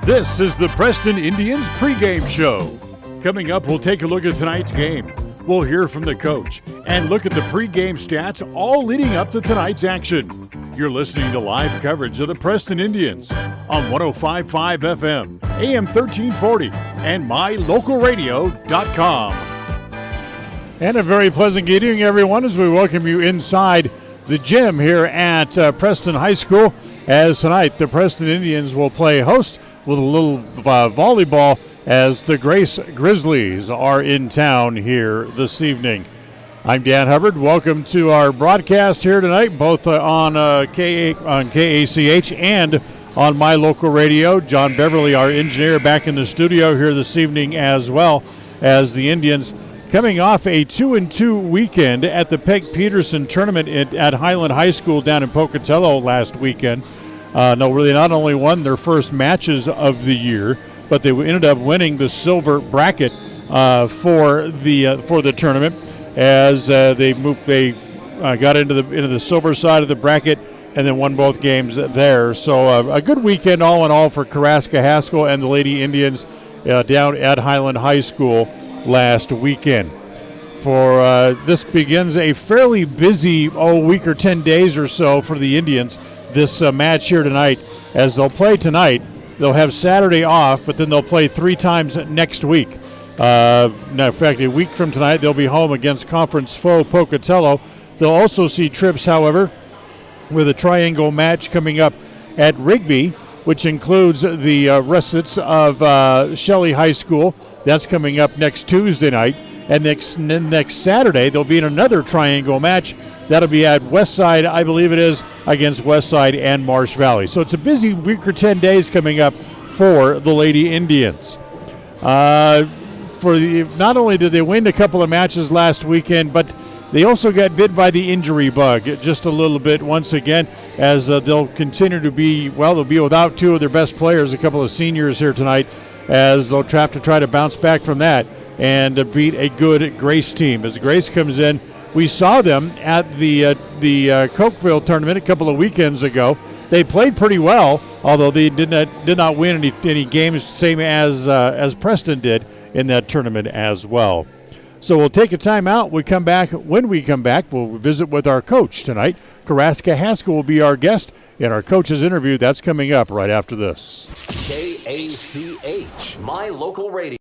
This is the Preston Indians pregame show. Coming up, we'll take a look at tonight's game. We'll hear from the coach and look at the pregame stats, all leading up to tonight's action. You're listening to live coverage of the Preston Indians on 105.5 FM, AM 1340, and mylocalradio.com. And a very pleasant good evening, everyone, as we welcome you inside the gym here at Preston High School. As tonight, the Preston Indians will play host with a little volleyball as the Grace Grizzlies are in town here this evening. I'm Dan Hubbard. Welcome to our broadcast here tonight, both on KACH and on My Local Radio. John Beverly, our engineer, back in the studio here this evening, as well as the Indians coming off a 2-2 weekend at the Peg Peterson tournament at Highland High School down in Pocatello last weekend. They not only won their first matches of the year, but they ended up winning the silver bracket for the tournament as they got into the silver side of the bracket and then won both games there. So a good weekend all in all for Karaska Haskell and the Lady Indians down at Highland High School last weekend. For this begins a fairly busy week or 10 days or so for the Indians. This match here tonight, as they'll play tonight, they'll have Saturday off, but then they'll play 3 times next week. Now, in fact, a week from tonight, they'll be home against conference foe Pocatello. They'll also see trips, however, with a triangle match coming up at Rigby, which includes the Russets of Shelley High School. That's coming up next Tuesday night. And next Saturday, they'll be in another triangle match. That'll be at Westside, I believe it is, against Westside and Marsh Valley. So it's a busy week or 10 days coming up for the Lady Indians. Not only did they win a couple of matches last weekend, but they also got bit by the injury bug just a little bit once again, as they'll continue to be, they'll be without 2 of their best players, a couple of seniors here tonight, as they'll have to try to bounce back from that and beat a good Grace team. As Grace comes in, we saw them at the Cokeville tournament a couple of weekends ago. They played pretty well, although they did not win any games, same as Preston did in that tournament as well. So we'll take a timeout. When we come back, we'll visit with our coach tonight. Karaska Haskell will be our guest in our coach's interview. That's coming up right after this. KACH, My Local Radio.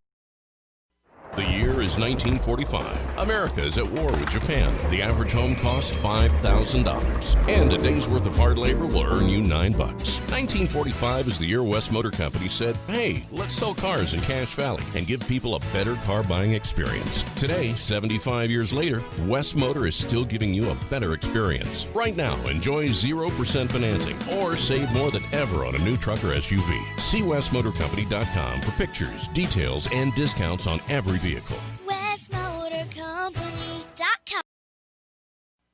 The year is 1945. America is at war with Japan. The average home costs $5,000. And a day's worth of hard labor will earn you $9. 1945 is the year West Motor Company said, hey, let's sell cars in Cache Valley and give people a better car buying experience. Today, 75 years later, West Motor is still giving you a better experience. Right now, enjoy 0% financing or save more than ever on a new truck or SUV. See westmotorcompany.com for pictures, details, and discounts on every vehicle. westmotorcompany.com.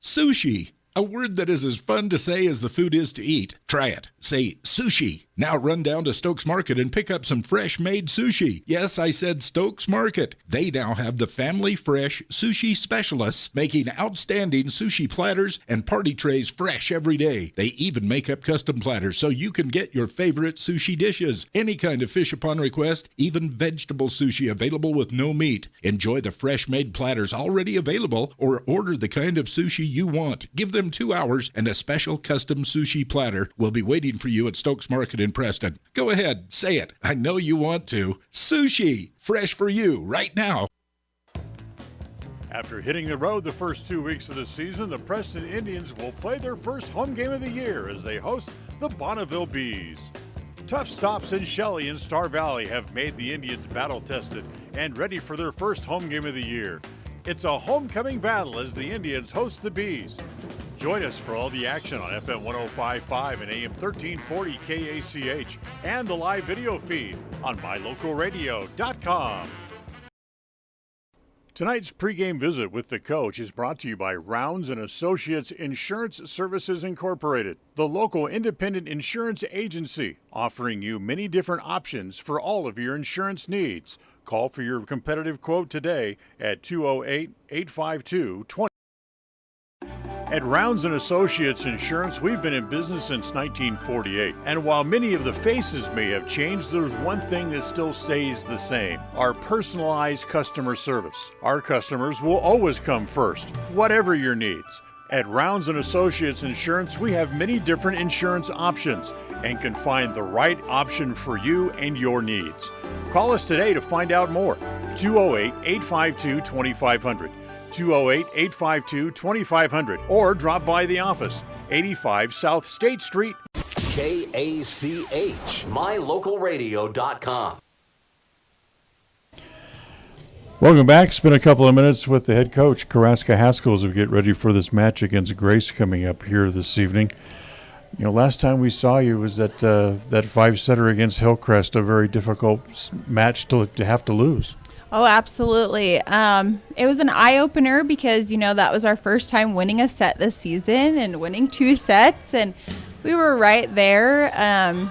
Sushi, a word that is as fun to say as the food is to eat. Try it. Say sushi. Now run down to Stokes Market and pick up some fresh-made sushi. Yes, I said Stokes Market. They now have the family fresh sushi specialists making outstanding sushi platters and party trays fresh every day. They even make up custom platters so you can get your favorite sushi dishes. Any kind of fish upon request, even vegetable sushi available with no meat. Enjoy the fresh-made platters already available or order the kind of sushi you want. Give them 2 hours and a special custom sushi platter will be waiting for you at Stokes Market in Preston. Go ahead, say it. I know you want to. Sushi, fresh for you right now. After hitting the road the first 2 weeks of the season, the Preston Indians will play their first home game of the year as they host the Bonneville Bees. Tough stops in Shelley and Star Valley have made the Indians battle-tested and ready for their first home game of the year. It's a homecoming battle as the Indians host the Bees. Join us for all the action on FM 105.5 and AM 1340 KACH and the live video feed on mylocalradio.com. Tonight's pregame visit with the coach is brought to you by Rounds & Associates Insurance Services Incorporated, the local independent insurance agency offering you many different options for all of your insurance needs. Call for your competitive quote today at 208-852-20. At Rounds & Associates Insurance, we've been in business since 1948. And while many of the faces may have changed, there's one thing that still stays the same: our personalized customer service. Our customers will always come first, whatever your needs. At Rounds & Associates Insurance, we have many different insurance options and can find the right option for you and your needs. Call us today to find out more. 208-852-2500. 208-852-2500, or drop by the office, 85 South State Street. KACH, mylocalradio.com. Welcome back. Spend a couple of minutes with the head coach, Carrasco Haskell, as we get ready for this match against Grace coming up here this evening. You know, last time we saw you was that five-setter against Hillcrest, a very difficult match to have to lose. Oh, absolutely. It was an eye-opener because, that was our first time winning a set this season and winning 2 sets, and we were right there. I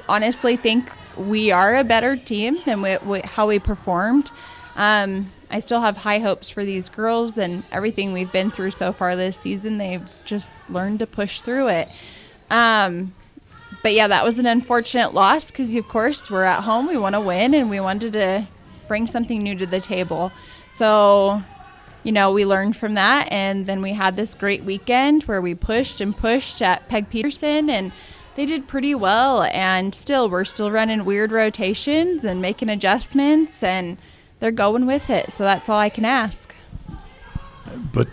honestly think we are a better team than how we performed. I still have high hopes for these girls, and everything we've been through so far this season, they've just learned to push through it. But yeah, that was an unfortunate loss because, of course, we're at home. We want to win, and we wanted to bring something new to the table. So, we learned from that, and then we had this great weekend where we pushed and pushed at Peg Peterson, and they did pretty well, and we're still running weird rotations and making adjustments, and they're going with it, so that's all I can ask. But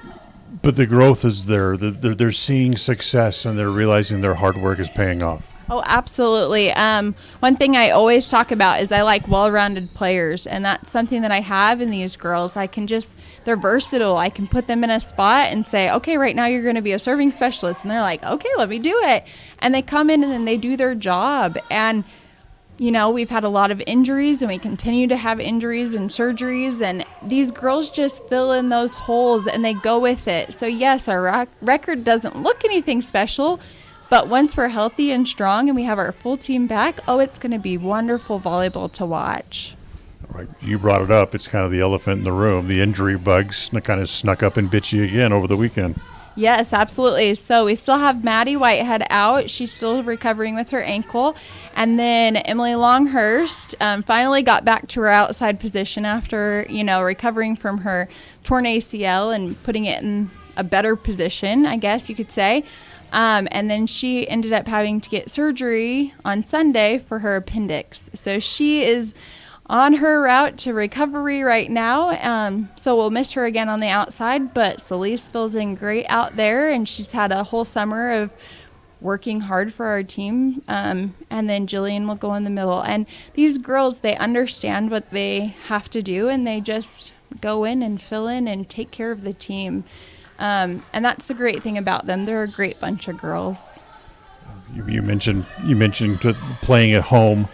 the growth is there. They're seeing success, and they're realizing their hard work is paying off. Oh, absolutely. One thing I always talk about is I like well-rounded players, and that's something that I have in these girls. They're versatile. I can put them in a spot and say, okay, right now you're going to be a serving specialist. And they're like, okay, let me do it. And they come in and then they do their job. And, we've had a lot of injuries, and we continue to have injuries and surgeries. And these girls just fill in those holes, and they go with it. So, yes, our record doesn't look anything special. But once we're healthy and strong and we have our full team back, it's going to be wonderful volleyball to watch. All right, you brought it up. It's kind of the elephant in the room. The injury bugs kind of snuck up and bit you again over the weekend. Yes, absolutely. So we still have Maddie Whitehead out. She's still recovering with her ankle. And then Emily Longhurst finally got back to her outside position after, recovering from her torn ACL and putting it in a better position, I guess you could say. And then she ended up having to get surgery on Sunday for her appendix. So she is on her route to recovery right now. So we'll miss her again on the outside, but Celeste fills in great out there, and she's had a whole summer of working hard for our team. And then Jillian will go in the middle. And these girls, they understand what they have to do, and they just go in and fill in and take care of the team. And that's the great thing about them. They're a great bunch of girls. You mentioned playing at home,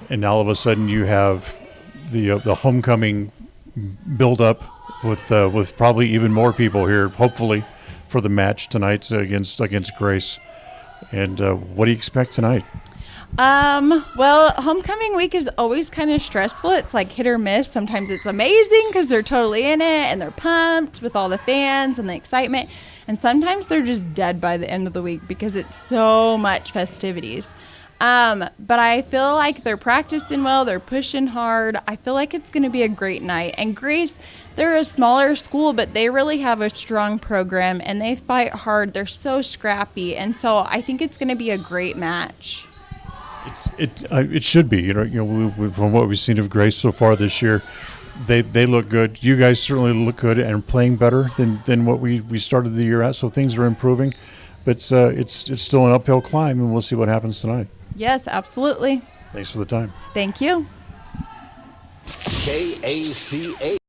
and all of a sudden you have the homecoming build up with probably even more people here, hopefully, for the match tonight against Grace. And what do you expect tonight? Well, homecoming week is always kind of stressful. It's like hit or miss. Sometimes it's amazing because they're totally in it and they're pumped with all the fans and the excitement. And sometimes they're just dead by the end of the week because it's so much festivities. But I feel like they're practicing well. They're pushing hard. I feel like it's going to be a great night. And Grace, they're a smaller school, but they really have a strong program and they fight hard. They're so scrappy. And so I think it's going to be a great match. It should be, from what we've seen of Grace so far this year, they look good. You guys certainly look good and playing better than what we started the year at. So things are improving, but it's still an uphill climb, and we'll see what happens tonight. Yes, absolutely. Thanks for the time. Thank you. KACH.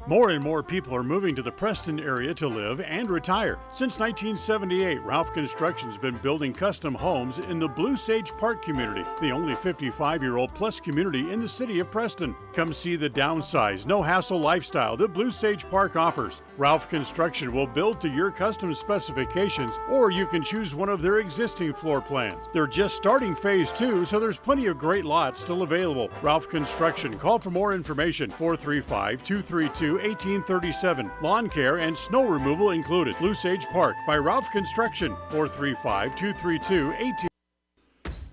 More and more people are moving to the Preston area to live and retire. Since 1978, Ralph Construction's been building custom homes in the Blue Sage Park community, the only 55-year-old plus community in the city of Preston. Come see the downsized, no-hassle lifestyle that Blue Sage Park offers. Ralph Construction will build to your custom specifications, or you can choose one of their existing floor plans. They're just starting phase 2, so there's plenty of great lots still available. Ralph Construction. Call for more information, 435-232 232-1837. Lawn care and snow removal included. Lusage Park by Ralph Construction, 435-232-18.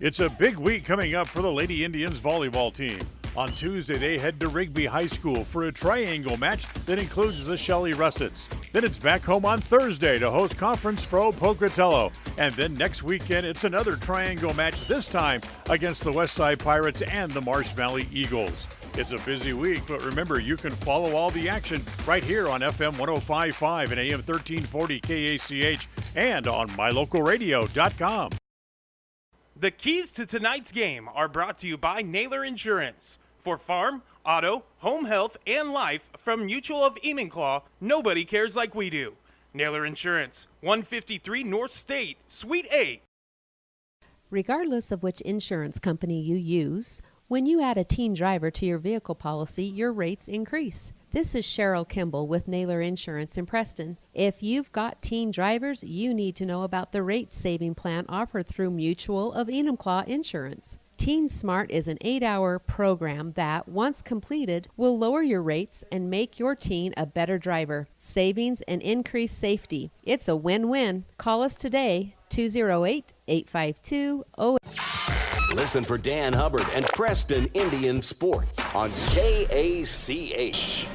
It's a big week coming up for the Lady Indians volleyball team. On Tuesday, they head to Rigby High School for a triangle match that includes the Shelley Russets. Then it's back home on Thursday to host Conference Pro Pocatello. And then next weekend, it's another triangle match, this time against the Westside Pirates and the Marsh Valley Eagles. It's a busy week, but remember, you can follow all the action right here on FM 105.5 and AM 1340 KACH and on mylocalradio.com. The keys to tonight's game are brought to you by Naylor Insurance. For farm, auto, home health, and life from Mutual of Enumclaw, nobody cares like we do. Naylor Insurance, 153 North State, Suite 8. Regardless of which insurance company you use, when you add a teen driver to your vehicle policy, your rates increase. This is Cheryl Kimball with Naylor Insurance in Preston. If you've got teen drivers, you need to know about the rate-saving plan offered through Mutual of Enumclaw Insurance. Teen Smart is an 8-hour program that, once completed, will lower your rates and make your teen a better driver. Savings and increased safety. It's a win-win. Call us today, 208-852-08. Listen for Dan Hubbard and Preston Indian Sports on KACH.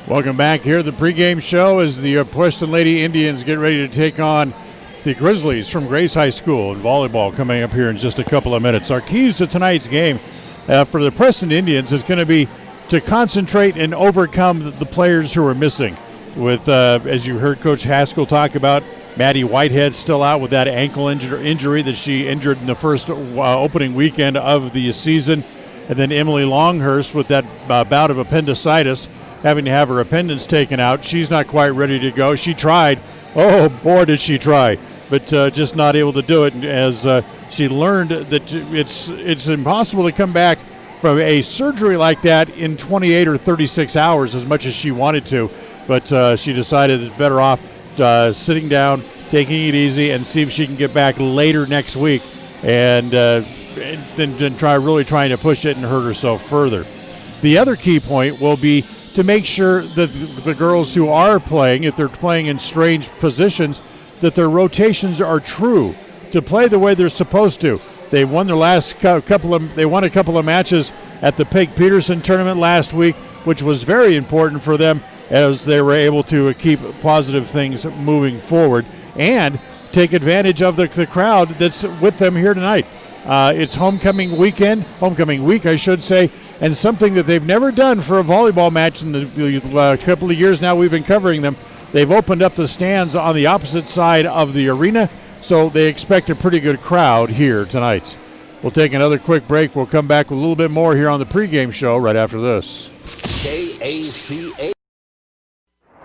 Welcome back here. The pregame show as the Preston Lady Indians get ready to take on the Grizzlies from Grace High School in volleyball coming up here in just a couple of minutes. Our keys to tonight's game for the Preston Indians is going to be to concentrate and overcome the players who are missing. With, as you heard Coach Haskell talk about, Maddie Whitehead still out with that ankle injury that she injured in the first opening weekend of the season. And then Emily Longhurst with that bout of appendicitis, having to have her appendix taken out. She's not quite ready to go. She tried. Oh, boy, did she try. But just not able to do it as she learned that it's impossible to come back from a surgery like that in 28 or 36 hours as much as she wanted to. But she decided it's better off sitting down, taking it easy, and see if she can get back later next week and then trying to push it and hurt herself further. The other key point will be to make sure that the girls who are playing, if they're playing in strange positions, that their rotations are true, to play the way they're supposed to. They won their last couple of matches at the Peg Peterson tournament last week, which was very important for them as they were able to keep positive things moving forward and take advantage of the crowd that's with them here tonight. It's homecoming week, I should say, and something that they've never done for a volleyball match in the couple of years now we've been covering them. They've opened up the stands on the opposite side of the arena, so they expect a pretty good crowd here tonight. We'll take another quick break. We'll come back with a little bit more here on the pregame show right after this. KACH.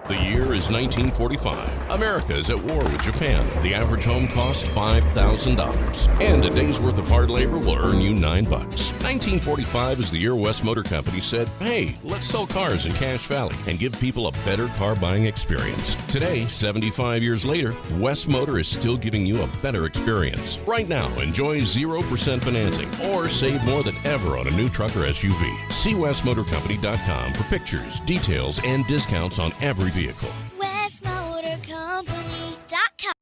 The year is 1945. America is at war with Japan. The average home costs $5,000. And a day's worth of hard labor will earn you $9. 1945 is the year West Motor Company said, hey, let's sell cars in Cache Valley and give people a better car buying experience. Today, 75 years later, West Motor is still giving you a better experience. Right now, enjoy 0% financing or save more than ever on a new truck or SUV. See westmotorcompany.com for pictures, details, and discounts on every vehicle. westmotorcompany.com.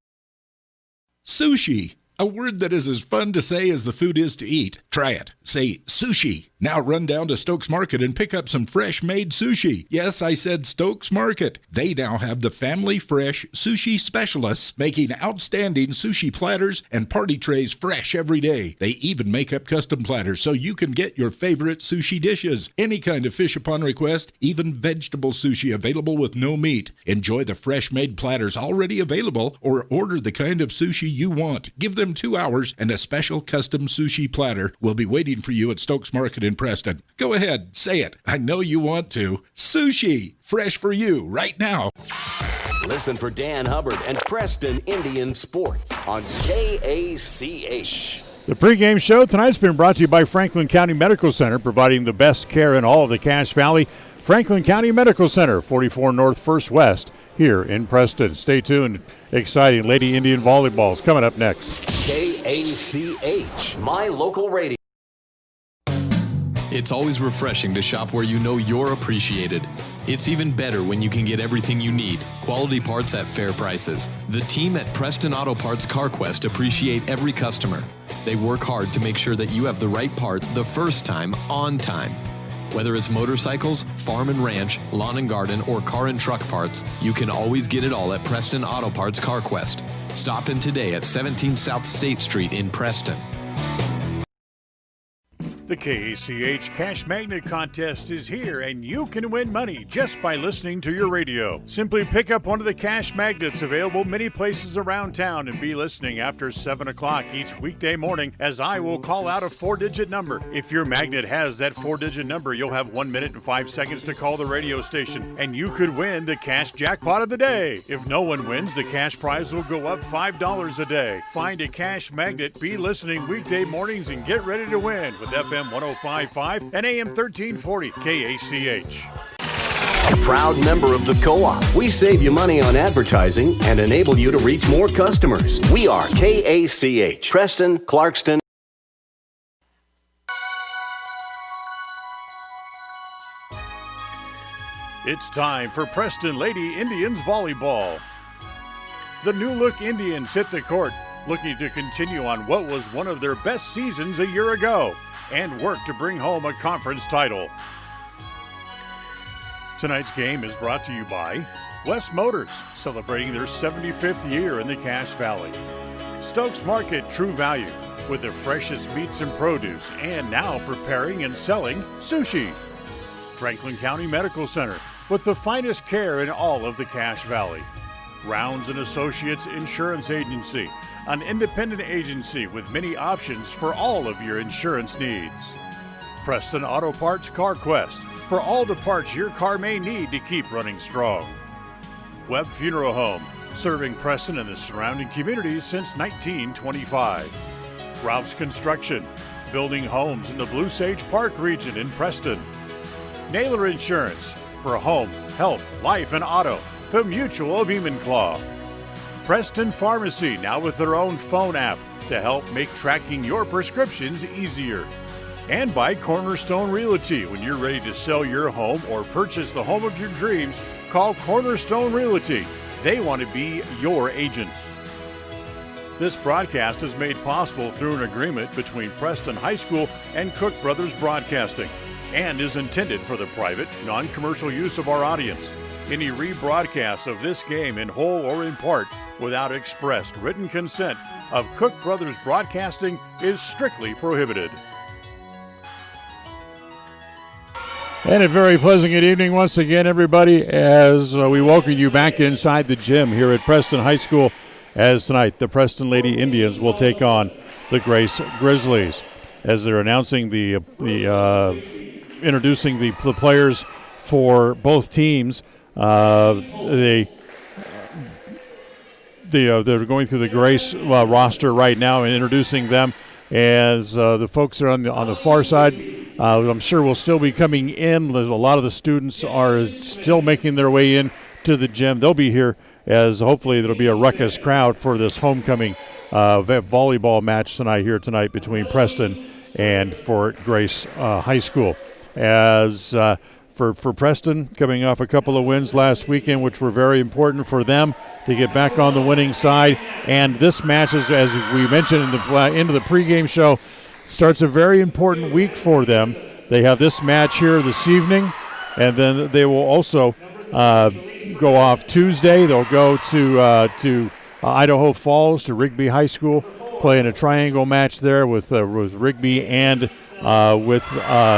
Sushi. A word that is as fun to say as the food is to eat. Try it. Say sushi. Now run down to Stokes Market and pick up some fresh-made sushi. Yes, I said Stokes Market. They now have the family fresh sushi specialists making outstanding sushi platters and party trays fresh every day. They even make up custom platters so you can get your favorite sushi dishes. Any kind of fish upon request, even vegetable sushi available with no meat. Enjoy the fresh-made platters already available or order the kind of sushi you want. Give them 2 hours and a special custom sushi platter will be waiting for you at Stokes Market in Preston. Go ahead, say it. I know you want to. Sushi, fresh for you right now. Listen for Dan Hubbard and Preston Indian Sports on KACH. The pregame show tonight's been brought to you by Franklin County Medical Center, providing the best care in all of the Cache Valley. Franklin County Medical Center, 44 North 1st West, here in Preston. Stay tuned. Exciting Lady Indian volleyball is coming up next. KACH, my local radio. It's always refreshing to shop where you know you're appreciated. It's even better when you can get everything you need, quality parts at fair prices. The team at Preston Auto Parts CarQuest appreciate every customer. They work hard to make sure that you have the right part the first time, on time. Whether it's motorcycles, farm and ranch, lawn and garden, or car and truck parts, you can always get it all at Preston Auto Parts CarQuest. Stop in today at 17 South State Street in Preston. The KACH Cash Magnet Contest is here, and you can win money just by listening to your radio. Simply pick up one of the cash magnets available many places around town and be listening after 7 o'clock each weekday morning as I will call out a 4-digit number. If your magnet has that 4-digit number, you'll have 1 minute and 5 seconds to call the radio station, and you could win the cash jackpot of the day. If no one wins, the cash prize will go up $5 a day. Find a cash magnet, be listening weekday mornings, and get ready to win with FM 105.5 and AM 1340 KACH. A proud member of the Co-op. We save you money on advertising and enable you to reach more customers. We are KACH, Preston, Clarkston. It's time for Preston Lady Indians volleyball. The New Look Indians hit the court, looking to continue on what was one of their best seasons a year ago and work to bring home a conference title. Tonight's game is brought to you by West Motors, celebrating their 75th year in the Cache Valley. Stokes Market True Value, with the freshest meats and produce, and now preparing and selling sushi. Franklin County Medical Center, with the finest care in all of the Cache Valley. Rounds & Associates Insurance Agency, an independent agency with many options for all of your insurance needs. Preston Auto Parts CarQuest, for all the parts your car may need to keep running strong. Webb Funeral Home, serving Preston and the surrounding communities since 1925. Ralph's Construction, building homes in the Blue Sage Park region in Preston. Naylor Insurance, for home, health, life, and auto, the Mutual of Enumclaw. Preston Pharmacy, now with their own phone app to help make tracking your prescriptions easier. And by Cornerstone Realty. When you're ready to sell your home or purchase the home of your dreams, call Cornerstone Realty. They want to be your agent. This broadcast is made possible through an agreement between Preston High School and Cook Brothers Broadcasting and is intended for the private, non-commercial use of our audience. Any rebroadcast of this game in whole or in part without expressed written consent of Cook Brothers Broadcasting is strictly prohibited. And a very pleasant good evening once again, everybody, as we welcome you back inside the gym here at Preston High School, as tonight the Preston Lady Indians will take on the Grace Grizzlies. As they're announcing introducing the players for both teams, they're going through the Grace roster right now and introducing them. As the folks are on the far side, I'm sure will still be coming in. A lot of the students are still making their way in to the gym. They'll be here, as hopefully there'll be a ruckus crowd for this homecoming volleyball match tonight between Preston and Fort Grace High School. As for Preston, coming off a couple of wins last weekend, which were very important for them to get back on the winning side. And this match, is, as we mentioned in the end of the pregame show, starts a very important week for them. They have this match here this evening, and then they will also go off Tuesday. They'll go to Idaho Falls, to Rigby High School, play in a triangle match there with Rigby and with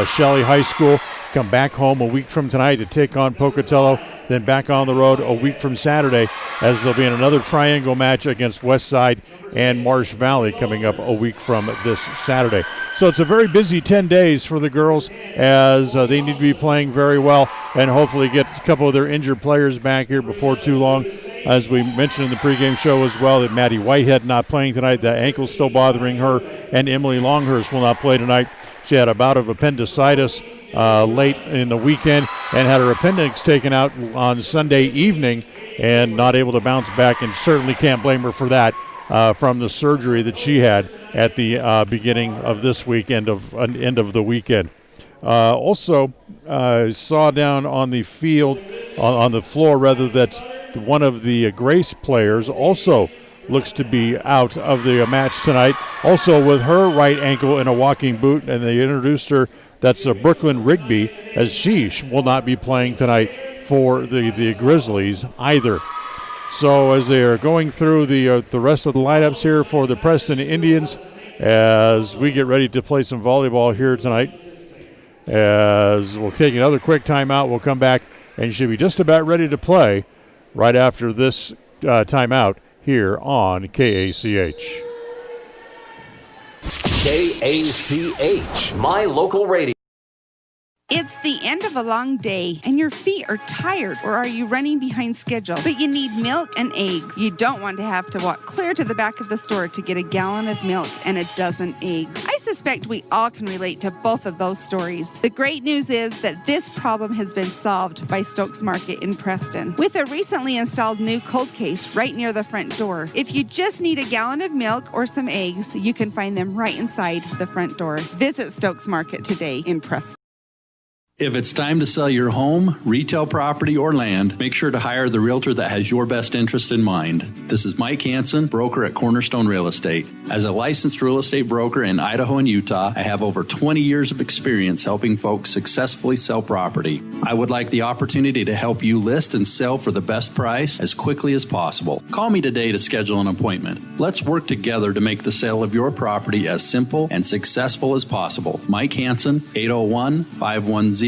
Shelley High School. Come back home a week from tonight to take on Pocatello, then back on the road a week from Saturday, as they'll be in another triangle match against Westside and Marsh Valley coming up a week from this Saturday. So it's a very busy 10 days for the girls, as they need to be playing very well and hopefully get a couple of their injured players back here before too long. As we mentioned in the pregame show as well, that Maddie Whitehead not playing tonight. The ankle's still bothering her, and Emily Longhurst will not play tonight. She had a bout of appendicitis late in the weekend and had her appendix taken out on Sunday evening and not able to bounce back, and certainly can't blame her for that from the surgery that she had at the beginning of this weekend, end of the weekend. Also, saw down on the field, on the floor rather, that one of the Grace players also looks to be out of the match tonight, also with her right ankle in a walking boot, and they introduced her. That's Brooklyn Rigby, as she will not be playing tonight for the Grizzlies either. So as they are going through the rest of the lineups here for the Preston Indians, as we get ready to play some volleyball here tonight, as we'll take another quick timeout, we'll come back and should be just about ready to play right after this timeout here on KACH. KACH, my local radio. It's the end of a long day and your feet are tired, or are you running behind schedule? But you need milk and eggs. You don't want to have to walk clear to the back of the store to get a gallon of milk and a dozen eggs. I suspect we all can relate to both of those stories. The great news is that this problem has been solved by Stokes Market in Preston with a recently installed new cold case right near the front door. If you just need a gallon of milk or some eggs, you can find them right inside the front door. Visit Stokes Market today in Preston. If it's time to sell your home, retail property, or land, make sure to hire the realtor that has your best interest in mind. This is Mike Hansen, broker at Cornerstone Real Estate. As a licensed real estate broker in Idaho and Utah, I have over 20 years of experience helping folks successfully sell property. I would like the opportunity to help you list and sell for the best price as quickly as possible. Call me today to schedule an appointment. Let's work together to make the sale of your property as simple and successful as possible. Mike Hansen, 801-510-1.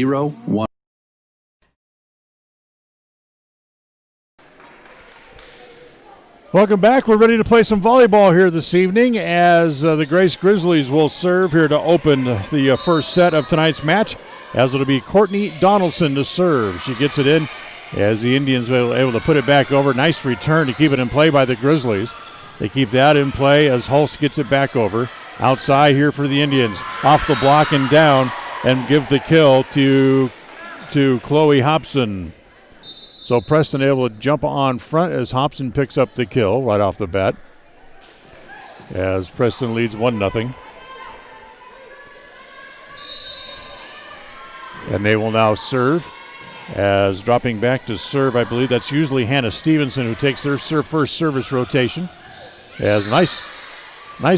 Welcome back. We're ready to play some volleyball here this evening as the Grace Grizzlies will serve here to open the first set of tonight's match, as it'll be Courtney Donaldson to serve. She gets it in as the Indians are able to put it back over. Nice return to keep it in play by the Grizzlies. They keep that in play as Hulse gets it back over. Outside here for the Indians. Off the block and down, and give the kill to Chloe Hobson. So Preston able to jump on front as Hobson picks up the kill right off the bat, as Preston leads 1-0. And they will now serve, as dropping back to serve, I believe that's usually Hannah Stevenson, who takes their first service rotation. As nice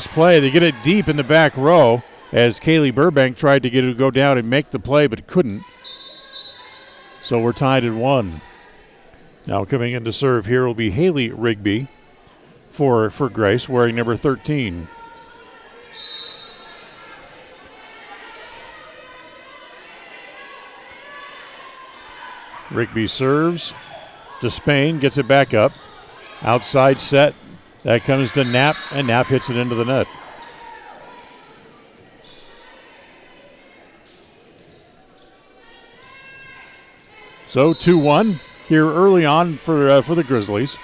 play. They get it deep in the back row, as Kaylee Burbank tried to get it to go down and make the play but couldn't. So we're tied at 1. Now coming in to serve here will be Haley Rigby for Grace, wearing number 13. Rigby serves to Spain, gets it back up. Outside set. That comes to Knapp, and Knapp hits it into the net. So 2-1 here early on for the Grizzlies.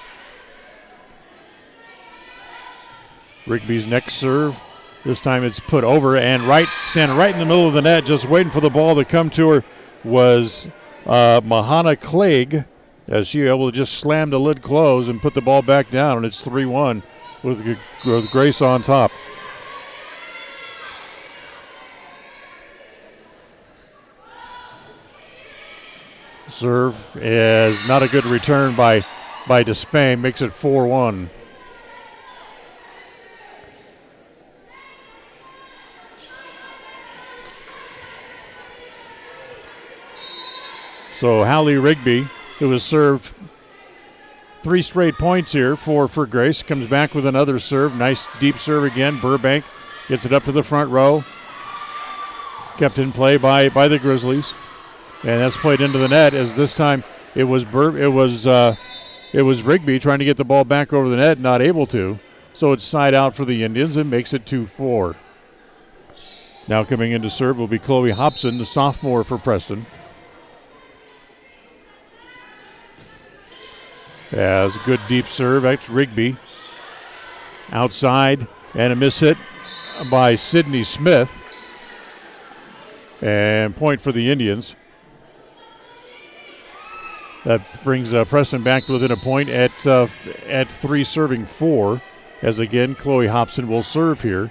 Rigby's next serve. This time it's put over and standing right in the middle of the net, just waiting for the ball to come to her, was Mahana Clegg, as she able to just slam the lid close and put the ball back down, and it's 3-1 with Grace on top. Serve is not a good return by Despain, makes it 4-1. So Hallie Rigby, who has served 3 straight points here for Grace, comes back with another serve. Nice deep serve again. Burbank gets it up to the front row. Kept in play by the Grizzlies. And that's played into the net, as this time it was Rigby trying to get the ball back over the net, not able to. So it's side out for the Indians and makes it 2-4. Now coming in to serve will be Chloe Hobson, the sophomore for Preston. As a good deep serve, that's Rigby. Outside, and a miss hit by Sydney Smith. And point for the Indians. That brings Preston back within a point at 3 serving 4. As again, Chloe Hobson will serve here.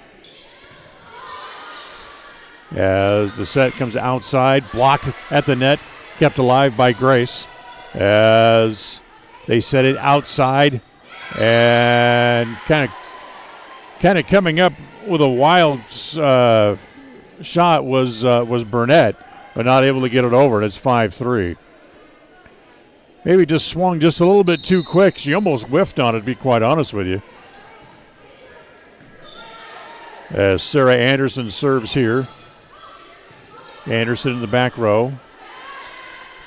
as the set comes outside, blocked at the net, kept alive by Grace as they set it outside, and kind of coming up with a wild shot was Burnett, but not able to get it over, and it's 5-3. Maybe just swung just a little bit too quick. She almost whiffed on it, to be quite honest with you. As Sarah Anderson serves here. Anderson in the back row.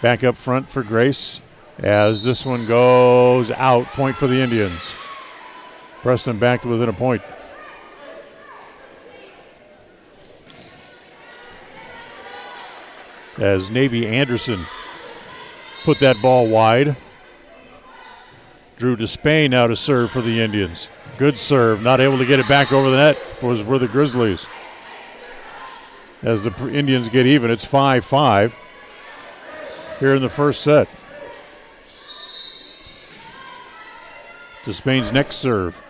Back up front for Grace as this one goes out. Point for the Indians. Preston back to within a point. As Navy Anderson put that ball wide. Drew Despain now to serve for the Indians. Good serve, not able to get it back over the net for the Grizzlies. As the Indians get even, it's 5-5 here in the first set. Despain's next serve.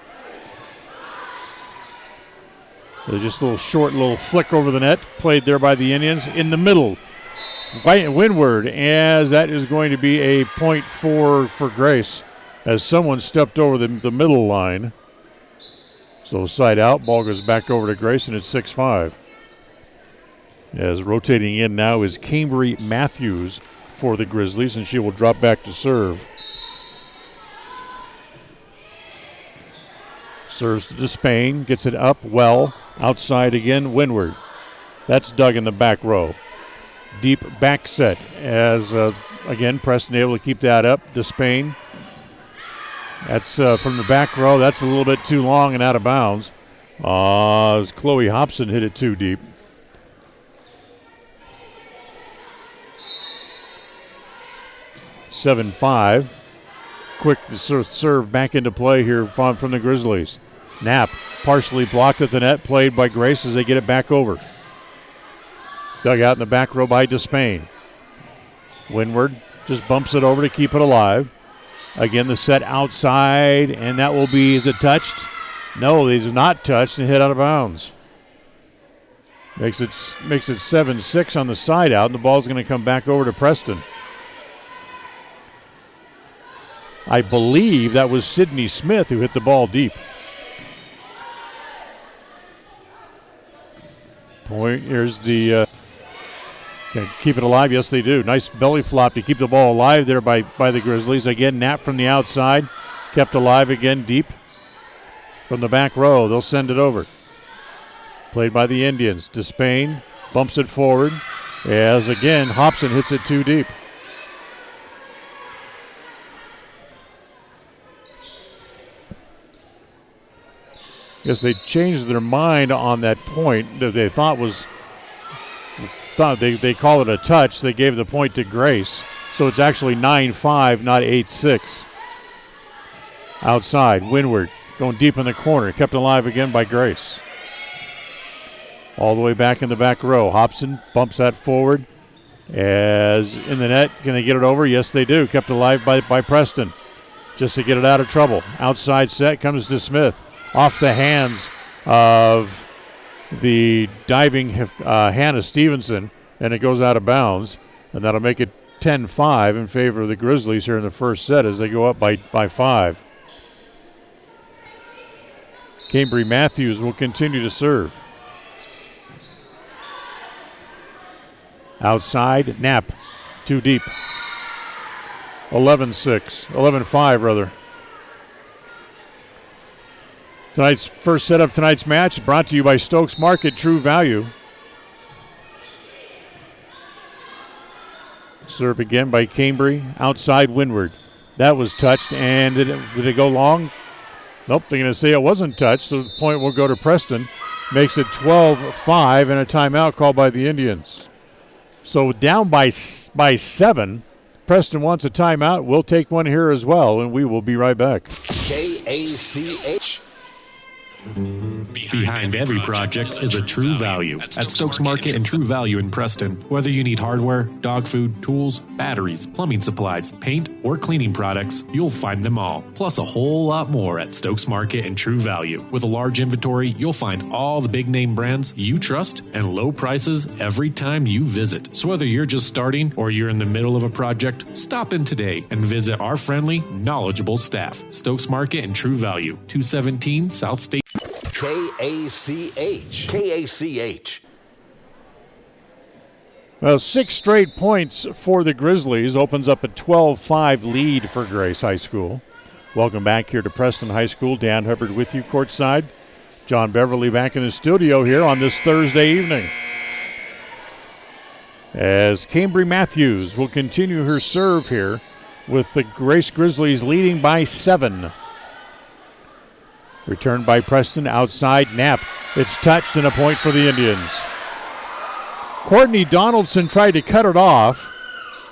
There's just a little flick over the net, played there by the Indians in the middle. Windward, as that is going to be a point for Grace, as someone stepped over the middle line. So side out, ball goes back over to Grace, and it's 6-5. As rotating in now is Cambry Matthews for the Grizzlies, and she will drop back to serve. Serves to Despain, gets it up well, outside again, Windward. That's dug in the back row. Deep back set as, again, Preston able to keep that up. Despain. That's from the back row. That's a little bit too long and out of bounds. As Chloe Hobson hit it too deep. (7-5). Quick to serve back into play here from the Grizzlies. Knapp partially blocked at the net, played by Grace as they get it back over. Dug out in the back row by Despain. Windward just bumps it over to keep it alive. Again, the set outside, and that will be, is it touched? No, it is not touched and hit out of bounds. Makes it 7-6 on the side out, and the ball's going to come back over to Preston. I believe that was Sydney Smith who hit the ball deep. Point, here's the, can keep it alive? Yes, they do. Nice belly flop to keep the ball alive there by the Grizzlies. Again, Knapp from the outside, kept alive again deep. From the back row, they'll send it over. Played by the Indians. Despain bumps it forward, as again, Hobson hits it too deep. Yes, they changed their mind on that point that they thought they call it a touch. They gave the point to Grace. So it's actually 9-5, not 8-6. Outside, Windward going deep in the corner. Kept alive again by Grace. All the way back in the back row. Hobson bumps that forward. As in the net, can they get it over? Yes, they do. Kept alive by Preston. Just to get it out of trouble. Outside set comes to Smith. Off the hands of the diving Hannah Stevenson, and it goes out of bounds, and that'll make it 10-5 in favor of the Grizzlies here in the first set as they go up by 5. Cambry Matthews will continue to serve. Outside, Knapp, too deep. 11-5 rather. Tonight's first set of tonight's match brought to you by Stokes Market, True Value. Serve again by Cambry, outside Windward. That was touched, and did it go long? Nope, they're going to say it wasn't touched, so the point will go to Preston. Makes it 12-5 and a timeout called by the Indians. So down by 7. Preston wants a timeout. We'll take one here as well, and we will be right back. KACH. Behind every project is a True Value at Stokes Market and True Value in Preston. Whether you need hardware, dog food, tools, batteries, plumbing supplies, paint, or cleaning products, you'll find them all. Plus a whole lot more at Stokes Market and True Value. With a large inventory, you'll find all the big name brands you trust and low prices every time you visit. So whether you're just starting or you're in the middle of a project, stop in today and visit our friendly, knowledgeable staff. Stokes Market and True Value, 217 South State. KACH. KACH. Well, 6 straight points for the Grizzlies opens up a 12-5 lead for Grace High School. Welcome back here to Preston High School. Dan Hubbard with you courtside. John Beverly back in the studio here on this Thursday evening. As Cambry Matthews will continue her serve here with the Grace Grizzlies leading by 7. Returned by Preston, outside Knapp. It's touched and a point for the Indians. Courtney Donaldson tried to cut it off,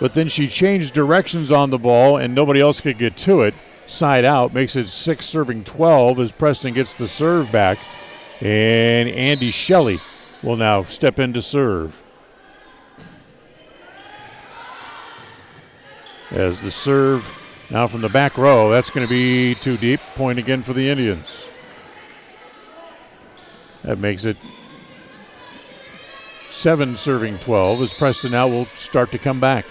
but then she changed directions on the ball and nobody else could get to it. Side out, makes it 6 serving 12 as Preston gets the serve back. And Andy Shelley will now step in to serve. As the serve now from the back row, that's going to be too deep. Point again for the Indians. That makes it 7 serving 12 as Preston now will start to come back.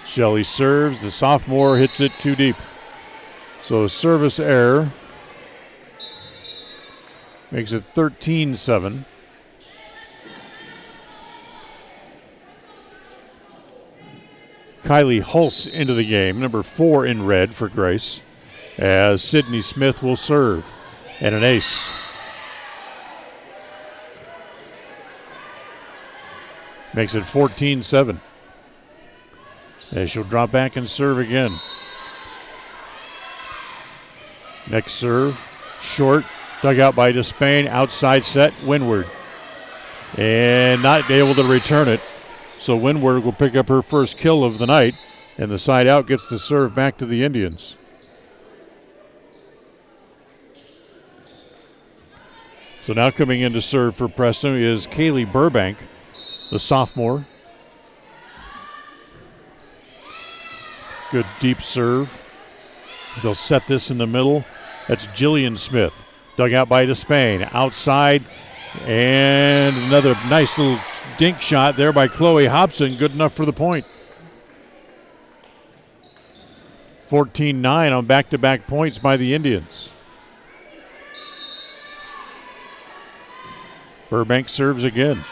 Shelley serves. The sophomore hits it too deep. So a service error makes it 13-7. Kylie Hulse into the game, number 4 in red for Grace, as Sydney Smith will serve. And an ace. Makes it 14-7. And she'll drop back and serve again. Next serve, short, dug out by Despain, outside set, Windward. And not able to return it. So Windward will pick up her first kill of the night, and the side out gets the serve back to the Indians. So now coming in to serve for Preston is Kaylee Burbank, the sophomore. Good deep serve. They'll set this in the middle. That's Jillian Smith. Dug out by Despain. Outside. And another nice little dink shot there by Chloe Hobson. Good enough for the point. 14-9 on back-to-back points by the Indians. Burbank serves again.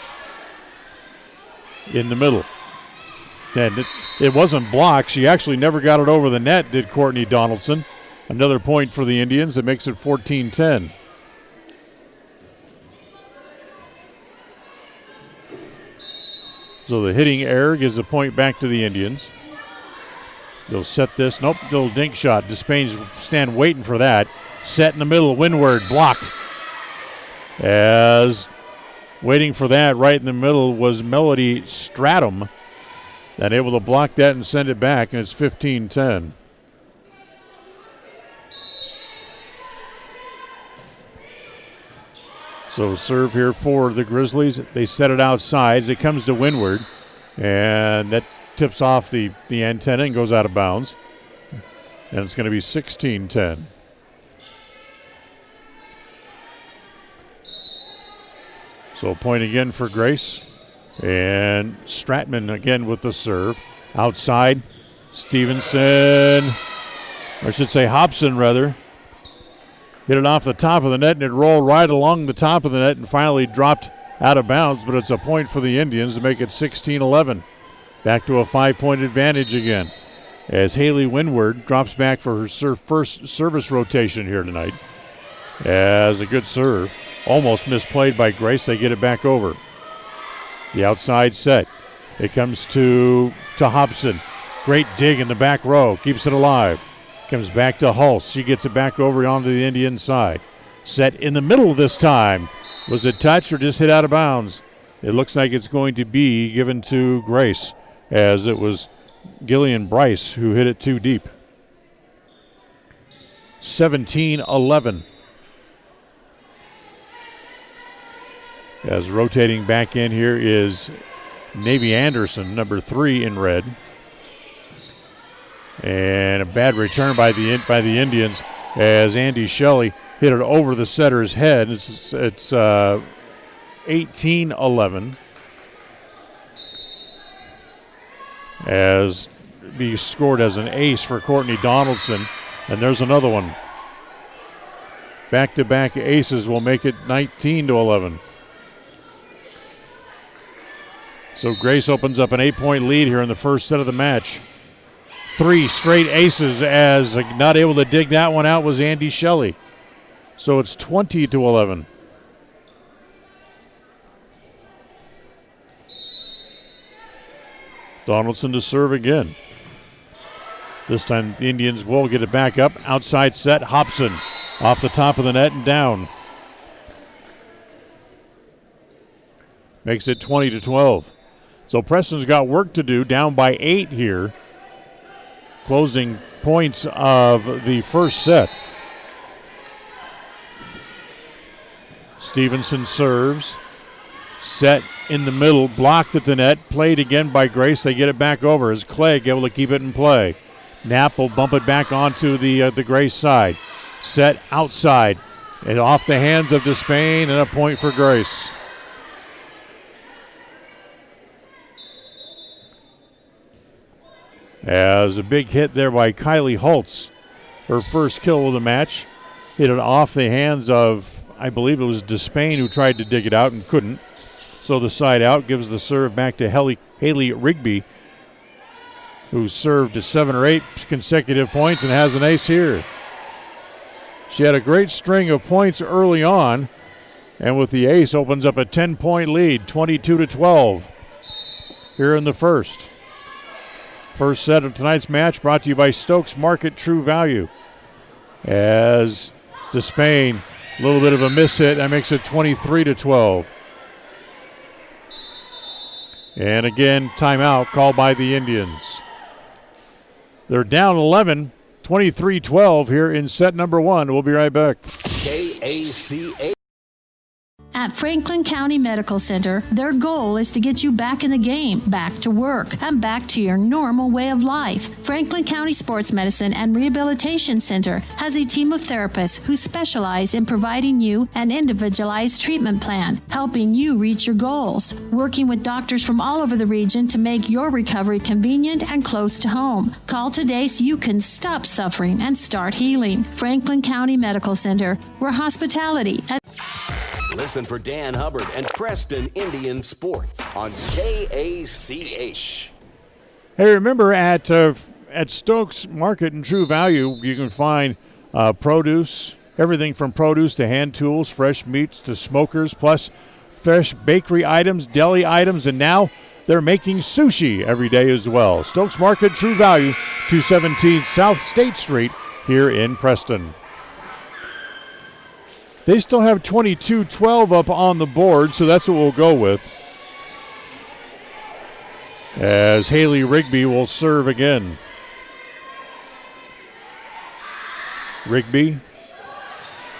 In the middle. And it wasn't blocked. She actually never got it over the net, did Courtney Donaldson. Another point for the Indians. It makes it 14-10. So the hitting error gives a point back to the Indians. They'll set this. Nope, little dink shot. Despain's stand waiting for that. Set in the middle. Windward blocked. As waiting for that right in the middle was Melody Stratum. Then able to block that and send it back, and it's 15-10. So serve here for the Grizzlies. They set it outside. It comes to Windward, and that tips off the antenna and goes out of bounds. And it's going to be 16-10. So a point again for Grace. And Stratman again with the serve. Outside, Stevenson, I should say Hobson rather. Hit it off the top of the net and it rolled right along the top of the net and finally dropped out of bounds, but it's a point for the Indians to make it 16-11. Back to a 5-point advantage again as Haley Windward drops back for her first service rotation here tonight. As a good serve, almost misplayed by Grace, they get it back over. The outside set. It comes to Hobson. Great dig in the back row. Keeps it alive. Comes back to Hulse. She gets it back over onto the Indian side. Set in the middle this time. Was it touched or just hit out of bounds? It looks like it's going to be given to Grace, as it was Gillian Bryce who hit it too deep. 17-11. As rotating back in here is Navy Anderson, number 3 in red. And a bad return by the Indians as Andy Shelley hit it over the setter's head. It's 18-11. As he scored as an ace for Courtney Donaldson. And there's another one. Back-to-back aces will make it 19-11. So Grace opens up an 8-point lead here in the first set of the match. 3 straight aces, as not able to dig that one out was Andy Shelley. So it's 20-11. Donaldson to serve again. This time the Indians will get it back up. Outside set, Hobson off the top of the net and down. Makes it 20-12. So Preston's got work to do, down by 8 here. Closing points of the first set. Stevenson serves. Set in the middle, blocked at the net, played again by Grace. They get it back over as Clegg able to keep it in play. Knapp will bump it back onto the Grace side. Set outside and off the hands of Despain, and a point for Grace. As a big hit there by Kylie Holtz. Her first kill of the match. Hit it off the hands of, I believe it was Despain who tried to dig it out and couldn't. So the side out gives the serve back to Haley Rigby, who served 7 or 8 consecutive points and has an ace here. She had a great string of points early on, and with the ace opens up a 10-point lead, 22-12 here in the first. First set of tonight's match brought to you by Stokes Market True Value. As Despain, a little bit of a miss hit, that makes it 23-12. And again, timeout called by the Indians. They're down 11, 23-12 here in set number 1. We'll be right back. KACA. At Franklin County Medical Center, their goal is to get you back in the game, back to work, and back to your normal way of life. Franklin County Sports Medicine and Rehabilitation Center has a team of therapists who specialize in providing you an individualized treatment plan, helping you reach your goals, working with doctors from all over the region to make your recovery convenient and close to home. Call today so you can stop suffering and start healing. Franklin County Medical Center, where hospitality and Listen for Dan Hubbard and Preston Indian Sports on KACH. Hey, remember at Stokes Market and True Value, you can find produce, everything from produce to hand tools, fresh meats to smokers, plus fresh bakery items, deli items, and now they're making sushi every day as well. Stokes Market True Value, 217 South State Street here in Preston. They still have 22-12 up on the board, so that's what we'll go with. As Haley Rigby will serve again. Rigby,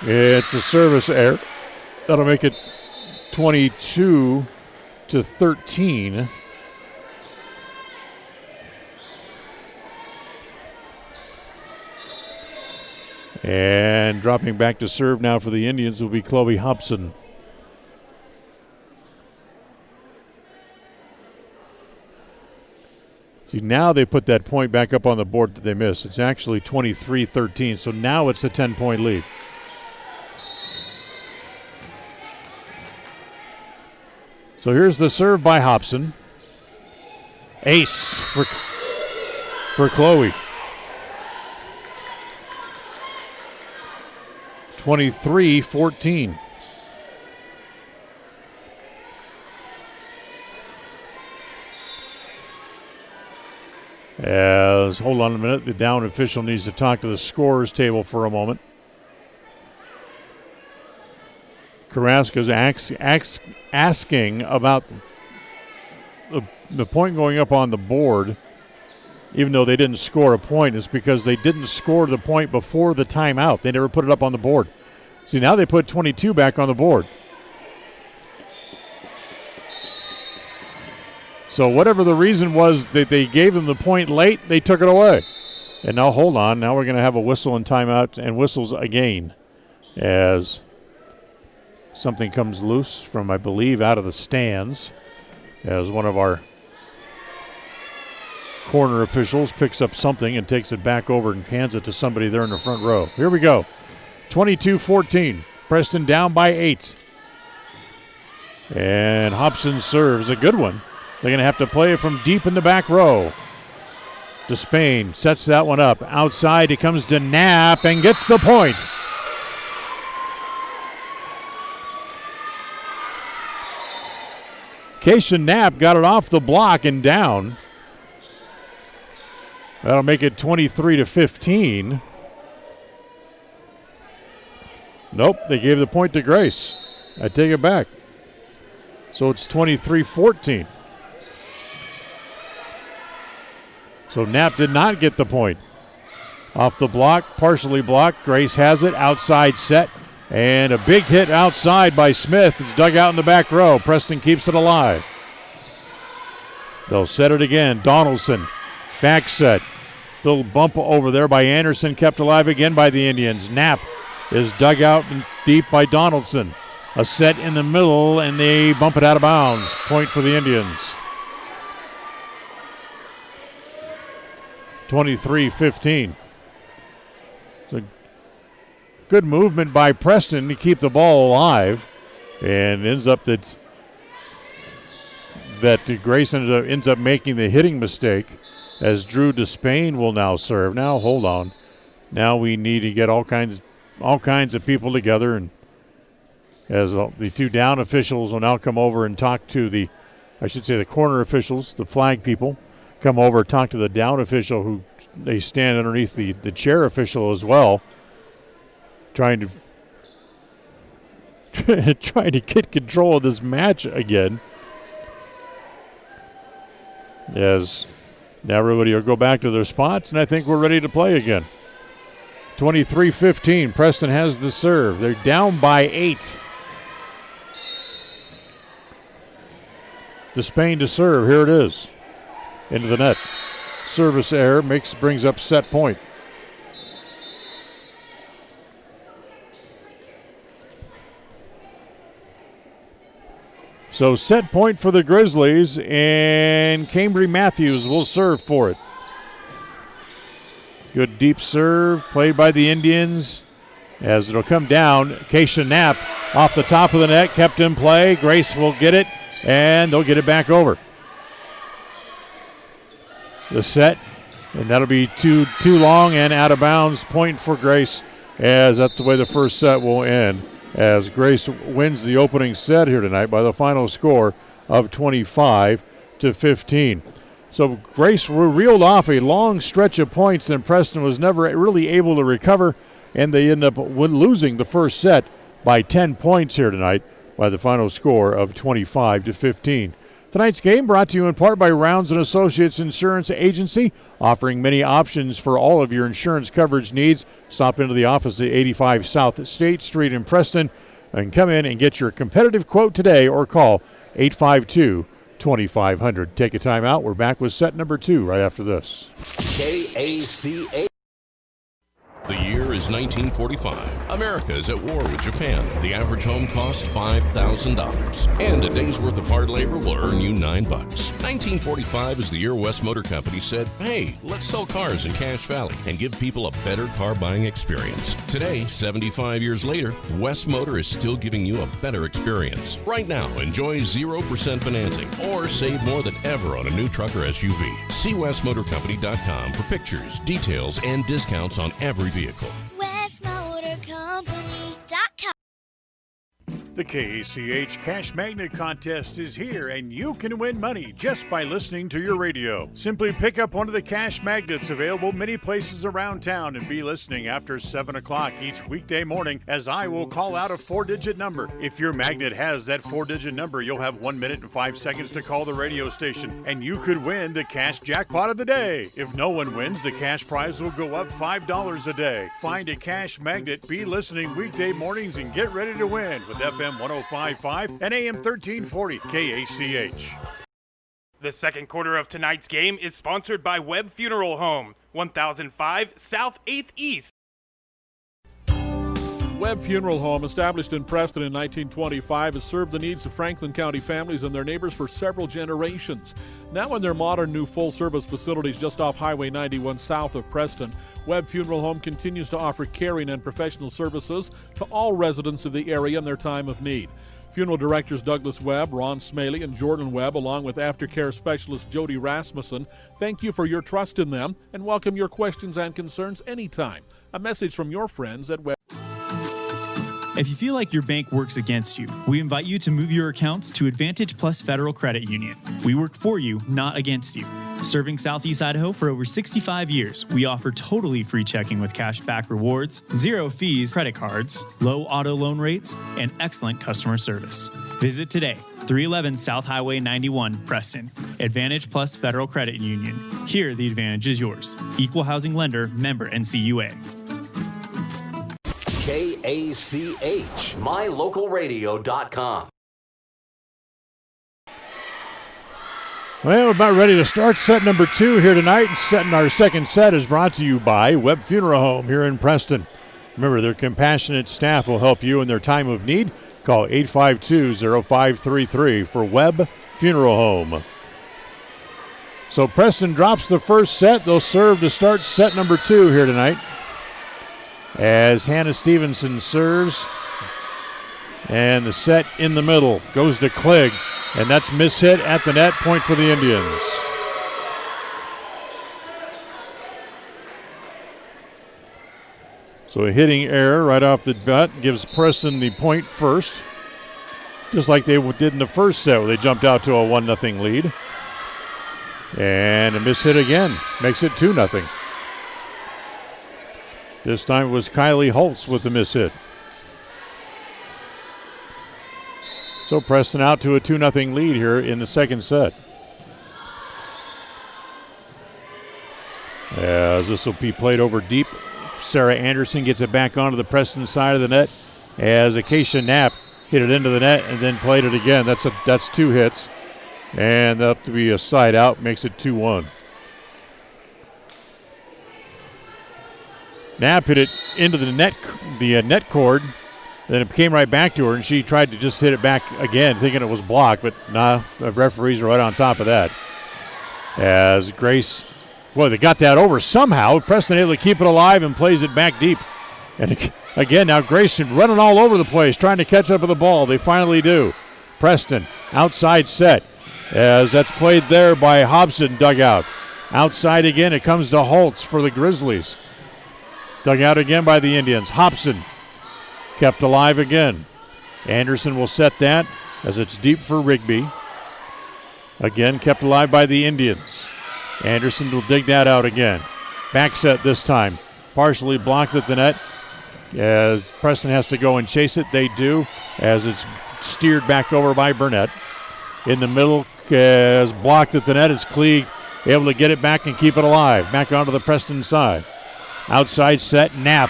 it's a service error. That'll make it 22-13. And dropping back to serve now for the Indians will be Chloe Hobson. See, now they put that point back up on the board that they missed. It's actually 23-13, so now it's a 10-point lead. So here's the serve by Hobson. Ace for Chloe. 23-14. As, hold on a minute, the down official needs to talk to the scorers table for a moment. Carrasco's asking about the point going up on the board. even though they didn't score a point, is because they didn't score the point before the timeout. They never put it up on the board. See, now they put 22 back on the board. So whatever the reason was that they gave them the point late, they took it away. And now, hold on, now we're going to have a whistle and timeout and whistles again as something comes loose from, I believe, out of the stands, as one of our corner officials picks up something and takes it back over and hands it to somebody there in the front row. Here we go. 22-14. Preston down by 8. And Hobson serves a good one. They're going to have to play it from deep in the back row. Despain sets that one up. Outside, it comes to Knapp and gets the point. Keisha Knapp got it off the block and down. That'll make it 23-15. Nope, they gave the point to Grace. I take it back. So it's 23-14. So Knapp did not get the point. Off the block, partially blocked. Grace has it, outside set. And a big hit outside by Smith. It's dug out in the back row. Preston keeps it alive. They'll set it again. Donaldson, back set. Little bump over there by Anderson, kept alive again by the Indians. Knapp is dug out deep by Donaldson. A set in the middle, and they bump it out of bounds. Point for the Indians. 23-15. So good movement by Preston to keep the ball alive, and ends up that Grace ends up making the hitting mistake, as Drew Despain will now serve. Now hold on. Now we need to get all kinds of people together, and as the two down officials will now come over and talk to the corner officials, the flag people. Come over, talk to the down official, who they stand underneath the chair official as well, trying to get control of this match again. As now everybody will go back to their spots, and I think we're ready to play again. 23-15, Preston has the serve. They're down by 8. Despain to serve, here it is. Into the net. Service error brings up set point. So set point for the Grizzlies, and Cambry Matthews will serve for it. Good deep serve played by the Indians, as it'll come down. Keisha Knapp off the top of the net, kept in play. Grace will get it, and they'll get it back over. The set, and that'll be too long and out of bounds. Point for Grace, as that's the way the first set will end, as Grace wins the opening set here tonight by the final score of 25-15. So Grace reeled off a long stretch of points, and Preston was never really able to recover, and they end up losing the first set by 10 points here tonight by the final score of 25-15. Tonight's game brought to you in part by Rounds & Associates Insurance Agency, offering many options for all of your insurance coverage needs. Stop into the office at 85 South State Street in Preston and come in and get your competitive quote today, or call 852-2500. Take a time out. We're back with set number 2 right after this. KACA. The year is 1945. America is at war with Japan. The average home costs $5,000. And a day's worth of hard labor will earn you $9. 1945 is the year West Motor Company said, hey, let's sell cars in Cache Valley and give people a better car buying experience. Today, 75 years later, West Motor is still giving you a better experience. Right now, enjoy 0% financing or save more than ever on a new truck or SUV. See westmotorcompany.com for pictures, details, and discounts on every vehicle. westmotorcompany.com. The KACH Cash Magnet Contest is here, and you can win money just by listening to your radio. Simply pick up one of the cash magnets available many places around town and be listening after 7 o'clock each weekday morning as I will call out a 4-digit number. If your magnet has that 4-digit number, you'll have 1 minute and 5 seconds to call the radio station, and you could win the cash jackpot of the day. If no one wins, the cash prize will go up $5 a day. Find a cash magnet, be listening weekday mornings, and get ready to win with FM 105.5 and AM 1340 KACH. The second quarter of tonight's game is sponsored by Webb Funeral Home, 1005 South 8th East. Webb Funeral Home, established in Preston in 1925, has served the needs of Franklin County families and their neighbors for several generations. Now in their modern new full-service facilities just off Highway 91 south of Preston, Webb Funeral Home continues to offer caring and professional services to all residents of the area in their time of need. Funeral directors Douglas Webb, Ron Smaley, and Jordan Webb, along with aftercare specialist Jody Rasmussen, thank you for your trust in them and welcome your questions and concerns anytime. A message from your friends at Webb. If you feel like your bank works against you, we invite you to move your accounts to Advantage Plus Federal Credit Union. We work for you, not against you. Serving Southeast Idaho for over 65 years, we offer totally free checking with cash back rewards, 0 fees credit cards, low auto loan rates, and excellent customer service. Visit today, 311 South Highway 91, Preston. Advantage Plus Federal Credit Union. Here, the advantage is yours. Equal housing lender, member NCUA. KACH, mylocalradio.com. Well, we're about ready to start set number 2 here tonight. Setting our second set is brought to you by Webb Funeral Home here in Preston. Remember, their compassionate staff will help you in their time of need. Call 852-0533 for Webb Funeral Home. So Preston drops the first set. They'll serve to start set number 2 here tonight. As Hannah Stevenson serves, and the set in the middle goes to Clegg, and that's mishit at the net, point for the Indians. So a hitting error right off the bat gives Preston the point first, just like they did in the first set where they jumped out to a 1-0 lead. And a mishit again makes it 2-0. This time it was Kylie Holtz with the mishit. So Preston out to a 2-0 lead here in the second set. As this will be played over deep, Sarah Anderson gets it back onto the Preston side of the net as Acacia Knapp hit it into the net and then played it again. That's 2 hits. And that'll have to be a side out, makes it 2-1. Knapp hit it into the net cord. Then it came right back to her, and she tried to just hit it back again, thinking it was blocked, but nah, the referees are right on top of that. As Grace, they got that over somehow. Preston able to keep it alive and plays it back deep. And again, now Grayson running all over the place, trying to catch up with the ball. They finally do. Preston, outside set, as that's played there by Hobson, dug out. Outside again, it comes to Holtz for the Grizzlies. Dug out again by the Indians. Hobson kept alive again. Anderson will set that as it's deep for Rigby. Again, kept alive by the Indians. Anderson will dig that out again. Back set this time. Partially blocked at the net as Preston has to go and chase it. They do as it's steered back over by Burnett. In the middle, as blocked at the net, it's Klieg able to get it back and keep it alive. Back onto the Preston side. Outside set, Knapp.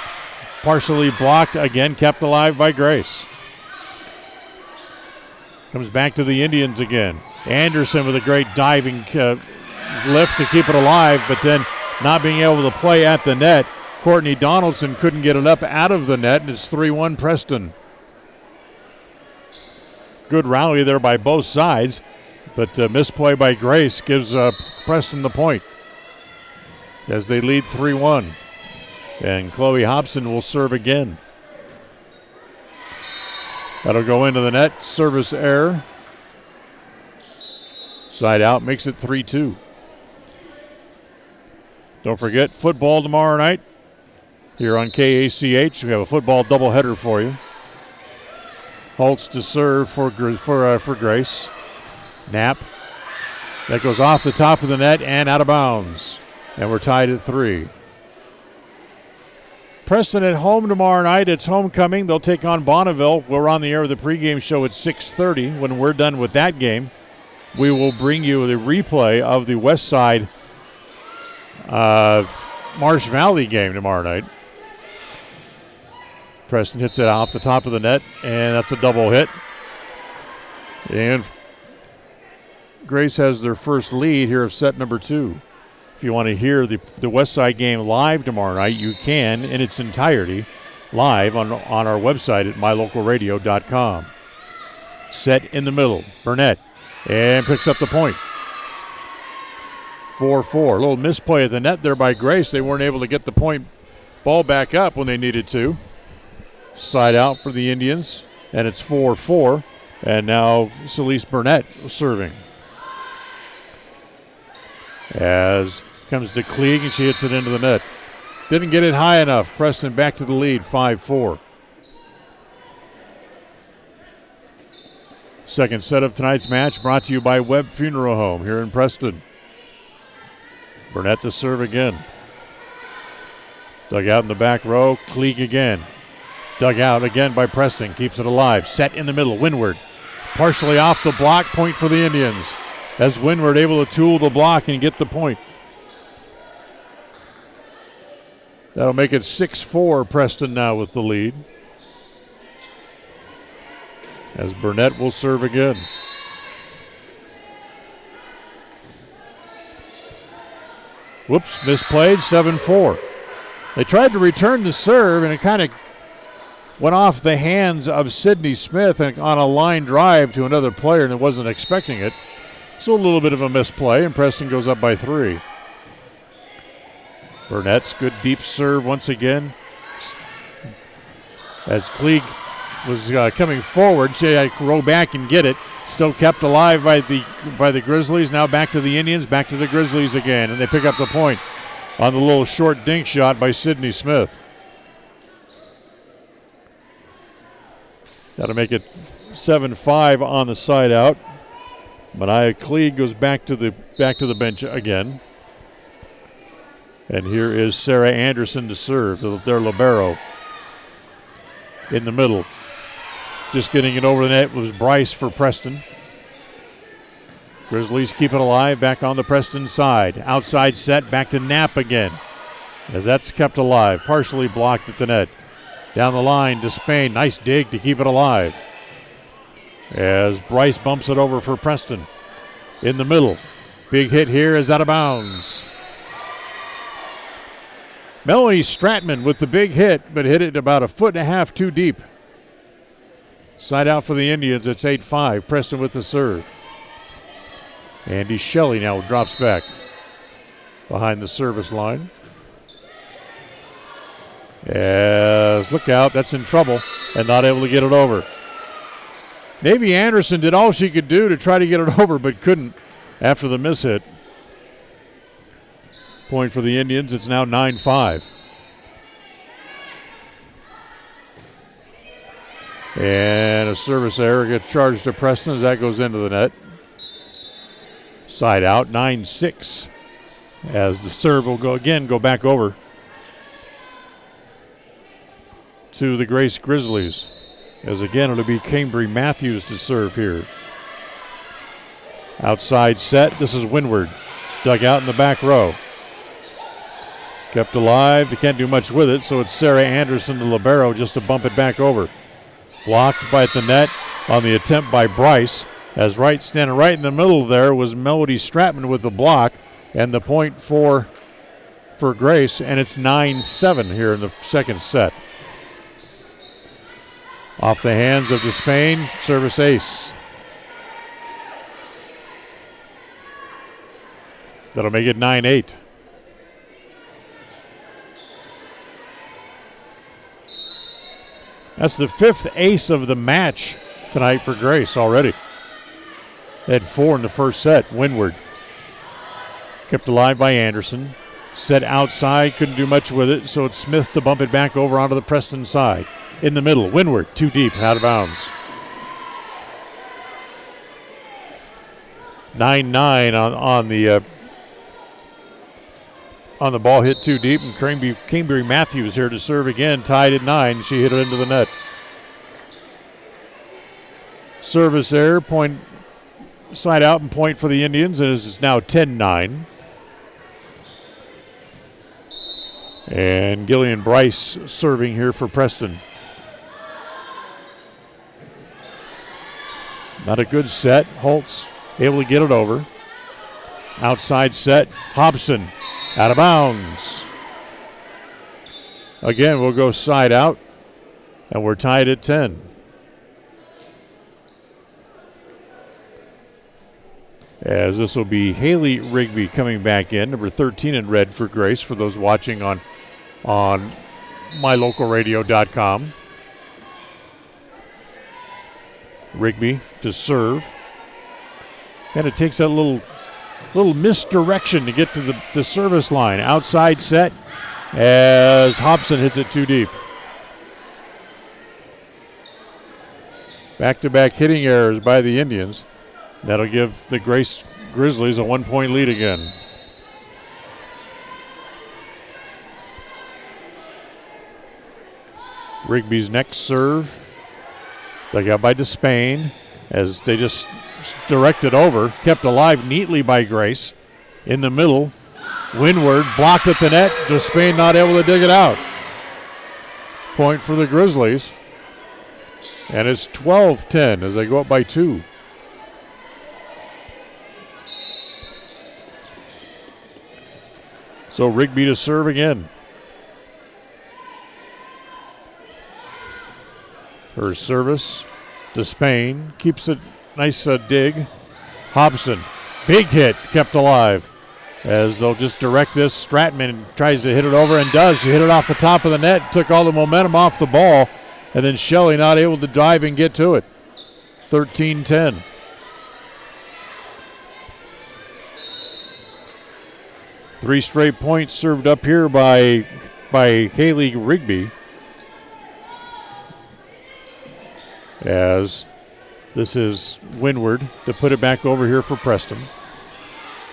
Partially blocked, again kept alive by Grace. Comes back to the Indians again. Anderson with a great diving lift to keep it alive, but then not being able to play at the net. Courtney Donaldson couldn't get it up out of the net, and it's 3-1 Preston. Good rally there by both sides, but misplay by Grace gives Preston the point as they lead 3-1. And Chloe Hobson will serve again. That'll go into the net. Service error. Side out makes it 3-2. Don't forget, football tomorrow night here on KACH. We have a football doubleheader for you. Holtz to serve for Grace. Knapp. That goes off the top of the net and out of bounds. And we're tied at 3. Preston at home tomorrow night. It's homecoming. They'll take on Bonneville. We're on the air with the pregame show at 6:30. When we're done with that game, we will bring you the replay of the West Side Marsh Valley game tomorrow night. Preston hits it off the top of the net, and that's a double hit. And Grace has their first lead here of set number 2. If you want to hear the West Side game live tomorrow night, you can in its entirety live on our website at mylocalradio.com. Set in the middle. Burnett. And picks up the point. 4-4. A little misplay at the net there by Grace. They weren't able to get the point ball back up when they needed to. Side out for the Indians. And it's 4-4. And now Celeste Burnett serving. As comes to Klieg, and she hits it into the net. Didn't get it high enough. Preston back to the lead, 5-4. Second set of tonight's match brought to you by Webb Funeral Home here in Preston. Burnett to serve again. Dug out in the back row. Klieg again. Dug out again by Preston. Keeps it alive. Set in the middle. Windward. Partially off the block. Point for the Indians. As Windward able to tool the block and get the point. That'll make it 6-4. Preston now with the lead. As Burnett will serve again. Whoops, misplayed, 7-4. They tried to return the serve, and it kind of went off the hands of Sydney Smith on a line drive to another player, and it wasn't expecting it. So a little bit of a misplay, and Preston goes up by 3. Burnett's good deep serve once again. As Klieg was coming forward, she had to row back and get it. Still kept alive by the Grizzlies. Now back to the Indians, back to the Grizzlies again, and they pick up the point on the little short dink shot by Sydney Smith. That'll make it 7-5 on the side out. Mania Klieg goes back to the bench again. And here is Sarah Anderson to serve, their libero. In the middle. Just getting it over the net was Bryce for Preston. Grizzlies keep it alive, back on the Preston side. Outside set, back to Knapp again. As that's kept alive, partially blocked at the net. Down the line to Spain, nice dig to keep it alive. As Bryce bumps it over for Preston. In the middle, big hit here is out of bounds. Melanie Stratman with the big hit, but hit it about 1.5 feet too deep. Side out for the Indians, it's 8-5. Preston with the serve. Andy Shelley now drops back behind the service line. As look out, that's in trouble and not able to get it over. Navy Anderson did all she could do to try to get it over, but couldn't after the miss hit. Point for the Indians, it's now 9-5. And a service error gets charged to Preston as that goes into the net. Side out, 9-6. As the serve will go back over to the Grace Grizzlies. As again, it'll be Cambry Matthews to serve here. Outside set, this is Windward. Dug out in the back row. Kept alive, they can't do much with it, so it's Sarah Anderson, the libero, just to bump it back over. Blocked by the net on the attempt by Bryce. As standing right in the middle there was Melody Stratman with the block, and the point for Grace, and it's 9-7 here in the second set. Off the hands of Despain, service ace. That'll make it 9-8. That's the 5th ace of the match tonight for Grace already. They had 4 in the first set. Windward. Kept alive by Anderson. Set outside, couldn't do much with it, so it's Smith to bump it back over onto the Preston side. In the middle, Windward, too deep, out of bounds. 9-9 on the ball hit too deep, and Cambry Matthews here to serve again, tied at 9. She hit it into the net. Service error, point side out and point for the Indians, and it's now 10-9. And Gillian Bryce serving here for Preston. Not a good set. Holtz able to get it over. Outside set. Hobson out of bounds. Again, we'll go side out, and we're tied at 10. As this will be Haley Rigby coming back in, number 13 in red for Grace, for those watching on mylocalradio.com. Rigby to serve. And it takes that little misdirection to get to the service line. Outside set as Hobson hits it too deep. Back-to-back hitting errors by the Indians. That'll give the Grace Grizzlies a 1-point lead again. Rigby's next serve. Dug out by Despain as they just directed over. Kept alive neatly by Grace. In the middle, windward, blocked at the net. Despain not able to dig it out. Point for the Grizzlies. And it's 12-10 as they go up by 2. So Rigby to serve again. Her service to Spain. Keeps it nice dig. Hobson. Big hit. Kept alive. As they'll just direct this. Stratman tries to hit it over and does. She hit it off the top of the net. Took all the momentum off the ball. And then Shelley not able to dive and get to it. 13-10. Three straight points served up here by Haley Rigby. As this is windward to put it back over here for Preston.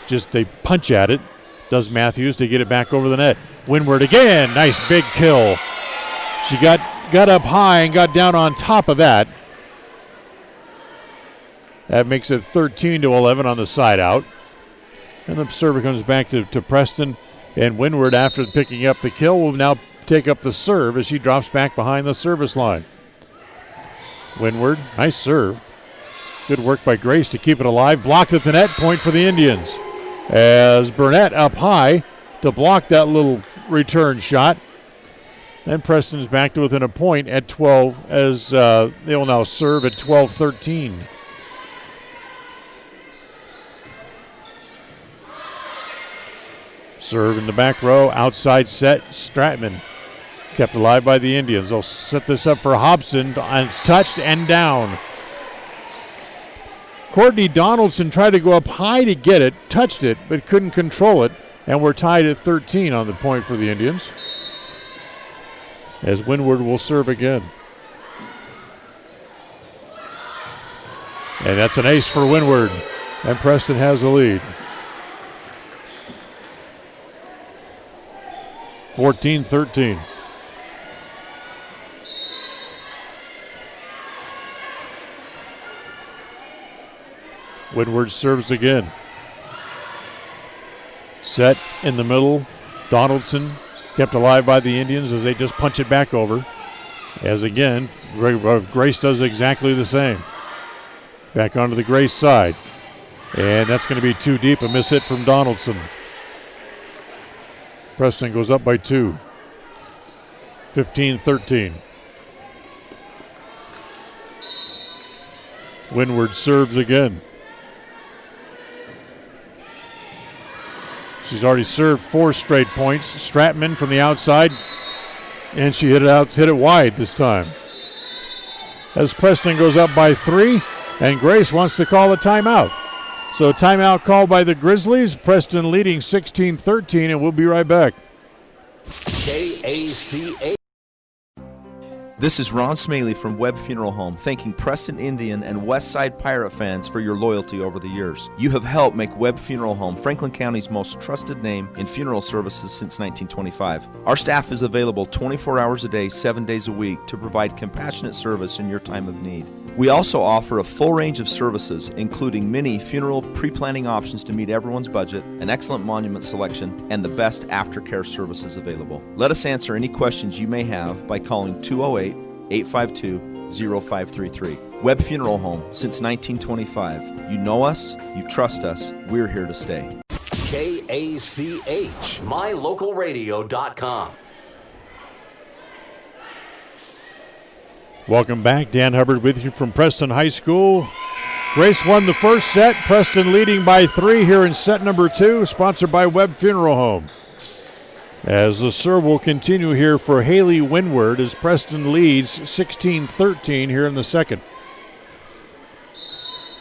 Just they punch at it. Does Matthews to get it back over the net. Windward again. Nice big kill. She got up high and got down on top of that. That makes it 13-11 on the side out. And the server comes back to Preston. And Windward, after picking up the kill, will now take up the serve as she drops back behind the service line. Windward, nice serve. Good work by Grace to keep it alive. Blocked at the net, point for the Indians. As Burnett up high to block that little return shot. And Preston's back to within a point at 12 as they will now serve at 12-13. Serve in the back row, outside set, Stratman. Kept alive by the Indians. They'll set this up for Hobson, and it's touched and down. Courtney Donaldson tried to go up high to get it, touched it, but couldn't control it, and we're tied at 13 on the point for the Indians. As Windward will serve again. And that's an ace for Windward, and Preston has the lead. 14-13. Windward serves again. Set in the middle. Donaldson kept alive by the Indians as they just punch it back over. As again, Grace does exactly the same. Back onto the Grace side. And that's going to be too deep. A miss hit from Donaldson. Preston goes up by 2. 15-13. Windward serves again. She's already served 4 straight points. Stratman from the outside, and she hit it wide this time. As Preston goes up by 3, and Grace wants to call a timeout. So timeout called by the Grizzlies. Preston leading 16-13, and we'll be right back. KACA. This is Ron Smaley from Webb Funeral Home, thanking Preston Indian and Westside Pirate fans for your loyalty over the years. You have helped make Webb Funeral Home Franklin County's most trusted name in funeral services since 1925. Our staff is available 24 hours a day, 7 days a week to provide compassionate service in your time of need. We also offer a full range of services, including many funeral pre-planning options to meet everyone's budget, an excellent monument selection, and the best aftercare services available. Let us answer any questions you may have by calling 208-852-0533. Webb Funeral Home, since 1925. You know us, you trust us, we're here to stay. KACH, mylocalradio.com. Welcome back. Dan Hubbard with you from Preston High School. Grace won the first set. Preston leading by 3 here in set number 2, sponsored by Webb Funeral Home. As the serve will continue here for Haley Windward as Preston leads 16-13 here in the second.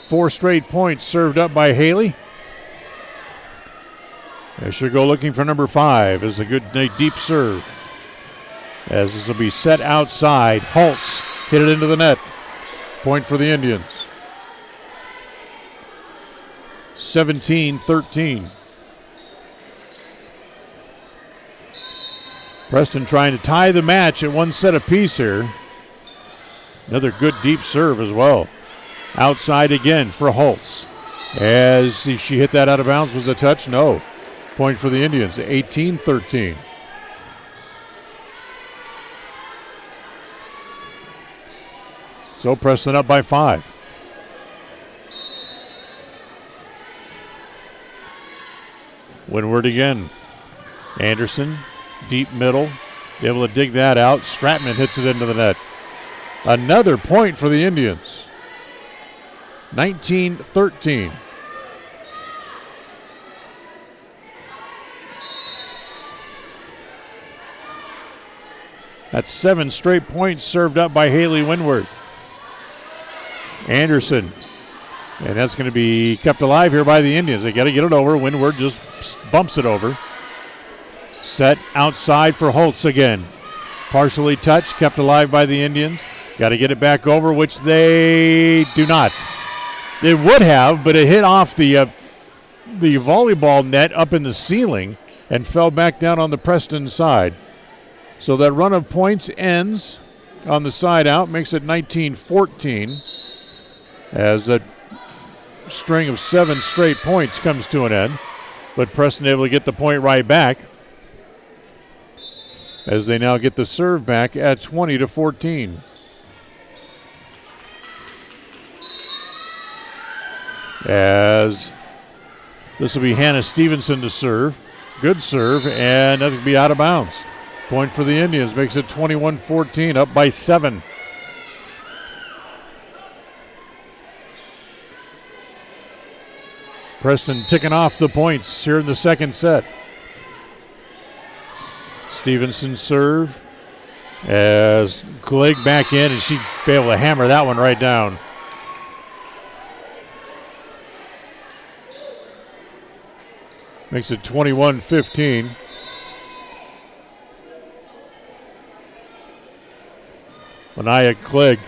4 straight points served up by Haley. They should go looking for number 5 as a good deep serve. As this will be set outside. Holtz hit it into the net. Point for the Indians. 17-13. Preston trying to tie the match at 1 set apiece here. Another good deep serve as well. Outside again for Holtz. As she hit that out of bounds, was a touch? No. Point for the Indians, 18-13. So Preston up by 5. Windward again. Anderson, deep middle, be able to dig that out. Stratman hits it into the net. Another point for the Indians. 19-13. That's 7 straight points served up by Haley Windward. Anderson. And that's going to be kept alive here by the Indians. They got to get it over. Windward just bumps it over. Set outside for Holtz again. Partially touched, kept alive by the Indians. Got to get it back over, which they do not. It would have, but it hit off the volleyball net up in the ceiling and fell back down on the Preston side. So that run of points ends on the side out, makes it 19-14 as that string of 7 straight points comes to an end. But Preston able to get the point right back as they now get the serve back at 20-14. As this will be Hannah Stevenson to serve. Good serve, and that will be out of bounds. Point for the Indians, makes it 21-14, up by 7. Preston ticking off the points here in the second set. Stevenson serve as Clegg back in, and she'd be able to hammer that one right down. Makes it 21-15. Mania Clegg,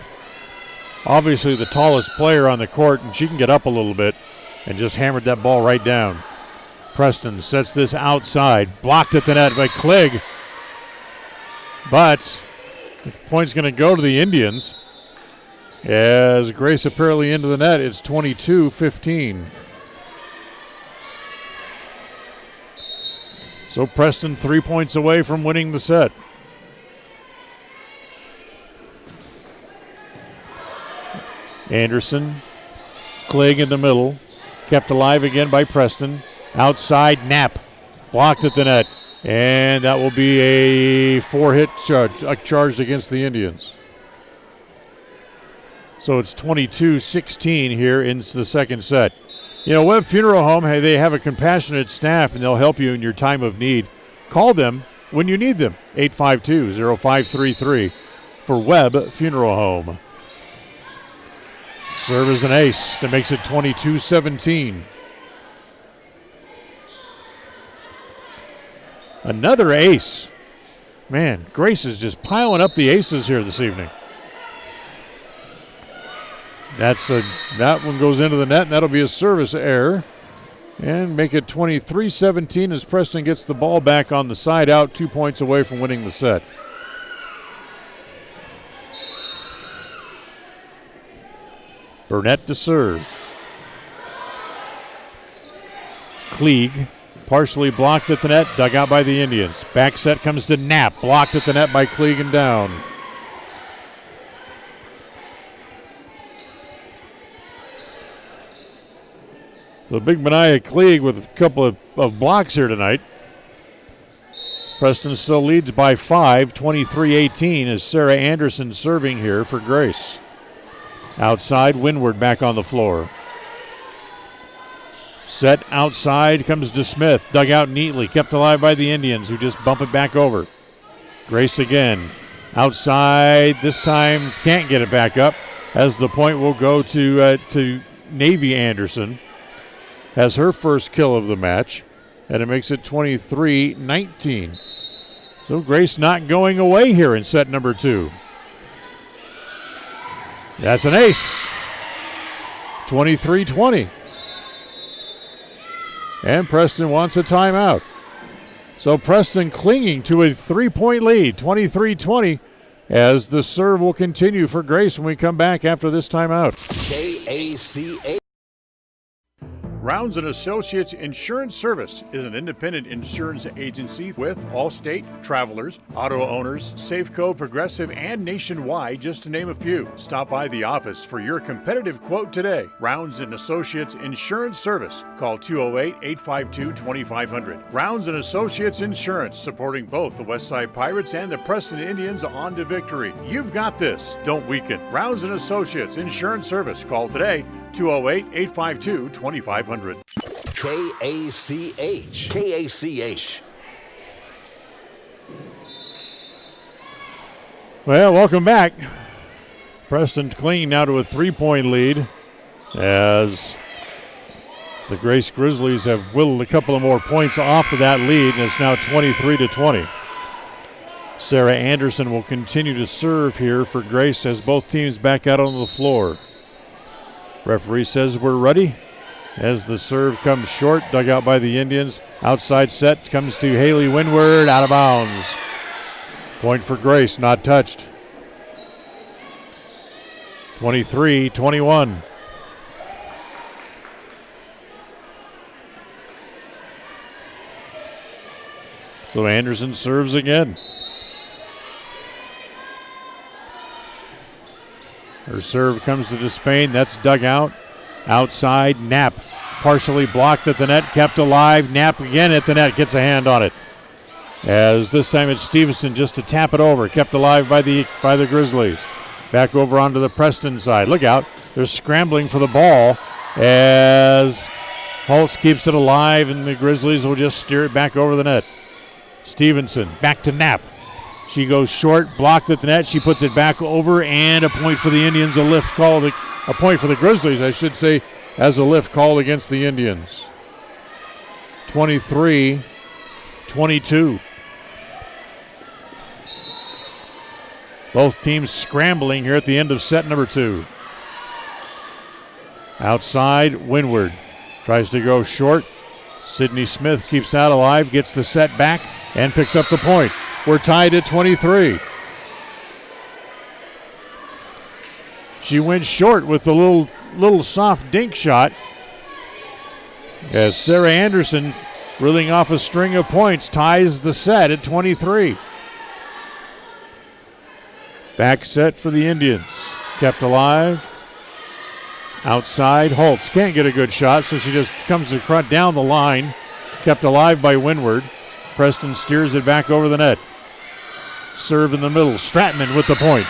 obviously the tallest player on the court, and she can get up a little bit, and just hammered that ball right down. Preston sets this outside, blocked at the net by Clegg, but the point's going to go to the Indians as Grace apparently into the net. It's 22-15. So Preston 3 points away from winning the set. Anderson, Clegg in the middle, kept alive again by Preston. Outside, Knapp, blocked at the net, and that will be a 4-hit charge against the Indians. So it's 22-16 here in the second set. You know, Webb Funeral Home, hey, they have a compassionate staff, and they'll help you in your time of need. Call them when you need them, 852-0533 for Webb Funeral Home. Serve is an ace that makes it 22-17. Another ace Man, Grace is just piling up the aces here this evening. That one goes into the net, and that'll be a service error. And make it 23-17 as Preston gets the ball back on the side out, 2 points away from winning the set. Burnett to serve. Klieg, partially blocked at the net, dug out by the Indians. Back set comes to Knapp, blocked at the net by Klieg and down. The big Benaiah Klieg with a couple of blocks here tonight. Preston still leads by 5, 23-18 as Sarah Anderson serving here for Grace. Outside, Windward back on the floor. Set outside comes to Smith, dug out neatly, kept alive by the Indians who just bump it back over. Grace again. Outside, this time can't get it back up as the point will go to Navy Anderson. Has her first kill of the match, and it makes it 23-19. So Grace not going away here in set number 2. That's an ace. 23-20. And Preston wants a timeout. So Preston clinging to a 3-point lead, 23-20, as the serve will continue for Grace when we come back after this timeout. KACA. Rounds & Associates Insurance Service is an independent insurance agency with Allstate, Travelers, Auto Owners, Safeco, Progressive, and Nationwide, just to name a few. Stop by the office for your competitive quote today. Rounds & Associates Insurance Service. Call 208-852-2500. Rounds & Associates Insurance, supporting both the Westside Pirates and the Preston Indians on to victory. You've got this. Don't weaken. Rounds & Associates Insurance Service. Call today, 208-852-2500. KACH. Well, welcome back. Preston clinging now to a 3-point lead as the Grace Grizzlies have whittled a couple of more points off of that lead, and it's now 23-20. Sarah Anderson will continue to serve here for Grace as both teams back out on the floor. Referee says we're ready. As the serve comes short, dug out by the Indians. Outside set comes to Haley Windward, out of bounds. Point for Grace, not touched. 23-21. So Anderson serves again. Her serve comes to Despain, that's dug out. Outside, Knapp, partially blocked at the net, kept alive. Knapp again at the net, gets a hand on it. As this time it's Stevenson just to tap it over, kept alive by the Grizzlies. Back over onto the Preston side. Look out, they're scrambling for the ball as Holtz keeps it alive, and the Grizzlies will just steer it back over the net. Stevenson back to Knapp. She goes short, blocked at the net. She puts it back over, and a point for the Indians. A lift called, a point for the Grizzlies, I should say, as a lift called against the Indians. 23-22. Both teams scrambling here at the end of set number 2. Outside, Windward tries to go short. Sydney Smith keeps that alive, gets the set back, and picks up the point. We're tied at 23. She went short with the little soft dink shot as Sarah Anderson, reeling off a string of points, ties the set at 23. Back set for the Indians. Kept alive. Outside, Holtz can't get a good shot, so she just comes to front down the line. Kept alive by Windward. Preston steers it back over the net. Serve in the middle. Stratman with the point.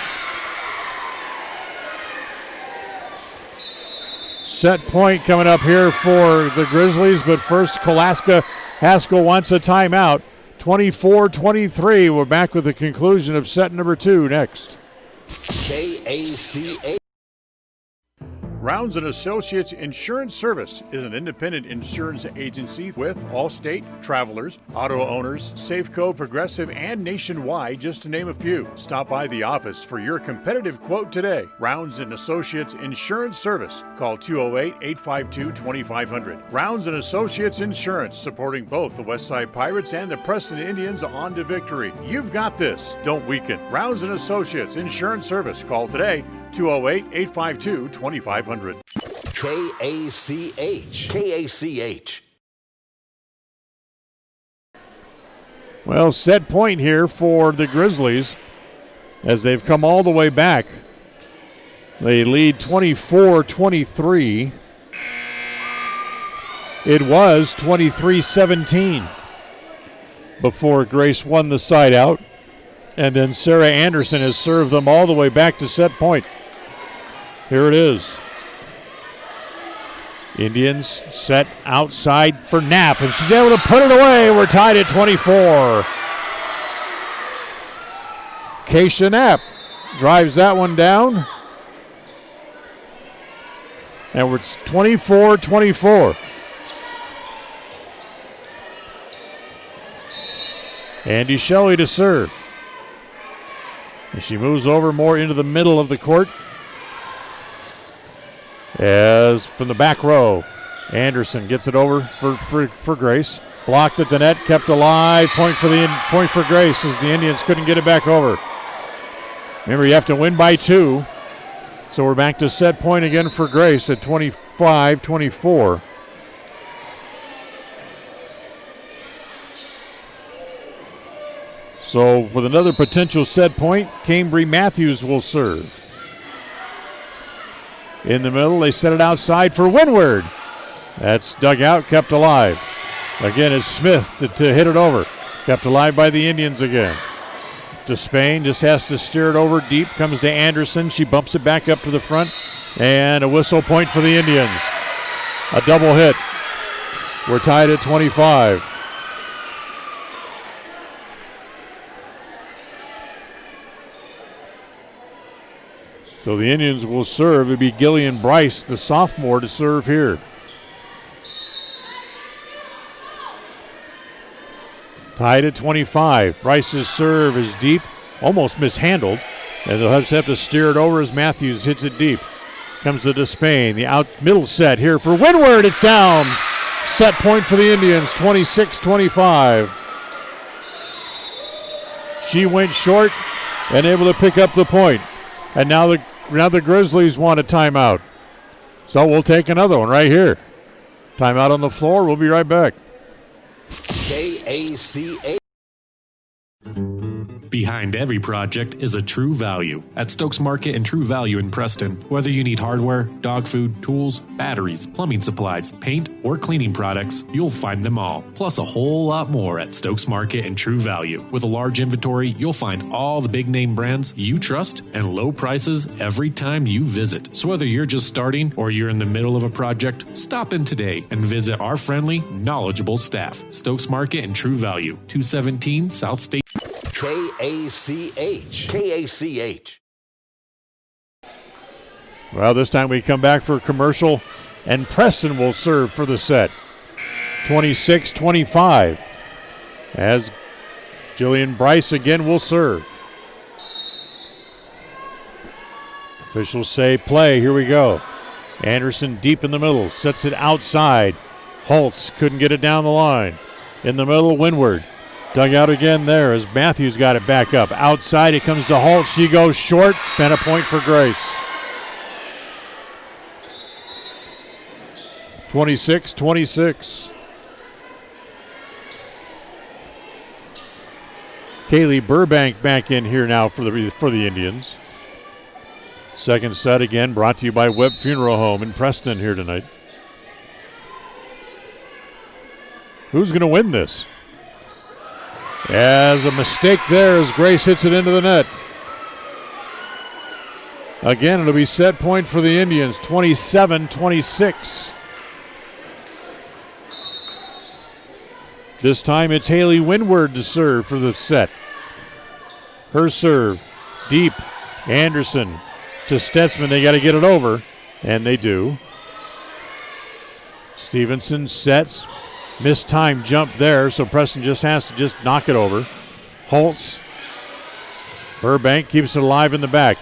Set point coming up here for the Grizzlies, but first Kolaska Haskell wants a timeout. 24-23. We're back with the conclusion of set number 2 next. KACA. Rounds & Associates Insurance Service is an independent insurance agency with Allstate, Travelers, Auto Owners, Safeco, Progressive, and Nationwide, just to name a few. Stop by the office for your competitive quote today. Rounds & Associates Insurance Service. Call 208-852-2500. Rounds & Associates Insurance, supporting both the Westside Pirates and the Preston Indians on to victory. You've got this. Don't weaken. Rounds & Associates Insurance Service. Call today, 208-852-2500. KACH. Well, set point here for the Grizzlies as they've come all the way back. They lead 24-23. It was 23-17 before Grace won the side out. And then Sarah Anderson has served them all the way back to set point. Here it is. Indians set outside for Knapp, and she's able to put it away. We're tied at 24. Keisha Knapp drives that one down. And it's 24-24. Andy Shelley to serve. And she moves over more into the middle of the court. As from the back row, Anderson gets it over for Grace. Blocked at the net, kept alive. Point for Grace as the Indians couldn't get it back over. Remember, you have to win by 2. So we're back to set point again for Grace at 25-24. So with another potential set point, Cambry Matthews will serve. In the middle, they set it outside for Windward. That's dug out, kept alive. Again, it's Smith to hit it over. Kept alive by the Indians again. To Spain, just has to steer it over deep. Comes to Anderson. She bumps it back up to the front. And a whistle point for the Indians. A double hit. We're tied at 25. So the Indians will serve. It'll be Gillian Bryce, the sophomore, to serve here. Tied at 25. Bryce's serve is deep, almost mishandled. And they'll just have to steer it over as Matthews hits it deep. Comes to Despain. The out middle set here for Windward. It's down. Set point for the Indians, 26-25. She went short and able to pick up the point. And now the Grizzlies want a timeout. So we'll take another one right here. Timeout on the floor. We'll be right back. KACH. Behind every project is a True Value. At Stokes Market and True Value in Preston, whether you need hardware, dog food, tools, batteries, plumbing supplies, paint, or cleaning products, you'll find them all. Plus a whole lot more at Stokes Market and True Value. With a large inventory, you'll find all the big name brands you trust and low prices every time you visit. So whether you're just starting or you're in the middle of a project, stop in today and visit our friendly, knowledgeable staff. Stokes Market and True Value, 217 South State. KACH. Well, this time we come back for a commercial, and Preston will serve for the set. 26-25. As Jillian Bryce again will serve. Officials say play. Here we go. Anderson deep in the middle. Sets it outside. Holtz couldn't get it down the line. In the middle, Windward. Dug out again there as Matthews got it back up. Outside, it comes to Holtz. She goes short. And a point for Grace. 26-26. Kaylee Burbank back in here now for the Indians. Second set again brought to you by Webb Funeral Home in Preston here tonight. Who's going to win this? As a mistake there as Grace hits it into the net. Again, it'll be set point for the Indians, 27-26. This time it's Haley Windward to serve for the set. Her serve, deep. Anderson to Stetzman. They got to get it over. And they do. Stevenson sets. Mistimed jump there, so Preston just has to knock it over. Holtz. Burbank keeps it alive in the back.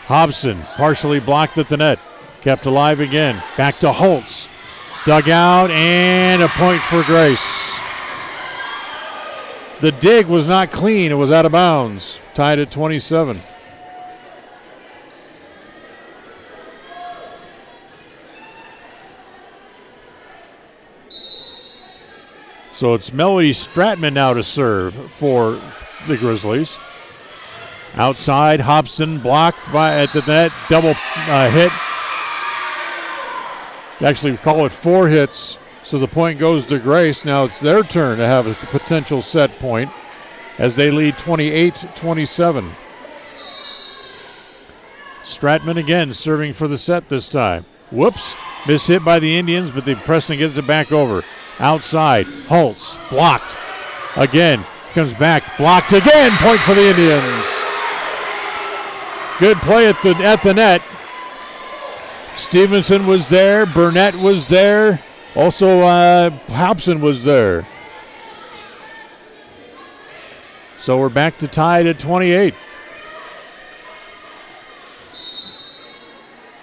Hobson partially blocked at the net. Kept alive again. Back to Holtz. Dug out, and a point for Grace. The dig was not clean. It was out of bounds. Tied at 27. So it's Melody Stratman now to serve for the Grizzlies. Outside, Hobson blocked at the net. Double hit. Actually, we call it 4 hits. So the point goes to Grace. Now it's their turn to have a potential set point as they lead 28-27. Stratman again serving for the set this time. Whoops. Mishit by the Indians, but Preston gets it back over. Outside, Holtz, blocked. Again, comes back, blocked again. Point for the Indians. Good play at the net. Stevenson was there. Burnett was there. Also, Hobson was there. So we're back to tied at 28.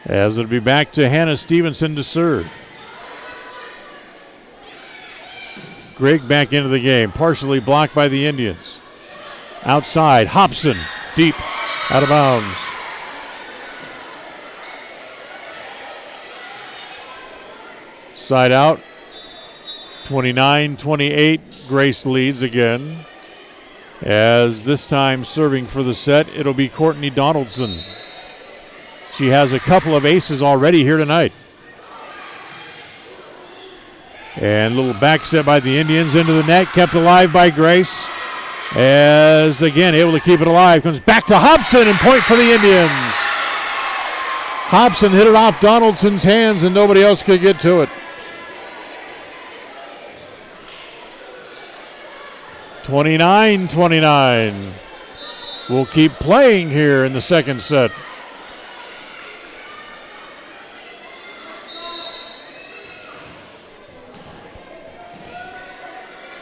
As it'll be back to Hannah Stevenson to serve. Greg back into the game, partially blocked by the Indians. Outside, Hobson, deep, out of bounds. Side out, 29-28, Grace leads again. As this time serving for the set, it'll be Courtney Donaldson. She has a couple of aces already here tonight. And a little back set by the Indians into the net, kept alive by Grace. As, again, able to keep it alive. Comes back to Hobson and point for the Indians. Hobson hit it off Donaldson's hands and nobody else could get to it. 29-29. We'll keep playing here in the second set.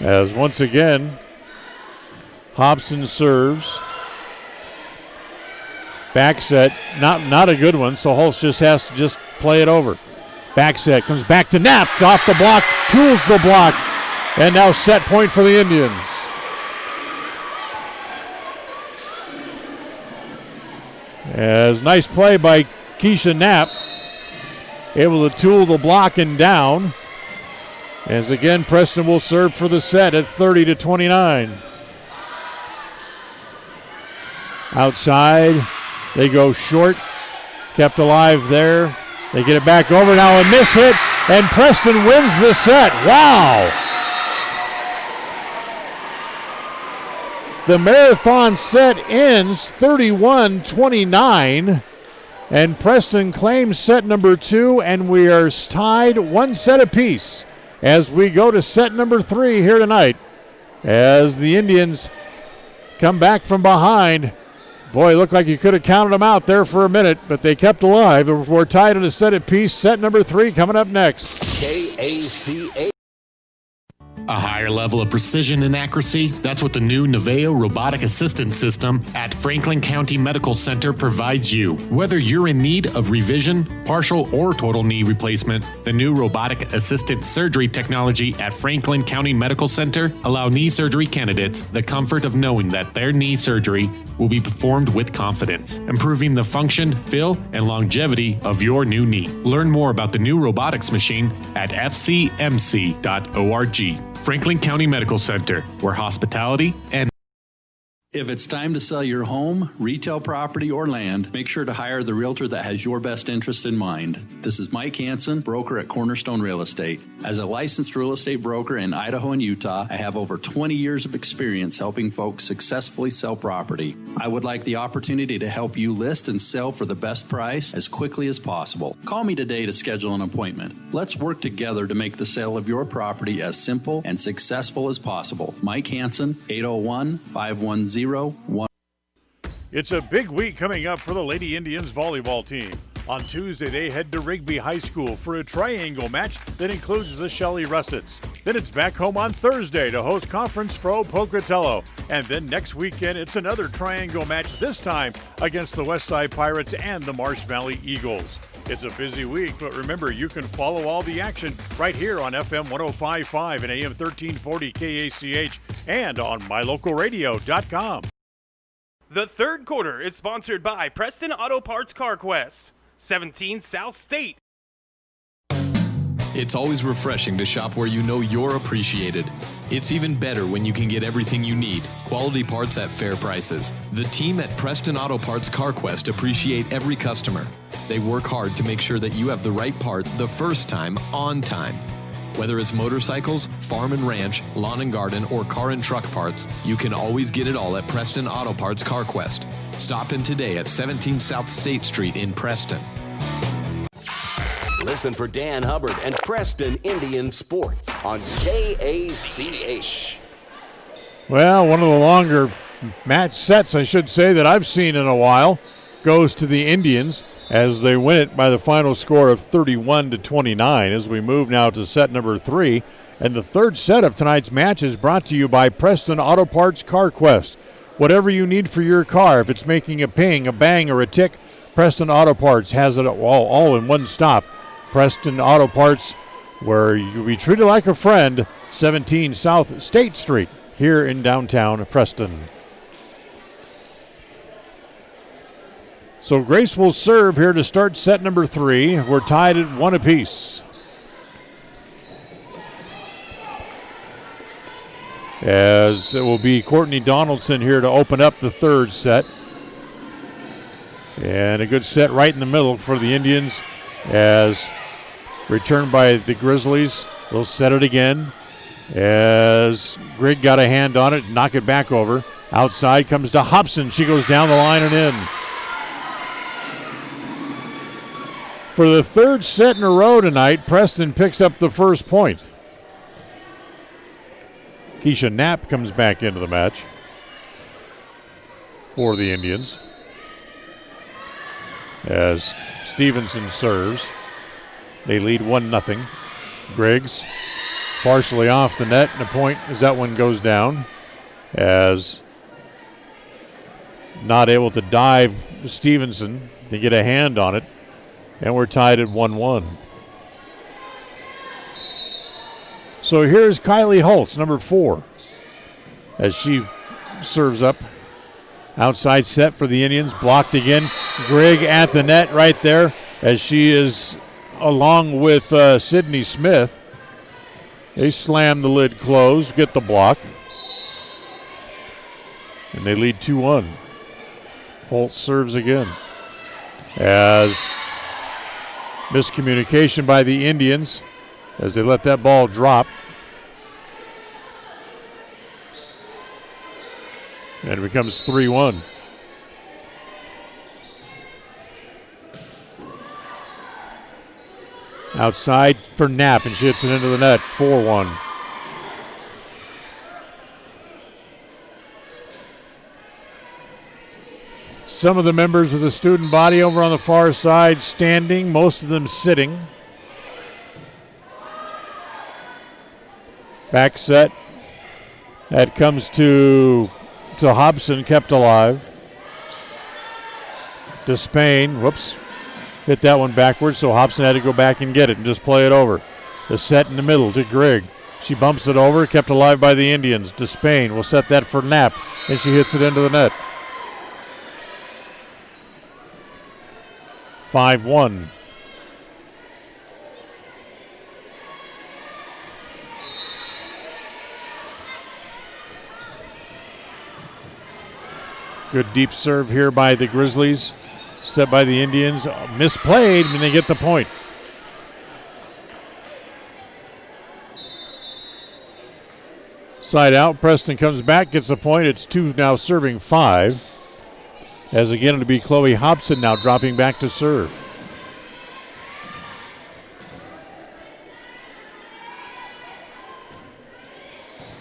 As once again, Hobson serves. Back set, not a good one, so Holtz just has to play it over. Back set, comes back to Knapp, off the block, tools the block, and now set point for the Indians. As nice play by Keisha Knapp, able to tool the block and down. As again, Preston will serve for the set at 30-29. Outside, they go short, kept alive there. They get it back over, now a miss hit, and Preston wins the set. Wow! The marathon set ends 31-29, and Preston claims set number 2, and we are tied 1 set apiece as we go to set number 3 here tonight. As the Indians come back from behind. Boy, it looked like you could have counted them out there for a minute, but they kept alive. We're tied at a set apiece. Set number 3 coming up next. KACA. A higher level of precision and accuracy, that's what the new Naveo robotic assistance system at Franklin County Medical Center provides you. Whether you're in need of revision, partial, or total knee replacement, the new robotic assisted surgery technology at Franklin County Medical Center allow knee surgery candidates the comfort of knowing that their knee surgery will be performed with confidence, improving the function, feel, and longevity of your new knee. Learn more about the new robotics machine at fcmc.org. Franklin County Medical Center, where hospitality and If it's time to sell your home, retail property, or land, make sure to hire the realtor that has your best interest in mind. This is Mike Hansen, broker at Cornerstone Real Estate. As a licensed real estate broker in Idaho and Utah, I have over 20 years of experience helping folks successfully sell property. I would like the opportunity to help you list and sell for the best price as quickly as possible. Call me today to schedule an appointment. Let's work together to make the sale of your property as simple and successful as possible. Mike Hansen, 801-510-1. It's a big week coming up for the Lady Indians volleyball team. On Tuesday, they head to Rigby High School for a triangle match that includes the Shelley Russets. Then it's back home on Thursday to host Conference Pro Pocatello. And then next weekend, it's another triangle match, this time against the Westside Pirates and the Marsh Valley Eagles. It's a busy week, but remember, you can follow all the action right here on FM 105.5 and AM 1340 KACH and on mylocalradio.com. The third quarter is sponsored by Preston Auto Parts CarQuest, 17 South State. It's always refreshing to shop where you know you're appreciated. It's even better when you can get everything you need, quality parts at fair prices. The team at Preston Auto Parts CarQuest appreciate every customer. They work hard to make sure that you have the right part the first time, on time. Whether it's motorcycles, farm and ranch, lawn and garden, or car and truck parts, you can always get it all at Preston Auto Parts CarQuest. Stop in today at 17 South State Street in Preston. Listen for Dan Hubbard and Preston Indian Sports on KACH. Well, one of the longer match sets, I should say, that I've seen in a while goes to the Indians as they win it by the final score of 31-29 as we move now to set number 3. And the third set of tonight's match is brought to you by Preston Auto Parts CarQuest. Whatever you need for your car, if it's making a ping, a bang, or a tick, Preston Auto Parts has it all in one stop. Preston Auto Parts, where you'll be treated like a friend, 17 South State Street here in downtown Preston. So Grace will serve here to start set number 3. We're tied at 1 apiece. As it will be Courtney Donaldson here to open up the third set. And a good set right in the middle for the Indians as returned by the Grizzlies. They'll set it again as Grigg got a hand on it, knock it back over. Outside comes to Hobson. She goes down the line and in. For the third set in a row tonight, Preston picks up the first point. Keisha Knapp comes back into the match for the Indians as Stevenson serves. They lead 1-0. Griggs partially off the net, and the point as that one goes down as not able to dive Stevenson to get a hand on it. And we're tied at 1-1. So here's Kylie Holtz, number 4, as she serves up. Outside set for the Indians, blocked again. Grigg at the net right there as she is along with Sydney Smith. They slam the lid closed, get the block. And they lead 2-1. Holtz serves again as miscommunication by the Indians as they let that ball drop. And it becomes 3-1. Outside for Knapp, and she hits it into the net, 4-1. Some of the members of the student body over on the far side standing, most of them sitting. Back set. That comes to Hobson, kept alive. To Spain, whoops. Hit that one backwards, so Hobson had to go back and get it and just play it over. The set in the middle to Grigg. She bumps it over, kept alive by the Indians. To Spain will set that for Knapp, and she hits it into the net. 5-1. Good deep serve here by the Grizzlies. Set by the Indians. Misplayed, and they get the point. Side out. Preston comes back, gets the point. It's 2 now serving 5. As again, it'll be Chloe Hobson now dropping back to serve.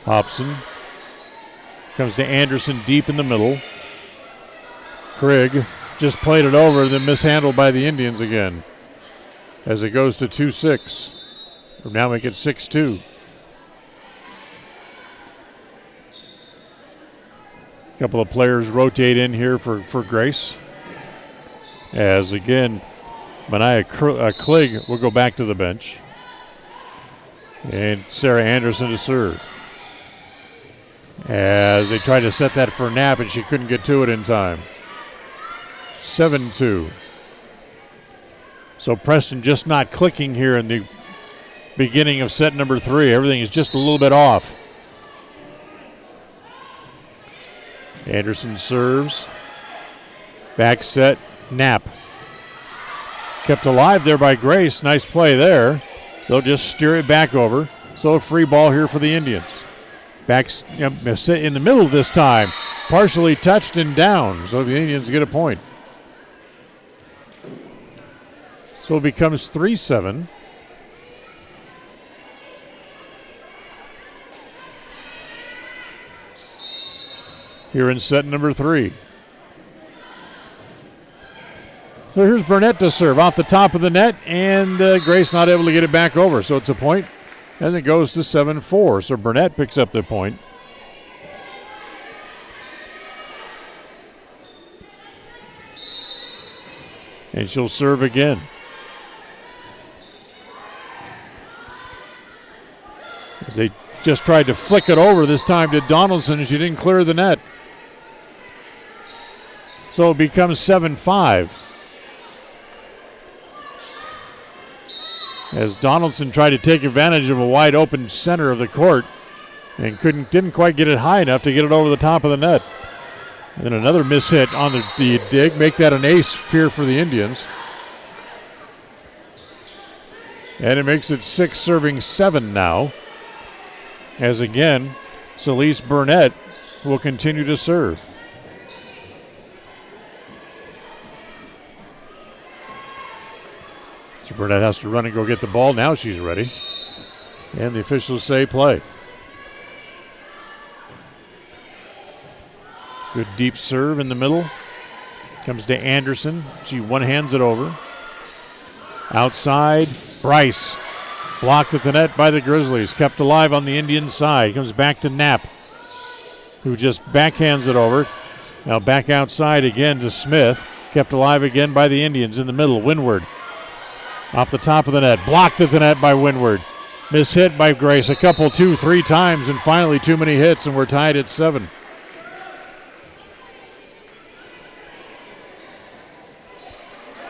Hobson comes to Anderson deep in the middle. Grigg just played it over, then mishandled by the Indians again. As it goes to 2-6. We'll now make it 6-2. A couple of players rotate in here for Grace. As again, Mania Cligg will go back to the bench. And Sarah Anderson to serve. As they tried to set that for Knapp, and she couldn't get to it in time. 7-2. So Preston just not clicking here in the beginning of set number 3. Everything is just a little bit off. Anderson serves. Back set, Knapp. Kept alive there by Grace. Nice play there. They'll just steer it back over. So a free ball here for the Indians. Back in the middle this time. Partially touched and down. So the Indians get a point. So it becomes 3-7. Here in set number 3. So here's Burnett to serve off the top of the net, and Grace not able to get it back over. So it's a point, and it goes to 7-4. So Burnett picks up the point. And she'll serve again. As they just tried to flick it over this time to Donaldson, and she didn't clear the net. So it becomes 7-5. As Donaldson tried to take advantage of a wide open center of the court and didn't quite get it high enough to get it over the top of the net. And then another mishit on the dig, make that an ace here for the Indians. And it makes it 6 serving 7 now. As again, Celeste Burnett will continue to serve. So Burnett has to run and go get the ball. Now she's ready. And the officials say play. Good deep serve in the middle. Comes to Anderson. She one-hands it over. Outside, Bryce. Blocked at the net by the Grizzlies. Kept alive on the Indian side. Comes back to Knapp, who just backhands it over. Now back outside again to Smith. Kept alive again by the Indians in the middle. Windward. Off the top of the net. Blocked at the net by Windward. Mishit by Grace. A couple, 2-3 times, and finally too many hits, and we're tied at 7.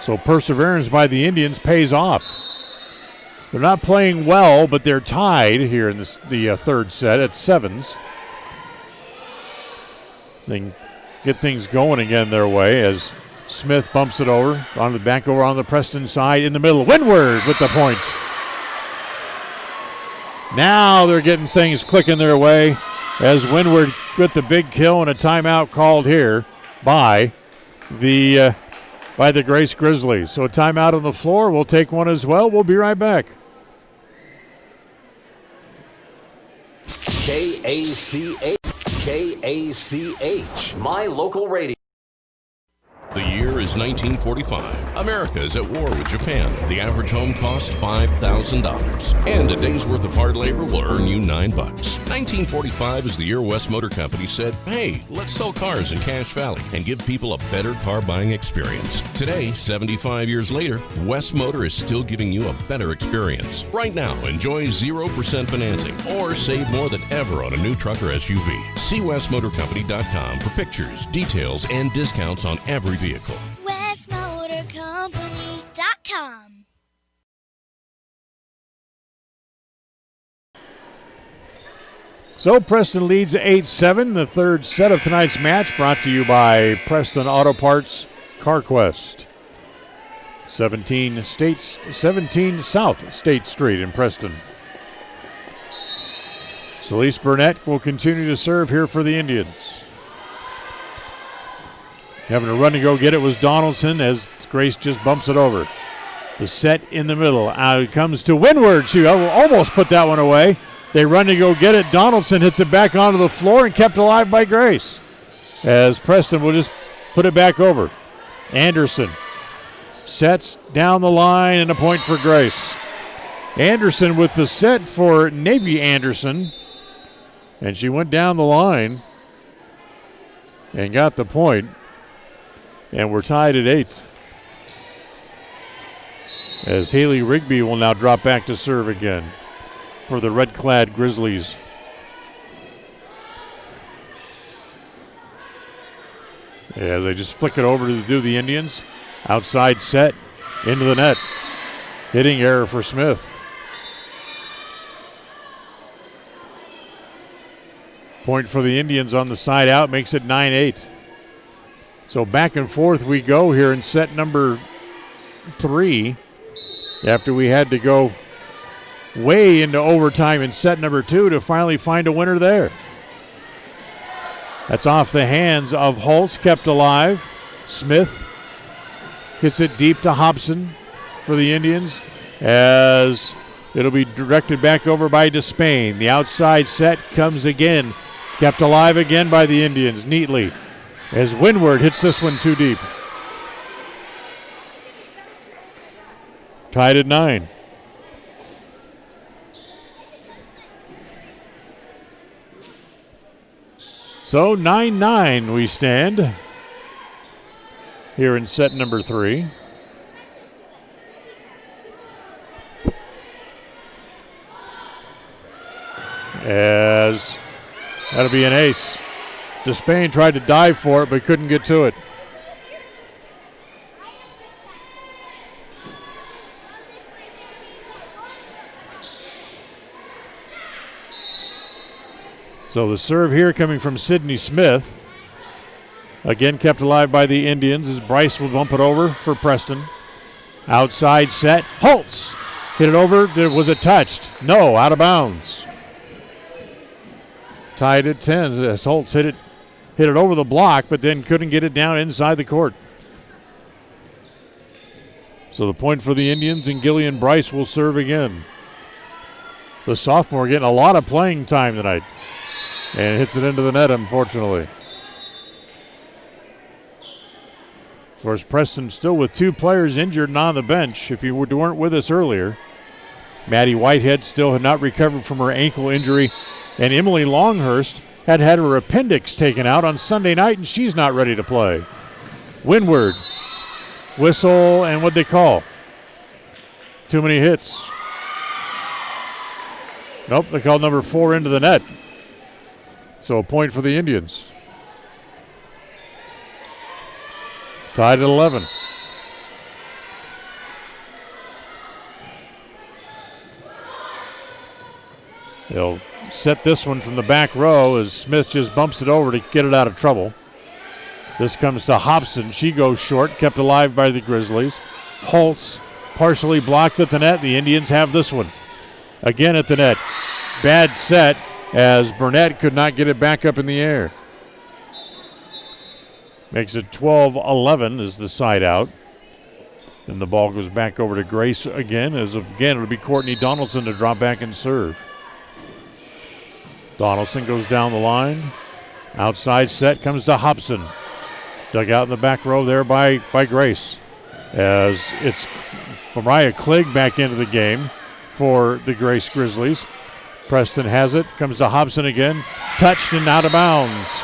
So perseverance by the Indians pays off. They're not playing well, but they're tied here in the third set at 7s. They can get things going again their way as Smith bumps it over, back over on the Preston side in the middle. Windward with the points. Now they're getting things clicking their way as Windward with the big kill and a timeout called here by the Grace Grizzlies. So a timeout on the floor. We'll take one as well. We'll be right back. KACH, my local radio. The year is 1945. America is at war with Japan. The average home costs $5,000. And a day's worth of hard labor will earn you $9. 1945 is the year West Motor Company said, hey, let's sell cars in Cache Valley and give people a better car buying experience. Today, 75 years later, West Motor is still giving you a better experience. Right now, enjoy 0% financing or save more than ever on a new truck or SUV. See westmotorcompany.com for pictures, details, and discounts on every vehicle. westmotorcompany.com. So Preston leads 8-7. The third set of tonight's match brought to you by Preston Auto Parts CarQuest. 17 South State Street in Preston. Celeste Burnett will continue to serve here for the Indians. Having to run to go get it was Donaldson as Grace just bumps it over. The set in the middle. It comes to Windward. She almost put that one away. They run to go get it. Donaldson hits it back onto the floor and kept alive by Grace. As Preston will just put it back over. Anderson sets down the line and a point for Grace. Anderson with the set for Navy Anderson. And she went down the line and got the point. And we're tied at 8. As Haley Rigby will now drop back to serve again for the red-clad Grizzlies. Yeah, they just flick it over to do the Indians. Outside set into the net. Hitting error for Smith. Point for the Indians on the side out makes it 9-8. So back and forth we go here in set number 3 after we had to go way into overtime in set number 2 to finally find a winner there. That's off the hands of Holtz, kept alive. Smith hits it deep to Hobson for the Indians as it'll be directed back over by Despain. The outside set comes again. Kept alive again by the Indians neatly as Windward hits this one too deep. Tied at 9. So 9-9 we stand here in set number 3. As that'll be an ace. Despain tried to dive for it but couldn't get to it. So the serve here coming from Sydney Smith. Again kept alive by the Indians as Bryce will bump it over for Preston. Outside set. Holtz hit it over. Was it touched? No, out of bounds. Tied at 10 as Holtz hit it over the block, but then couldn't get it down inside the court. So the point for the Indians, and Gillian Bryce will serve again. The sophomore getting a lot of playing time tonight. And hits it into the net, unfortunately. Of course, Preston still with 2 players injured and on the bench. If you weren't with us earlier, Maddie Whitehead still had not recovered from her ankle injury. And Emily Longhurst had her appendix taken out on Sunday night, and she's not ready to play. Windward, whistle, and what'd they call? Too many hits. Nope, they called number 4 into the net. So a point for the Indians. Tied at 11. They'll set this one from the back row as Smith just bumps it over to get it out of trouble. This comes to Hobson. She goes short, kept alive by the Grizzlies. Holtz partially blocked at the net. The Indians have this one. Again at the net. Bad set as Burnett could not get it back up in the air. Makes it 12-11 as the side out. Then the ball goes back over to Grace again, as again it'll be Courtney Donaldson to drop back and serve. Donaldson goes down the line. Outside set comes to Hobson. Dug out in the back row there by Grace. As it's Mariah Cligg back into the game for the Grace Grizzlies. Preston has it, comes to Hobson again. Touched and out of bounds.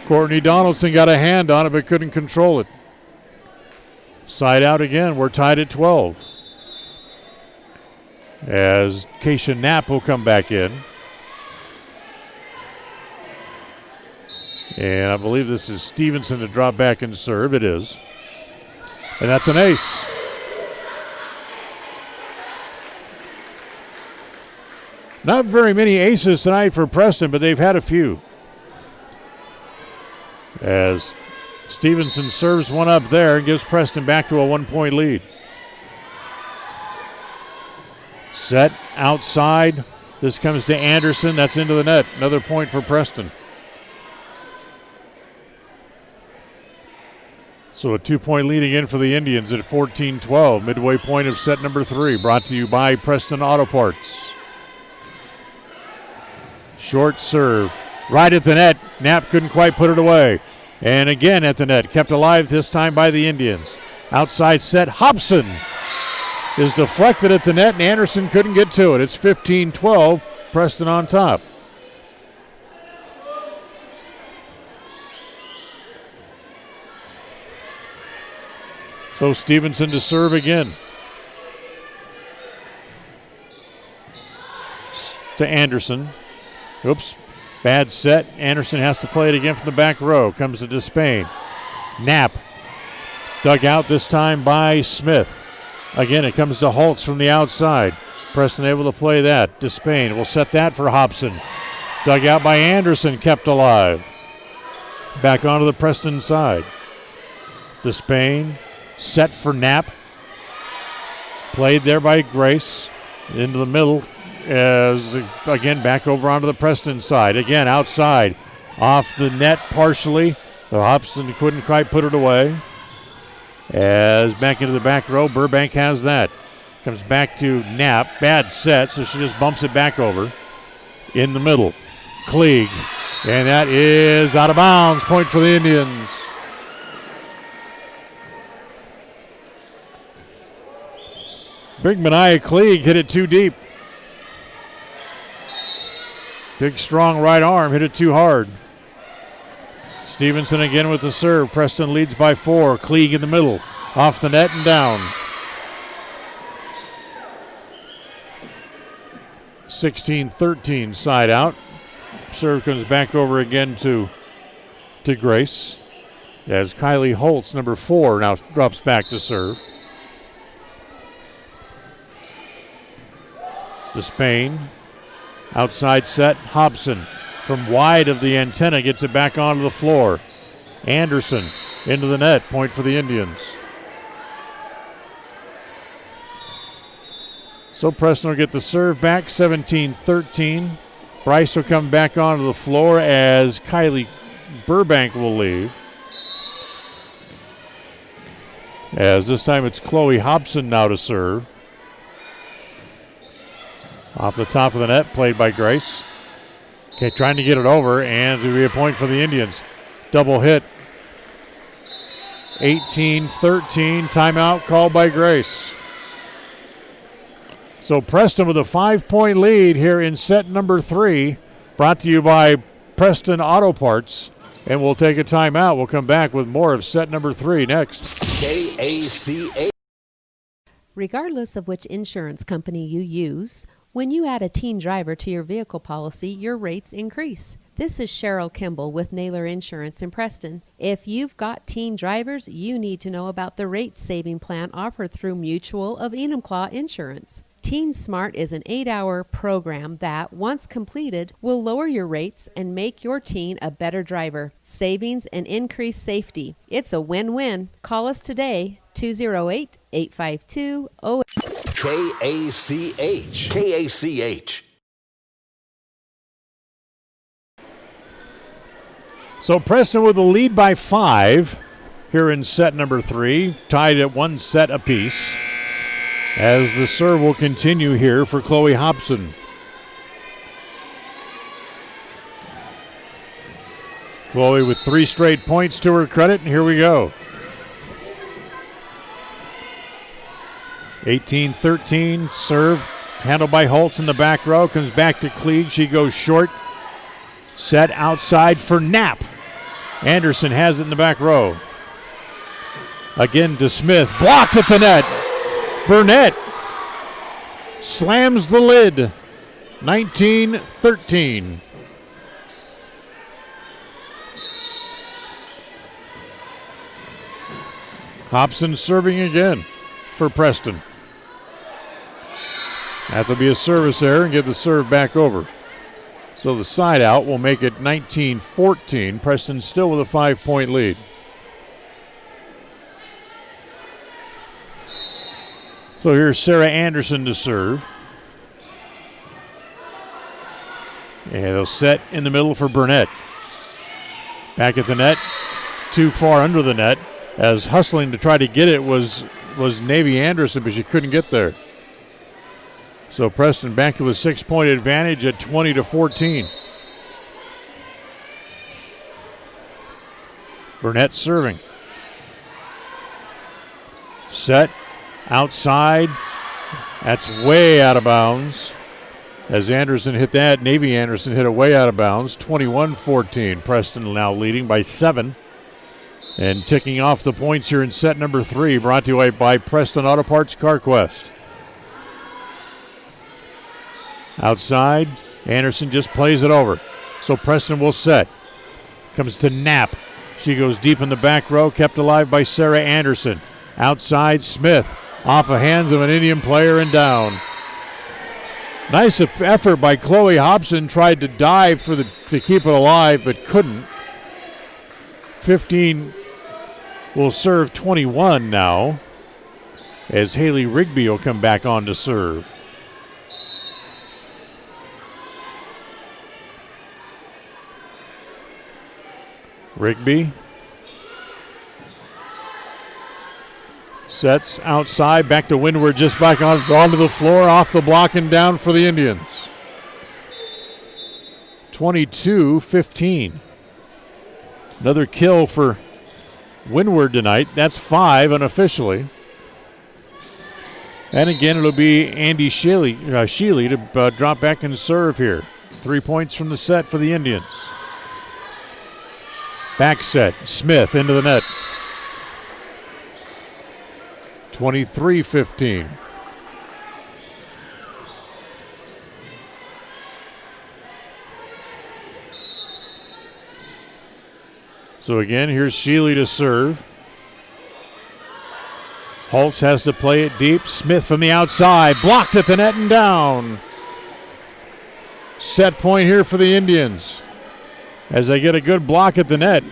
Courtney Donaldson got a hand on it but couldn't control it. Side out again, we're tied at 12. As Keisha Knapp will come back in. And I believe this is Stevenson to drop back and serve. It is. And that's an ace. Not very many aces tonight for Preston, but they've had a few. As Stevenson serves one up there and gives Preston back to a 1-point lead. Set outside. This comes to Anderson. That's into the net. Another point for Preston. So a 2-point lead again for the Indians at 14-12. Midway point of set number 3. Brought to you by Preston Auto Parts. Short serve. Right at the net. Knapp couldn't quite put it away. And again at the net, kept alive this time by the Indians. Outside set, Hobson is deflected at the net, and Anderson couldn't get to it. It's 15-12, Preston on top. So Stevenson to serve again. To Anderson. Oops, bad set. Anderson has to play it again from the back row. Comes to Despain. Knapp. Dug out this time by Smith. Again, it comes to Holtz from the outside. Preston able to play that. Despain will set that for Hobson. Dug out by Anderson, kept alive. Back onto the Preston side. Despain set for Knapp. Played there by Grace. Into the middle. As again back over onto the Preston side. Again outside. Off the net partially. The Hobson couldn't quite put it away. As back into the back row, Burbank has that. Comes back to Knapp. Bad set, so she just bumps it back over. In the middle. Klieg. And that is out of bounds. Point for the Indians. Big Mania Klieg hit it too deep. Big, strong right arm hit it too hard. Stevenson again with the serve. Preston leads by 4. Klieg in the middle. Off the net and down. 16-13 side out. Serve comes back over again to Grace. As Kylie Holtz, number 4, now drops back to serve. Despain. Outside set, Hobson from wide of the antenna gets it back onto the floor. Anderson into the net, point for the Indians. So Preston will get the serve back, 17-13. Bryce will come back onto the floor as Kylie Burbank will leave. As this time it's Chloe Hobson now to serve. Off the top of the net, played by Grace. Okay, trying to get it over, and it'll be a point for the Indians. Double hit. 18-13, timeout called by Grace. So Preston with a 5-point lead here in set number 3. Brought to you by Preston Auto Parts. And we'll take a timeout. We'll come back with more of set number 3 next. KACA. Regardless of which insurance company you use, when you add a teen driver to your vehicle policy, your rates increase. This is Cheryl Kimball with Naylor Insurance in Preston. If you've got teen drivers, you need to know about the rate-saving plan offered through Mutual of Enumclaw Insurance. Teen Smart is an 8-hour program that, once completed, will lower your rates and make your teen a better driver. Savings and increased safety. It's a win-win. Call us today, 208-852-08. KACH. KACH. So Preston with the lead by 5 here in set number 3, tied at 1 set apiece. As the serve will continue here for Chloe Hobson. Chloe with 3 straight points to her credit, and here we go. 18-13, serve handled by Holtz in the back row. Comes back to Klieg. She goes short. Set outside for Knapp. Anderson has it in the back row. Again to Smith. Blocked at the net. Burnett slams the lid. 19-13. Hobson serving again for Preston. That will be a service error and get the serve back over. So the side out will make it 19-14. Preston still with a 5-point lead. So here's Sarah Anderson to serve. And they'll set in the middle for Burnett. Back at the net. Too far under the net. As hustling to try to get it was Navy Anderson, but she couldn't get there. So Preston back to a 6-point advantage at 20-14. Burnett serving. Set outside. That's way out of bounds. As Anderson hit that, Navy Anderson hit it way out of bounds. 21-14. Preston now leading by 7. And ticking off the points here in set number 3, brought to you by Preston Auto Parts CarQuest. Outside, Anderson just plays it over. So Preston will set. Comes to Knapp. She goes deep in the back row, kept alive by Sarah Anderson. Outside, Smith. Off the hands of an Indian player and down. Nice effort by Chloe Hobson. Tried to dive to keep it alive, but couldn't. 15 will serve 21 now, as Haley Rigby will come back on to serve. Rigby sets outside, back to Windward, just back onto the floor, off the block and down for the Indians. 22-15. Another kill for Windward tonight. That's 5 unofficially. And again, it'll be Andy Sheely to drop back and serve here. 3 points from the set for the Indians. Back set, Smith into the net. 23-15. So again, here's Sheely to serve. Holtz has to play it deep. Smith from the outside, blocked at the net and down. Set point here for the Indians as they get a good block at the net.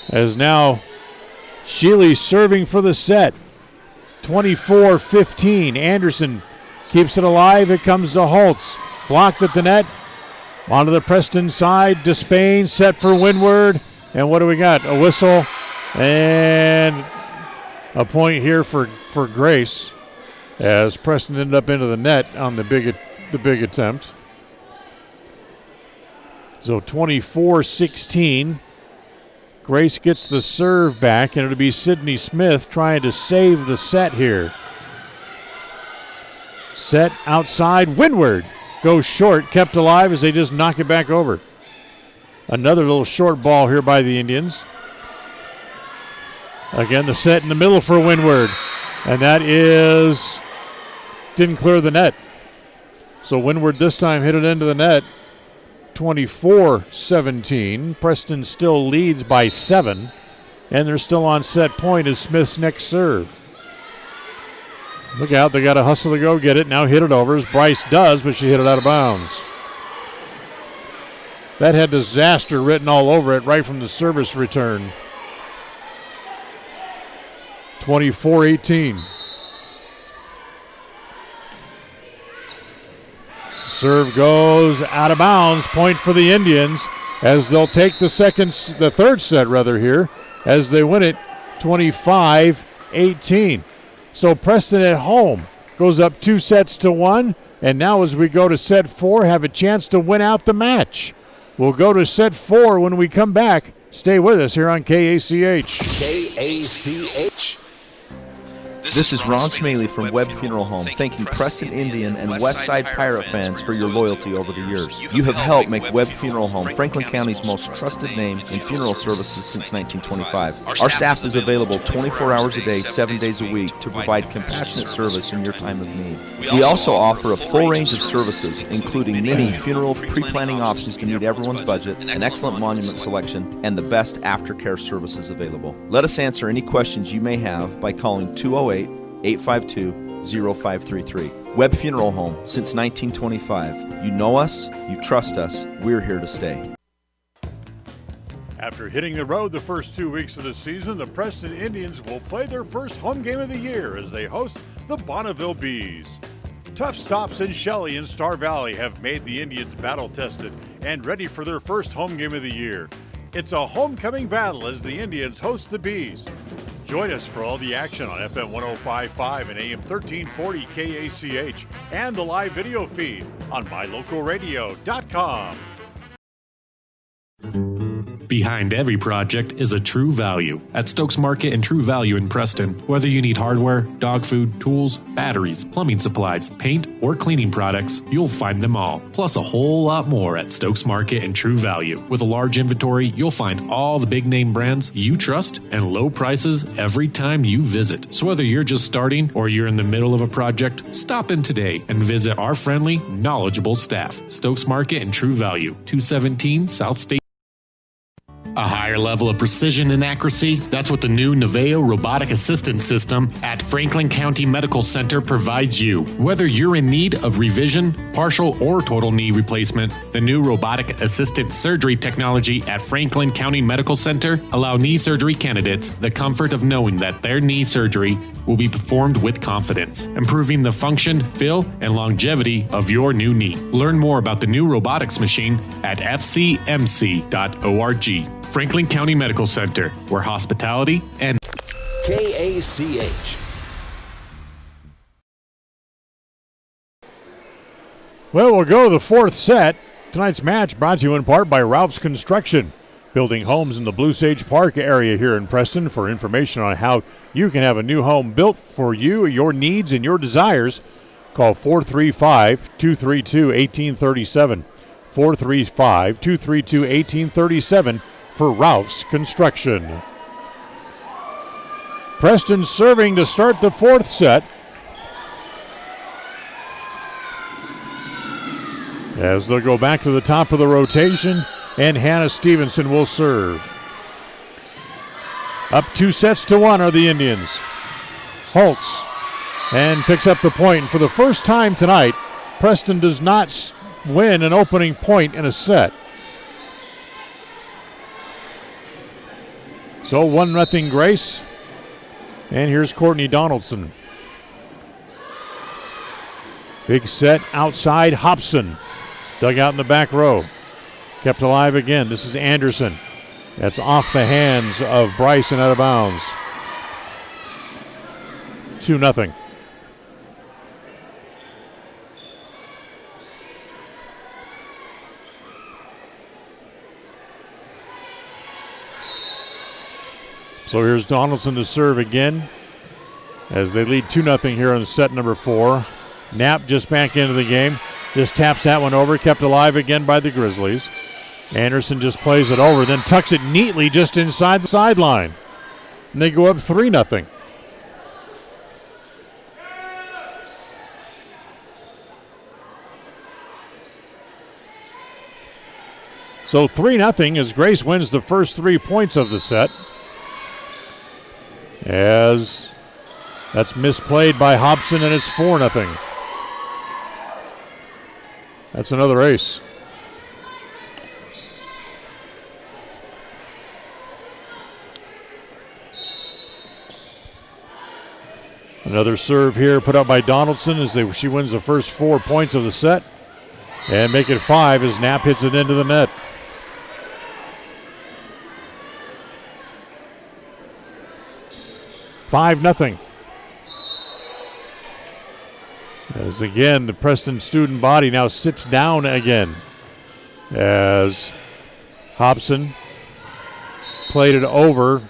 As now Sheely serving for the set. 24-15. Anderson keeps it alive. It comes to Holtz. Blocked at the net. Onto the Preston side. Despain set for Windward. And what do we got? A whistle and a point here for Grace, as Preston ended up into the net on the big attempt. So 24-16. Grace gets the serve back, and it'll be Sydney Smith trying to save the set here. Set outside. Windward goes short, kept alive as they just knock it back over. Another little short ball here by the Indians. Again, the set in the middle for Windward. And that didn't clear the net. So Windward this time hit it into the net. 24-17. Preston still leads by 7. And they're still on set point as Smith's next serve. Look out, they got to hustle to go get it. Now hit it over as Bryce does, but she hit it out of bounds. That had disaster written all over it right from the service return. 24-18. Serve goes out of bounds. Point for the Indians as they'll take the third set here as they win it 25-18. So Preston at home goes up 2-1, and now as we go to set 4, have a chance to win out the match. We'll go to set 4 when we come back. Stay with us here on KACH. KACH. This is Ron Smaley from Webb Funeral Home, thanking Preston Indian and Westside Pirate fans for your loyalty over the years. You have helped make Webb Funeral Home Franklin County's most trusted name in funeral services since 1925. Our staff is available 24 hours a day, 7 days a week to provide compassionate service in your time of need. We also offer a full range of services, including many funeral pre-planning options to meet everyone's budget, an excellent monument selection, and the best aftercare services available. Let us answer any questions you may have by calling 208-852-0533. Webb Funeral Home, since 1925. You know us, you trust us, we're here to stay. After hitting the road the first 2 weeks of the season, the Preston Indians will play their first home game of the year as they host the Bonneville Bees. Tough stops in Shelley and Star Valley have made the Indians battle-tested and ready for their first home game of the year. It's a homecoming battle as the Indians host the Bees. Join us for all the action on FM 105.5 and AM 1340 KACH and the live video feed on mylocalradio.com. Behind every project is a True Value. At Stokes Market and True Value in Preston, whether you need hardware, dog food, tools, batteries, plumbing supplies, paint, or cleaning products, you'll find them all. Plus a whole lot more at Stokes Market and True Value. With a large inventory, you'll find all the big name brands you trust and low prices every time you visit. So whether you're just starting or you're in the middle of a project, stop in today and visit our friendly, knowledgeable staff. Stokes Market and True Value, 217 South State. A higher level of precision and accuracy? That's what the new Naveo robotic assistance system at Franklin County Medical Center provides you. Whether you're in need of revision, partial, or total knee replacement, the new robotic assisted surgery technology at Franklin County Medical Center allow knee surgery candidates the comfort of knowing that their knee surgery will be performed with confidence, improving the function, feel, and longevity of your new knee. Learn more about the new robotics machine at fcmc.org. Franklin County Medical Center, where hospitality and KACH. Well, we'll go to the fourth set. Tonight's match brought to you in part by Ralph's Construction, building homes in the Blue Sage Park area here in Preston. For information on how you can have a new home built for you, your needs, and your desires, call 435-232-1837. 435-232-1837 for Ralph's Construction. Preston serving to start the fourth set. As they'll go back to the top of the rotation, and Hannah Stevenson will serve. Up 2-1 are the Indians. Holtz and picks up the point. And for the first time tonight, Preston does not win an opening point in a set. So 1-0 Grace. And here's Courtney Donaldson. Big set outside. Hobson dug out in the back row. Kept alive again. This is Anderson. That's off the hands of Bryce and out of bounds. 2-0. So here's Donaldson to serve again as they lead 2-0 here on set number 4. Knapp just back into the game. Just taps that one over. Kept alive again by the Grizzlies. Anderson just plays it over, then tucks it neatly just inside the sideline. And they go up 3-0. So 3-0 as Grace wins the first 3 points of the set. As that's misplayed by Hobson, and it's 4-0. That's another ace. Another serve here put up by Donaldson as she wins the first 4 points of the set. And make it 5 as Knapp hits it into the net. $5-0. As again, the Preston student body now sits down again. As Hobson played it over.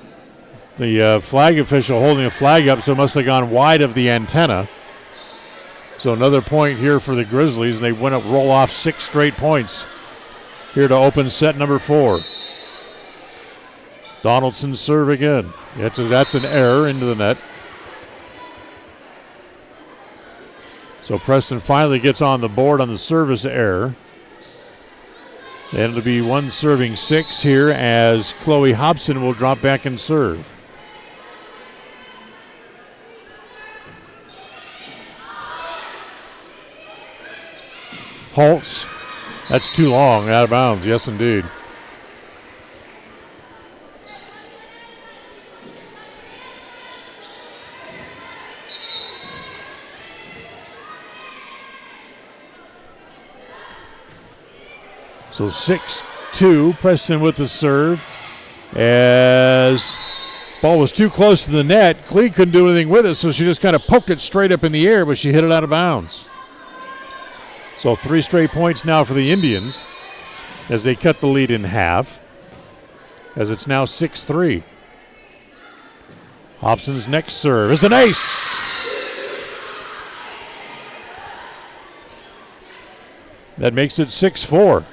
The flag official holding a flag up, so it must have gone wide of the antenna. So another point here for the Grizzlies, and they roll off 6 straight points here to open set number 4. Donaldson serve again. That's an error into the net. So Preston finally gets on the board on the service error. And it'll be 1 serving 6 here as Chloe Hobson will drop back and serve. Holtz. That's too long, out of bounds. Yes, indeed. So 6-2, Preston with the serve. As ball was too close to the net, Clee couldn't do anything with it, so she just kind of poked it straight up in the air, but she hit it out of bounds. So 3 straight points now for the Indians as they cut the lead in half. as it's now 6-3. Hobson's next serve is an ace. That makes it 6-4.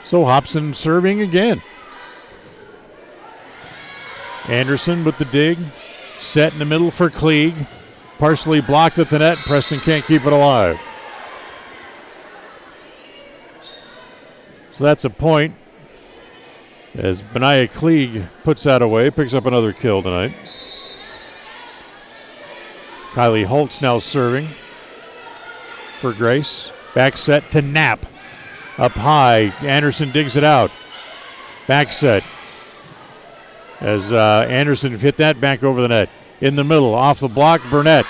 So Hobson serving again. Anderson with the dig. Set in the middle for Klieg. Partially blocked at the net. Preston can't keep it alive. So that's a point. As Benaya Klieg puts that away. Picks up another kill tonight. Kylie Holtz now serving for Grace. Back set to Knapp. Up high. Anderson digs it out. Back set. As Anderson hit that back over the net. In the middle, off the block, Burnett.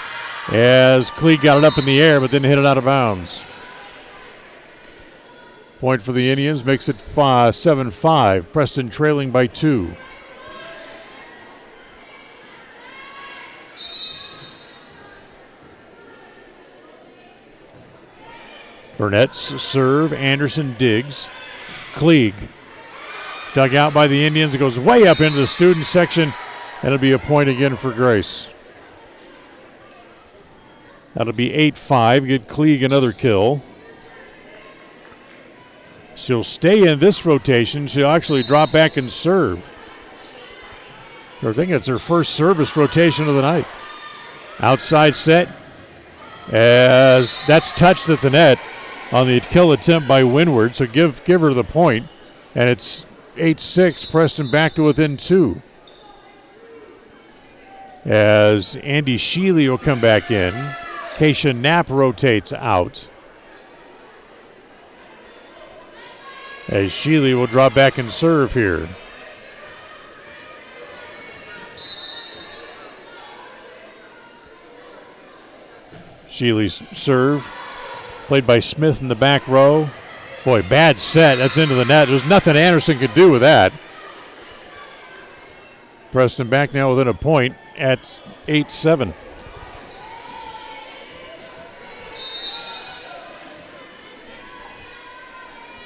As Klieg got it up in the air, but then hit it out of bounds. Point for the Indians makes it 7-5. Preston trailing by 2. Burnett's serve. Anderson digs. Klieg. Dug out by the Indians. It goes way up into the student section. And it'll be a point again for Grace. That'll be 8-5. Get Klieg another kill. She'll stay in this rotation. She'll actually drop back and serve. I think it's her first service rotation of the night. Outside set. As that's touched at the net on the kill attempt by Windward. So give her the point. And it's 8-6. Preston back to within 2. As Andy Sheely will come back in. Keisha Knapp rotates out. As Sheely will drop back and serve here. Sheely's serve. Played by Smith in the back row. Boy, bad set. That's into the net. There's nothing Anderson could do with that. Preston back now within a point at 8-7.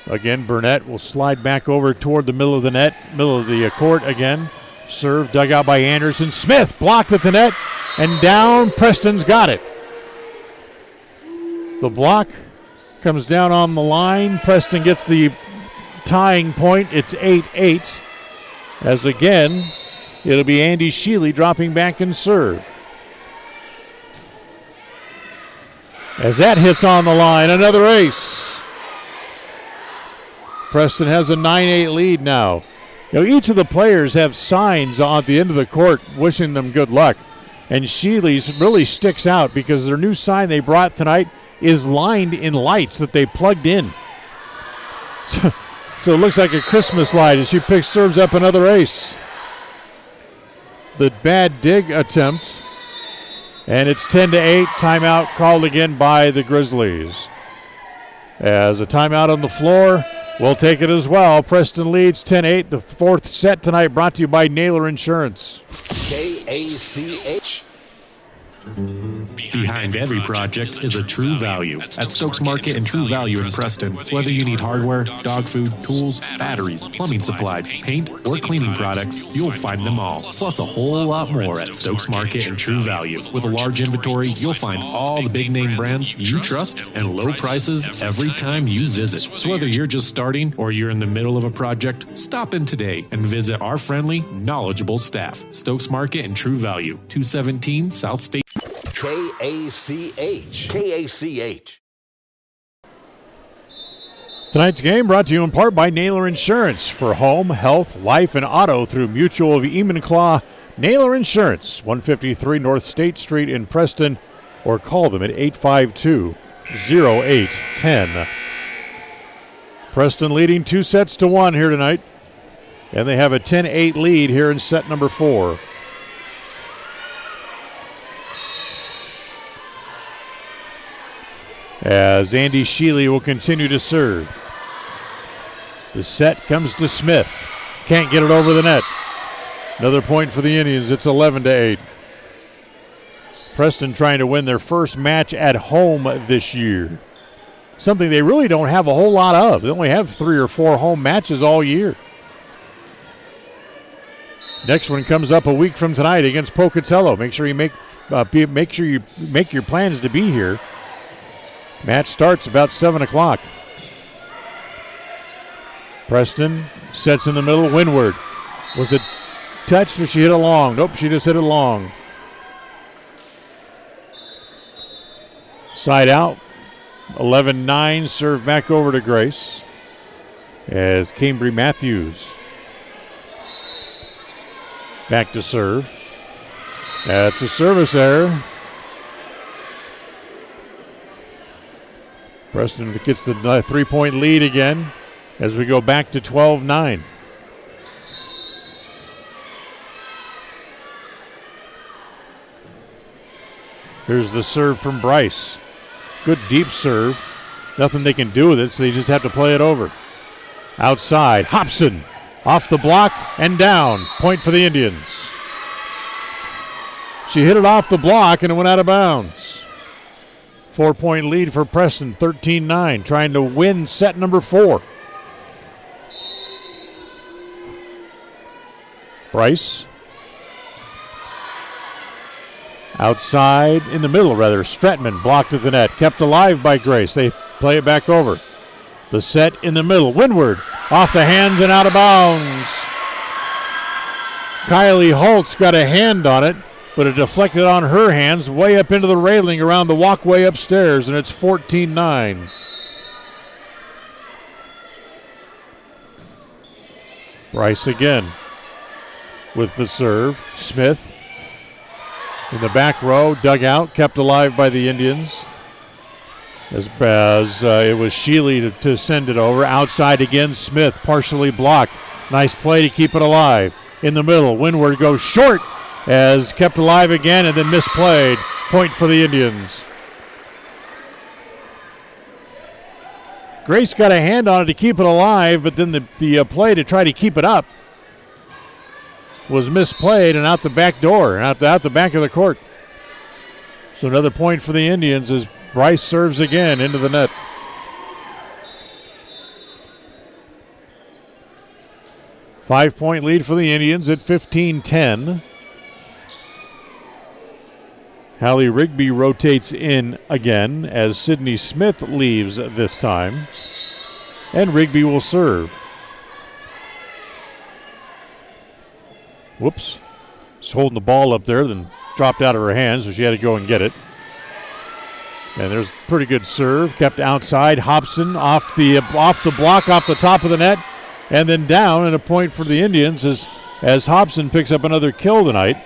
Again, Burnett will slide back over toward the middle of the net, middle of the court again. Serve dug out by Anderson. Smith blocked at the net and down. Preston's got it. The block comes down on the line. Preston gets the tying point. It's 8-8. As again, it'll be Andy Sheely dropping back and serve. As that hits on the line, another ace. Preston has a 9-8 lead now. You know, each of the players have signs at the end of the court wishing them good luck. And Sheely's really sticks out because their new sign they brought tonight is lined in lights that they plugged in. So it looks like a Christmas light as she serves up another ace. The bad dig attempt. And it's 10-8. Timeout called again by the Grizzlies. As a timeout on the floor, we'll take it as well. Preston leads 10-8. The fourth set tonight brought to you by Naylor Insurance. KACH. Behind every project is a True Value. At Stokes Market and True Value in Preston, whether you need hardware, dog food, tools, batteries, plumbing supplies, paint, or cleaning products, you'll find them all. Plus a whole lot more at Stokes Market and True Value. With a large inventory, you'll find all the big name brands you trust and low prices every time you visit. So whether you're just starting or you're in the middle of a project, stop in today and visit our friendly, knowledgeable staff. Stokes Market and True Value, 217 South State. KACH. Tonight's game brought to you in part by Naylor Insurance for home, health, life, and auto through Mutual of Enumclaw. Naylor Insurance, 153 North State Street in Preston, or call them at 852-0810. Preston leading 2-1 here tonight, and they have a 10-8 lead here in set number 4. As Andy Sheely will continue to serve. The set comes to Smith. Can't get it over the net. Another point for the Indians. It's 11-8. Preston trying to win their first match at home this year. something they really don't have a whole lot of. They only have 3 or 4 home matches all year. Next one comes up a week from tonight against Pocatello. Make sure you make your plans to be here. Match starts about 7 o'clock. Preston sets in the middle. Windward. Was it touched or she hit it long? Nope, she just hit it long. Side out. 11-9. Serve back over to Grace as Cambry Matthews back to serve. That's a service error. Preston gets the 3-point lead again as we go back to 12-9. Here's the serve from Bryce. Good deep serve. Nothing they can do with it, so they just have to play it over. Outside, Hobson off the block and down. Point for the Indians. She hit it off the block and it went out of bounds. 4-point lead for Preston, 13-9, trying to win set number 4. Bryce. Outside, in the middle rather, Stratman blocked at the net, kept alive by Grace. They play it back over. The set in the middle, Windward, off the hands and out of bounds. Kylie Holtz got a hand on it, but it deflected on her hands way up into the railing around the walkway upstairs, and it's 14-9. Bryce again with the serve. Smith in the back row, dug out, kept alive by the Indians. As it was Sheely to send it over. Outside again, Smith partially blocked. Nice play to keep it alive. In the middle, Windward goes short as kept alive again and then misplayed. Point for the Indians. Grace got a hand on it to keep it alive, but then the play to try to keep it up was misplayed and out the back door, out the back of the court. So another point for the Indians as Bryce serves again into the net. Five-point lead for the Indians at 15-10. Hallie Rigby rotates in again as Sydney Smith leaves this time. And Rigby will serve. Whoops. She's holding the ball up there, then dropped out of her hands, so she had to go and get it. And there's a pretty good serve. Kept outside. Hobson off the block, off the top of the net, and then down, and a point for the Indians as Hobson picks up another kill tonight.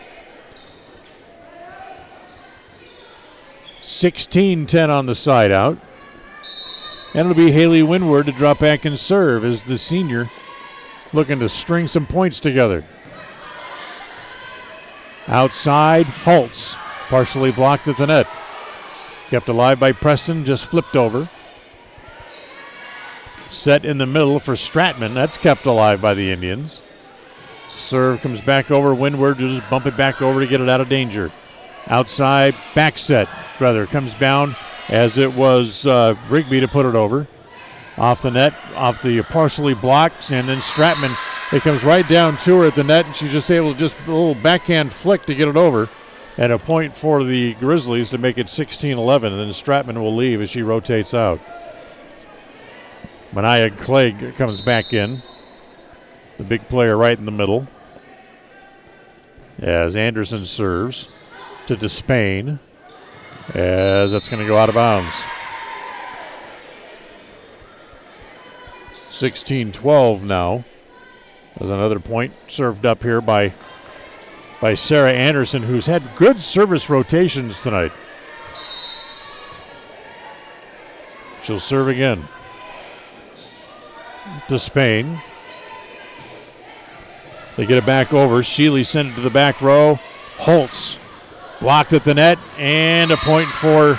16-10 on the side out. And it'll be Haley Windward to drop back and serve as the senior looking to string some points together. Outside, Holtz, partially blocked at the net. Kept alive by Preston, just flipped over. Set in the middle for Stratman. That's kept alive by the Indians. Serve comes back over. Windward to just bump it back over to get it out of danger. Outside, back set, rather, comes down as it was Rigby to put it over. Off the net, off the partially blocked, and then Stratman, it comes right down to her at the net, and she's just able to just a little backhand flick to get it over. And a point for the Grizzlies to make it 16-11, and then Stratman will leave as she rotates out. Mania Clegg comes back in. The big player right in the middle. As Anderson serves to Despain. As that's going to go out of bounds. 16-12 now. There's another point served up here by Sarah Anderson, who's had good service rotations tonight. She'll serve again. To Spain. They get it back over. Sheely sent it to the back row. Holtz blocked at the net, and a point for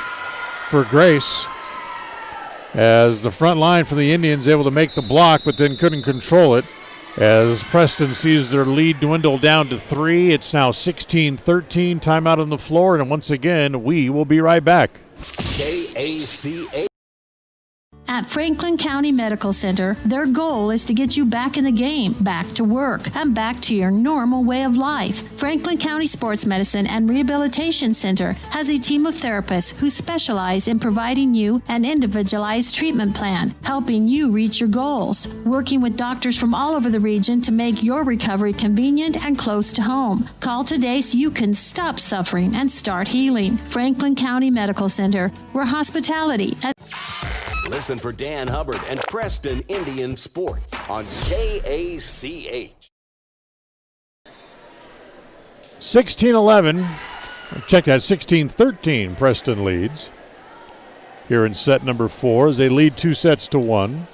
Grace. As the front line for the Indians able to make the block, but then couldn't control it. As Preston sees their lead dwindle down to 3, it's now 16-13. Timeout on the floor, and once again, we will be right back. KACA. At Franklin County Medical Center, their goal is to get you back in the game, back to work, and back to your normal way of life. Franklin County Sports Medicine and Rehabilitation Center has a team of therapists who specialize in providing you an individualized treatment plan, helping you reach your goals, working with doctors from all over the region to make your recovery convenient and close to home. Call today so you can stop suffering and start healing. Franklin County Medical Center, where hospitality. Listen for Dan Hubbard and Preston Indian Sports on KACH. 16-11. Check that, 16-13. Preston leads here in set number 4 as they lead 2-1.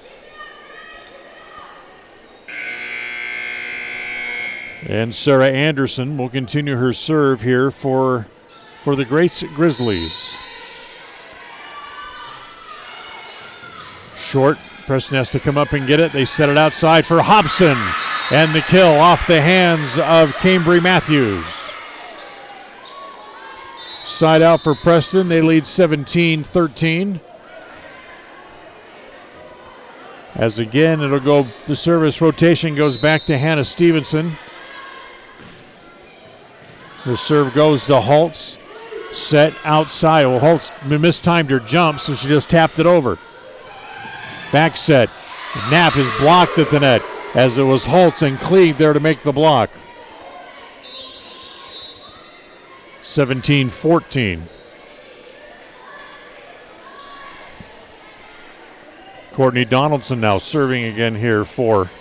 And Sarah Anderson will continue her serve here for the Grizzlies. Short. Preston has to come up and get it. They set it outside for Hobson. And the kill off the hands of Cambry Matthews. Side out for Preston. They lead 17-13. As again, it'll go, the service rotation goes back to Hannah Stevenson. Her serve goes to Holtz. Set outside. Well, Holtz mistimed her jump, so she just tapped it over. Back set. Knapp is blocked at the net as it was Holtz and Klieg there to make the block. 17-14. Courtney Donaldson now serving again here for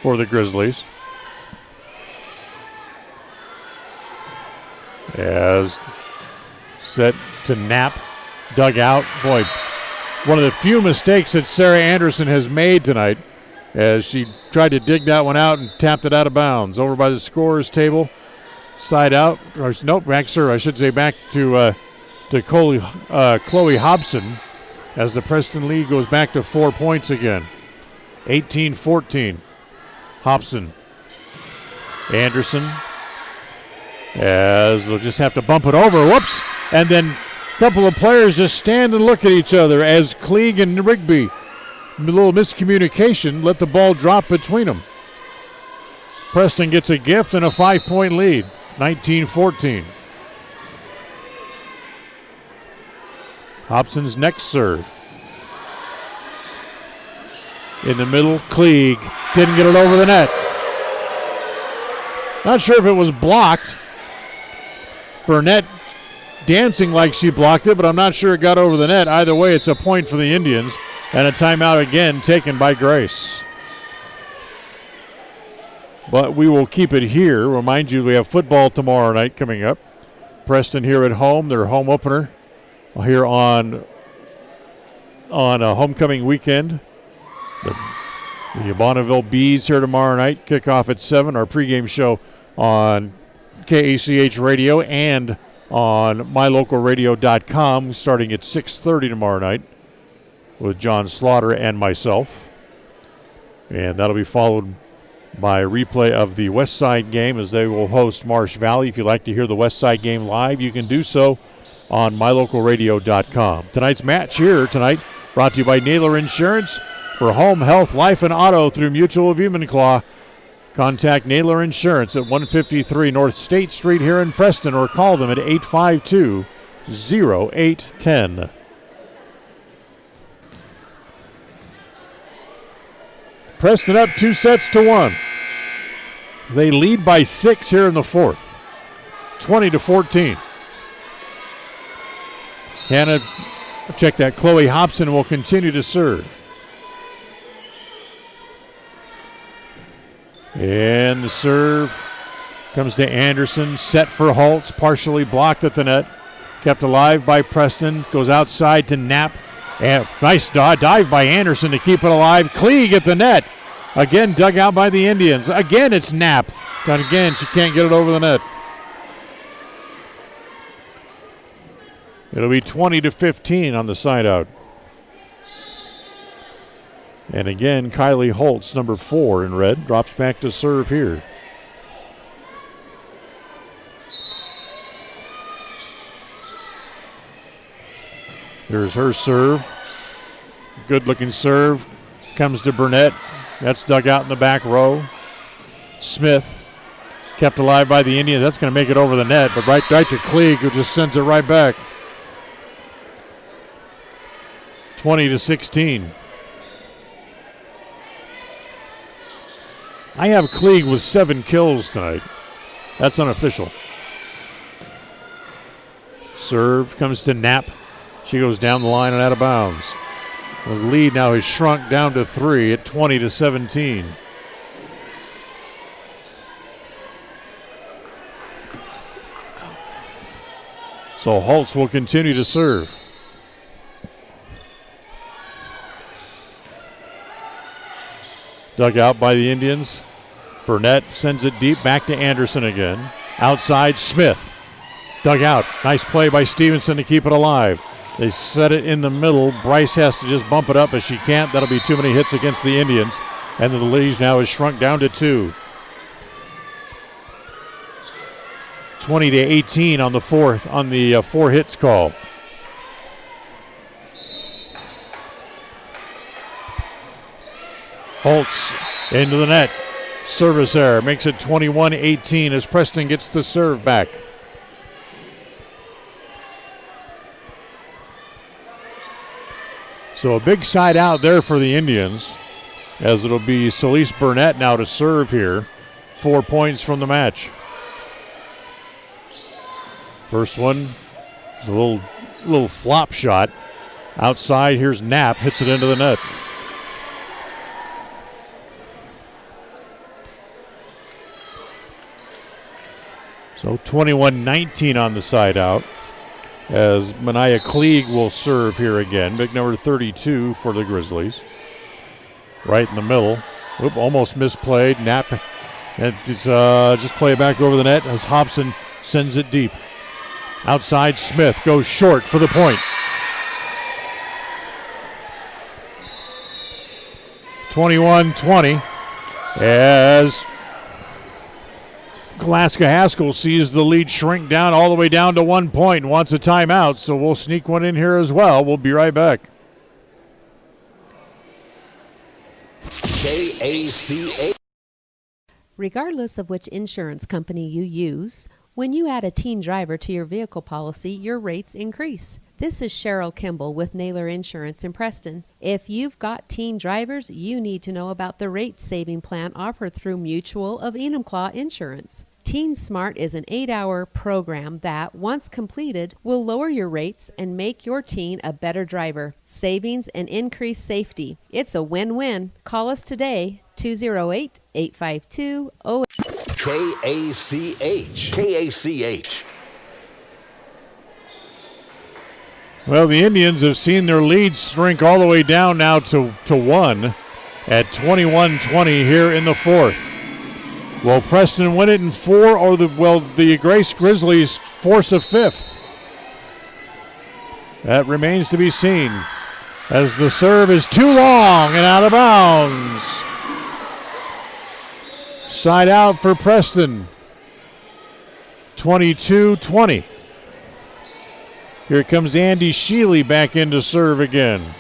the Grizzlies. As set to Knapp. Dug out. Boy, one of the few mistakes that Sarah Anderson has made tonight as she tried to dig that one out and tapped it out of bounds. Over by the scorer's table. Side out. Or, nope, back serve. I should say back to Chloe Hobson as the Preston lead goes back to 4 points again. 18-14. Hobson. Anderson. As they'll just have to bump it over. Whoops. And then a couple of players just stand and look at each other as Klieg and Rigby, a little miscommunication, let the ball drop between them. Preston gets a gift and a 5-point lead, 19-14. Hobson's next serve. In the middle, Klieg didn't get it over the net. Not sure if it was blocked. Burnett dancing like she blocked it, but I'm not sure it got over the net. Either way, it's a point for the Indians, and a timeout again taken by Grace. But we will keep it here. Remind you, we have football tomorrow night coming up. Preston here at home, their home opener here on a homecoming weekend. The Bonneville Bees here tomorrow night. Kickoff at 7. Our pregame show on KACH Radio and on mylocalradio.com starting at 6:30 tomorrow night with John Slaughter and myself. And that'll be followed by a replay of the West Side game as they will host Marsh Valley. If you'd like to hear the West Side game live, you can do so on mylocalradio.com. Tonight's match here tonight brought to you by Naylor Insurance for home, health, life, and auto through Mutual of Enumclaw. Contact Naylor Insurance at 153 North State Street here in Preston or call them at 852-0810. Preston up 2-1. They lead by 6 here in the fourth. 20-14. Hannah, check that, Chloe Hobson will continue to serve. And the serve comes to Anderson, set for Holtz, partially blocked at the net. Kept alive by Preston, goes outside to Knapp. And nice dive by Anderson to keep it alive. Klieg at the net. Again, dug out by the Indians. Again, it's Knapp. But again, she can't get it over the net. It'll be 20-15 on the side out. And again, Kylie Holtz, number 4 in red, drops back to serve here. Here's her serve. good-looking serve. Comes to Burnett. That's dug out in the back row. Smith kept alive by the Indians. That's going to make it over the net, but right to Klieg, who just sends it right back. 20-16. I have Klieg with 7 kills tonight. That's unofficial. Serve comes to Knapp. She goes down the line and out of bounds. The lead now has shrunk down to 3 at 20-17. So Holtz will continue to serve. Dug out by the Indians. Burnett sends it deep back to Anderson again. Outside, Smith. Dug out. Nice play by Stevenson to keep it alive. They set it in the middle. Bryce has to just bump it up, but she can't. That'll be too many hits against the Indians. And the lead now is shrunk down to 2. 20-18 on the four hits call. Holtz into the net. Service error makes it 21-18 as Preston gets the serve back. So a big side out there for the Indians, as it'll be Celeste Burnett now to serve here. 4 points from the match. First one is a little flop shot. Outside, here's Knapp, hits it into the net. So 21-19 on the side out, as Mania Klieg will serve here again. Big number 32 for the Grizzlies. Right in the middle. Oop, almost misplayed. Knapp, and it's just play it back over the net as Hobson sends it deep. Outside, Smith goes short for the point. 21-20 as Glasgow Haskell sees the lead shrink down all the way down to 1 point and wants a timeout, so we'll sneak one in here as well. We'll be right back. KACA. Regardless of which insurance company you use, when you add a teen driver to your vehicle policy, your rates increase. This is Cheryl Kimball with Naylor Insurance in Preston. If you've got teen drivers, you need to know about the rate-saving plan offered through Mutual of Enumclaw Insurance. Teen Smart is an 8-hour program that, once completed, will lower your rates and make your teen a better driver. Savings and increased safety. It's a win-win. Call us today, 208-852-08. KACH. Well, the Indians have seen their lead shrink all the way down now to 1 at 21-20 here in the fourth. Will Preston win it in 4, or the Grace Grizzlies force a 5th? That remains to be seen, as the serve is too long and out of bounds. Side out for Preston. 22-20. Here comes Andy Sheely back in to serve again,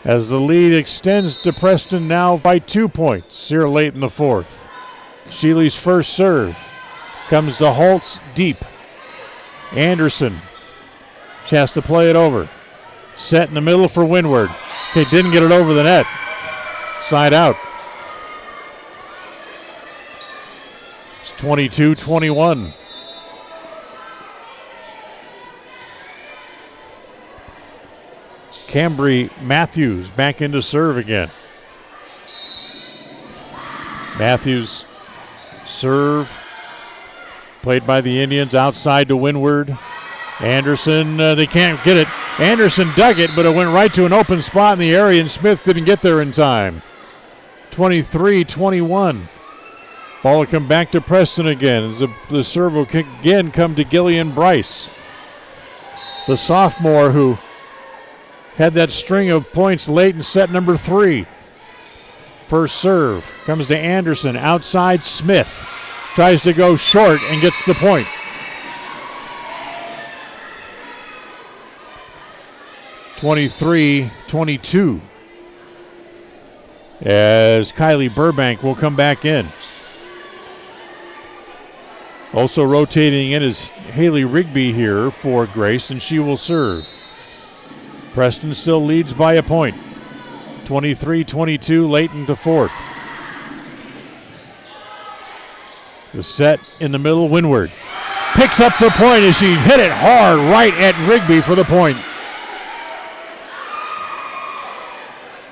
as the lead extends to Preston now by 2 points here late in the fourth. Sheely's first serve comes to Holtz deep. Anderson has to play it over. Set in the middle for Windward. Okay, didn't get it over the net. Side out. It's 22-21. Cambry Matthews back into serve again. Matthews serve played by the Indians outside to Windward. Anderson, they can't get it. Anderson dug it, but it went right to an open spot in the area, and Smith didn't get there in time. 23-21. Ball will come back to Preston again. The serve will again come to Gillian Bryce, the sophomore who had that string of points late in set number 3. First serve comes to Anderson. Outside, Smith tries to go short and gets the point. (23-22). as Kylie Burbank will come back in. Also rotating in is Haley Rigby here for Grace, and she will serve. Preston still leads by a point. 23-22 late into fourth. The set in the middle, Windward picks up the point as she hit it hard right at Rigby for the point.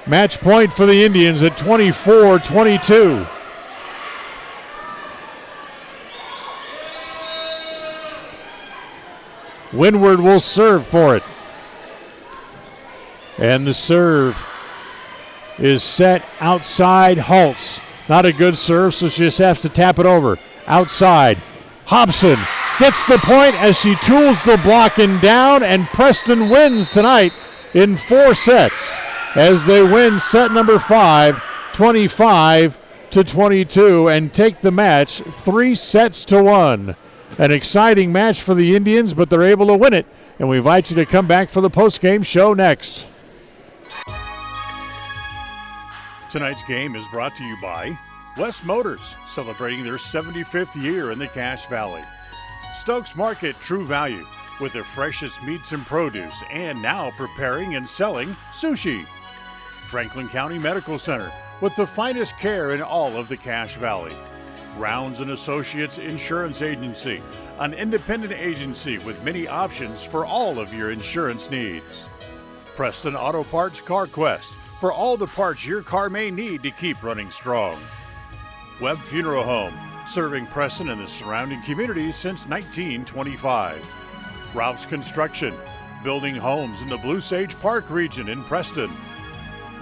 Match point for the Indians at 24-22. Windward will serve for it. And the serve is set outside Holtz. Not a good serve, so she just has to tap it over. Outside. Hobson gets the point as she tools the blocking down, and Preston wins tonight in 4 sets as they win set number 5, 25-22, and take the match 3-1. An exciting match for the Indians, but they're able to win it, and we invite you to come back for the postgame show next. Tonight's game is brought to you by West Motors, celebrating their 75th year in the Cache Valley. Stokes Market True Value, with the freshest meats and produce, and now preparing and selling sushi. Franklin County Medical Center, with the finest care in all of the Cache Valley. Rounds & Associates Insurance Agency, an independent agency with many options for all of your insurance needs. Preston Auto Parts CarQuest, for all the parts your car may need to keep running strong. Webb Funeral Home, serving Preston and the surrounding communities since 1925. Ralph's Construction, building homes in the Blue Sage Park region in Preston.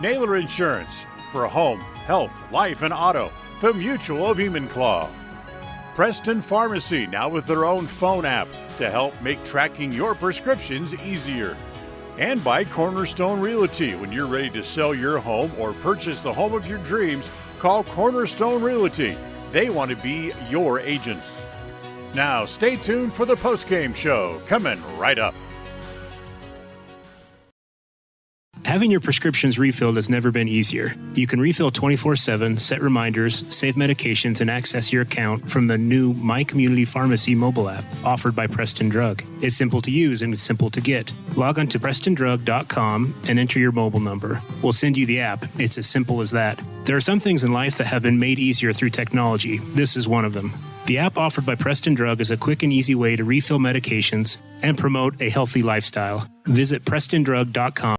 Naylor Insurance, for home, health, life, and auto, the Mutual of Enumclaw. Preston Pharmacy, now with their own phone app to help make tracking your prescriptions easier. And by Cornerstone Realty. When you're ready to sell your home or purchase the home of your dreams, call Cornerstone Realty. They want to be your agents. Now, stay tuned for the postgame show, coming right up. Having your prescriptions refilled has never been easier. You can refill 24/7, set reminders, save medications, and access your account from the new My Community Pharmacy mobile app offered by Preston Drug. It's simple to use and it's simple to get. Log on to prestondrug.com and enter your mobile number. We'll send you the app. It's as simple as that. There are some things in life that have been made easier through technology. This is one of them. The app offered by Preston Drug is a quick and easy way to refill medications and promote a healthy lifestyle. Visit prestondrug.com.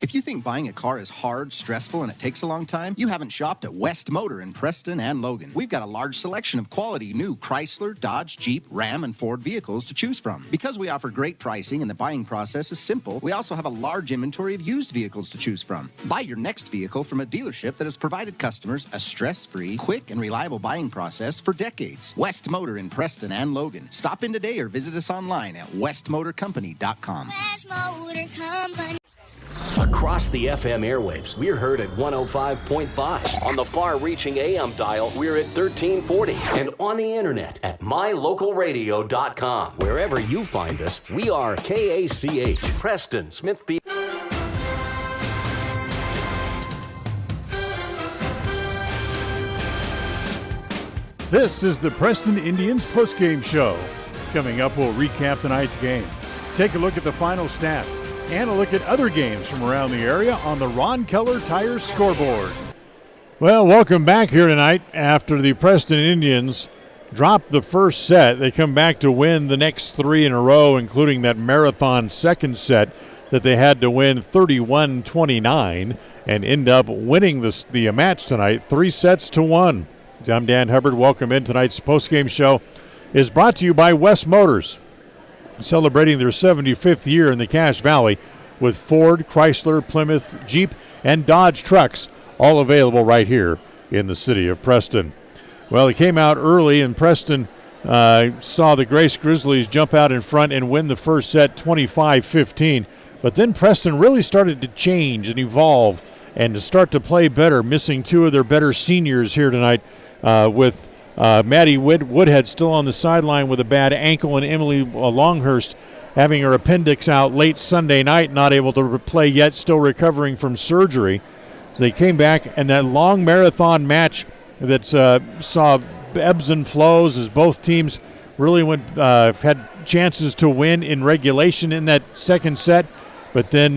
If you think buying a car is hard, stressful, and it takes a long time, you haven't shopped at West Motor in Preston and Logan. We've got a large selection of quality new Chrysler, Dodge, Jeep, Ram, and Ford vehicles to choose from. Because we offer great pricing and the buying process is simple, we also have a large inventory of used vehicles to choose from. Buy your next vehicle from a dealership that has provided customers a stress-free, quick, and reliable buying process for decades. West Motor in Preston and Logan. Stop in today or visit us online at westmotorcompany.com. West Motor Company. Across the FM airwaves, we're heard at 105.5. On the far-reaching AM dial, we're at 1340. And on the internet at mylocalradio.com. Wherever you find us, we are KACH, Preston, Smithfield. This is the Preston Indians postgame show. Coming up, we'll recap tonight's game, take a look at the final stats, and a look at other games from around the area on the Ron Keller Tires scoreboard. Well, welcome back here tonight. After the Preston Indians dropped the first set, they come back to win the next 3 in a row, including that marathon second set that they had to win 31-29 and end up winning the match tonight 3-1. I'm Dan Hubbard. Welcome in. Tonight's postgame show is brought to you by West Motors, celebrating their 75th year in the Cache Valley with Ford, Chrysler, Plymouth, Jeep, and Dodge trucks, all available right here in the city of Preston. Well, it came out early, and Preston saw the Grace Grizzlies jump out in front and win the first set 25-15. But then Preston really started to change and evolve and to start to play better, missing 2 of their better seniors here tonight with Maddie Woodhead still on the sideline with a bad ankle, and Emily Longhurst having her appendix out late Sunday night, not able to play yet, still recovering from surgery. So they came back, and that long marathon match that saw ebbs and flows as both teams really had chances to win in regulation in that second set, but then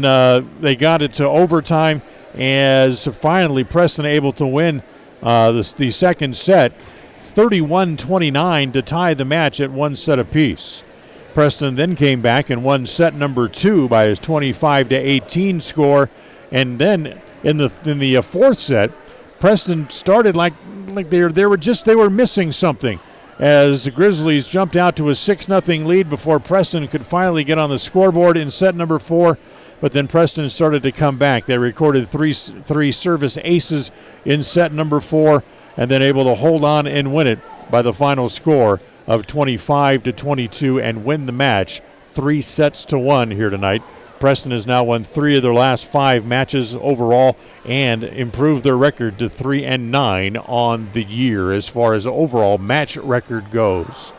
they got it to overtime as finally Preston able to win the second set, 31-29 to tie the match at one set apiece. Preston then came back and won set number 2 by his 25-18 score, and then in the fourth set, Preston started like they were missing something, as the Grizzlies jumped out to a 6-0 lead before Preston could finally get on the scoreboard in set number 4. But then Preston started to come back. They recorded three service aces in set number 4, and then able to hold on and win it by the final score of 25-22 and win the match 3-1 here tonight. Preston has now won 3 of their last 5 matches overall and improved their record to 3-9 on the year as far as overall match record goes.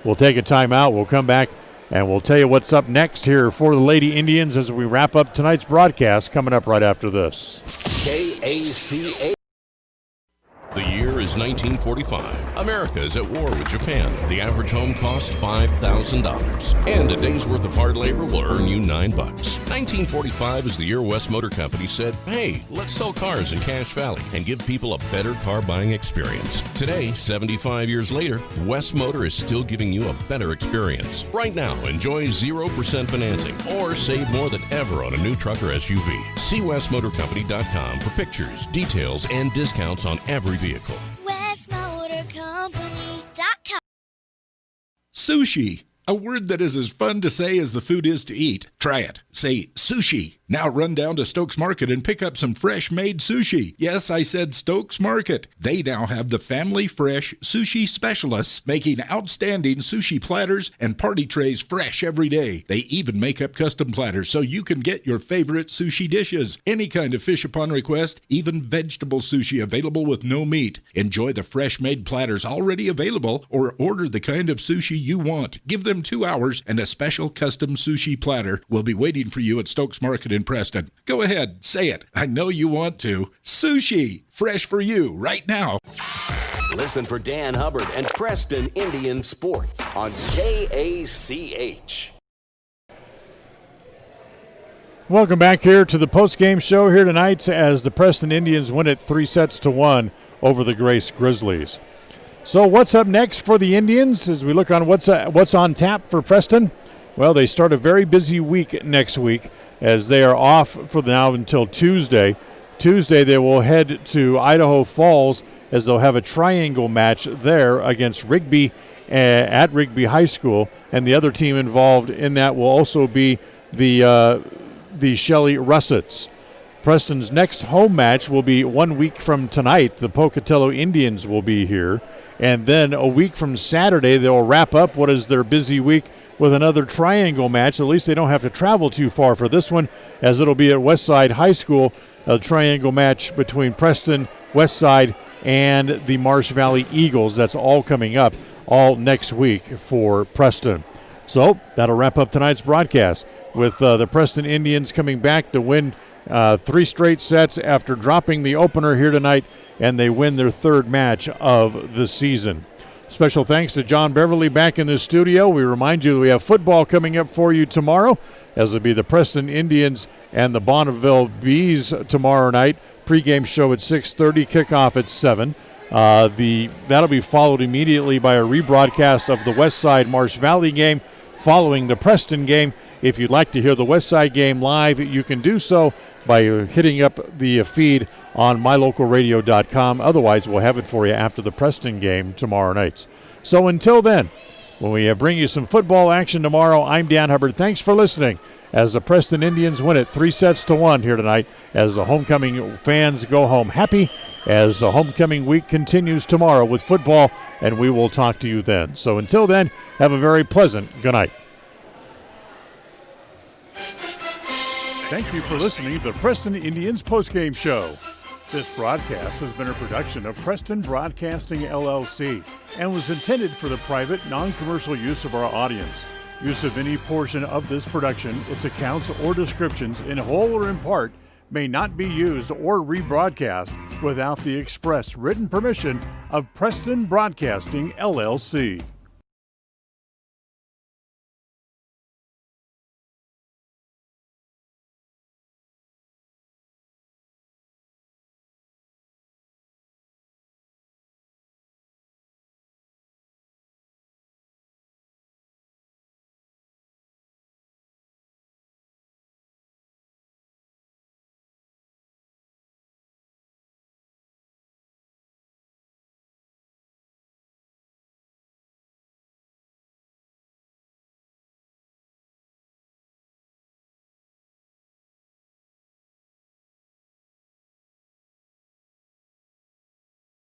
We'll take a timeout. We'll come back and we'll tell you what's up next here for the Lady Indians as we wrap up tonight's broadcast coming up right after this. KACA. The year is 1945. America is at war with Japan. The average home costs $5,000. And a day's worth of hard labor will earn you $9. 1945 is the year West Motor Company said, hey, let's sell cars in Cache Valley and give people a better car buying experience. Today, 75 years later, West Motor is still giving you a better experience. Right now, enjoy 0% financing or save more than ever on a new truck or SUV. See westmotorcompany.com for pictures, details, and discounts on every vehicle. WestMotorCompany.com. Sushi. A word that is as fun to say as the food is to eat. Try it. Say sushi. Now run down to Stokes Market and pick up some fresh-made sushi. Yes, I said Stokes Market. They now have the family fresh sushi specialists making outstanding sushi platters and party trays fresh every day. They even make up custom platters so you can get your favorite sushi dishes. Any kind of fish upon request, even vegetable sushi available with no meat. Enjoy the fresh-made platters already available or order the kind of sushi you want. Give them 2 hours and a special custom sushi platter will be waiting for you at Stokes Market in Preston. Go ahead, say it. I know you want to. Sushi, fresh for you right now. Listen for Dan Hubbard and Preston Indian Sports on KACH. Welcome back here to the post-game show here tonight as the Preston Indians win it 3-1 over the Grace Grizzlies. So what's up next for the Indians as we look on what's on tap for Preston? Well, they start a very busy week next week as they are off for now until Tuesday. Tuesday they will head to Idaho Falls as they'll have a triangle match there against Rigby at Rigby High School, and the other team involved in that will also be the Shelley Russets. Preston's next home match will be 1 week from tonight. The Pocatello Indians will be here. And then a week from Saturday, they'll wrap up what is their busy week with another triangle match. At least they don't have to travel too far for this one, as it'll be at Westside High School, a triangle match between Preston, Westside, and the Marsh Valley Eagles. That's all coming up all next week for Preston. So that'll wrap up tonight's broadcast with the Preston Indians coming back to win 3 straight sets after dropping the opener here tonight, and they win their 3rd match of the season. Special thanks to John Beverly back in the studio. We remind you that we have football coming up for you tomorrow, as it'll be the Preston Indians and the Bonneville Bees tomorrow night. Pre-game show at 6:30, kickoff at 7. That'll be followed immediately by a rebroadcast of the Westside Marsh Valley game following the Preston game. If you'd like to hear the Westside game live, you can do so by hitting up the feed on mylocalradio.com. Otherwise, we'll have it for you after the Preston game tomorrow night. So until then, when we bring you some football action tomorrow, I'm Dan Hubbard. Thanks for listening as the Preston Indians win it 3-1 here tonight as the homecoming fans go home happy as the homecoming week continues tomorrow with football, and we will talk to you then. So until then, have a very pleasant good night. Thank you for listening to the Preston Indians postgame show. This broadcast has been a production of Preston Broadcasting, LLC, and was intended for the private, non-commercial use of our audience. Use of any portion of this production, its accounts or descriptions, in whole or in part, may not be used or rebroadcast without the express written permission of Preston Broadcasting, LLC.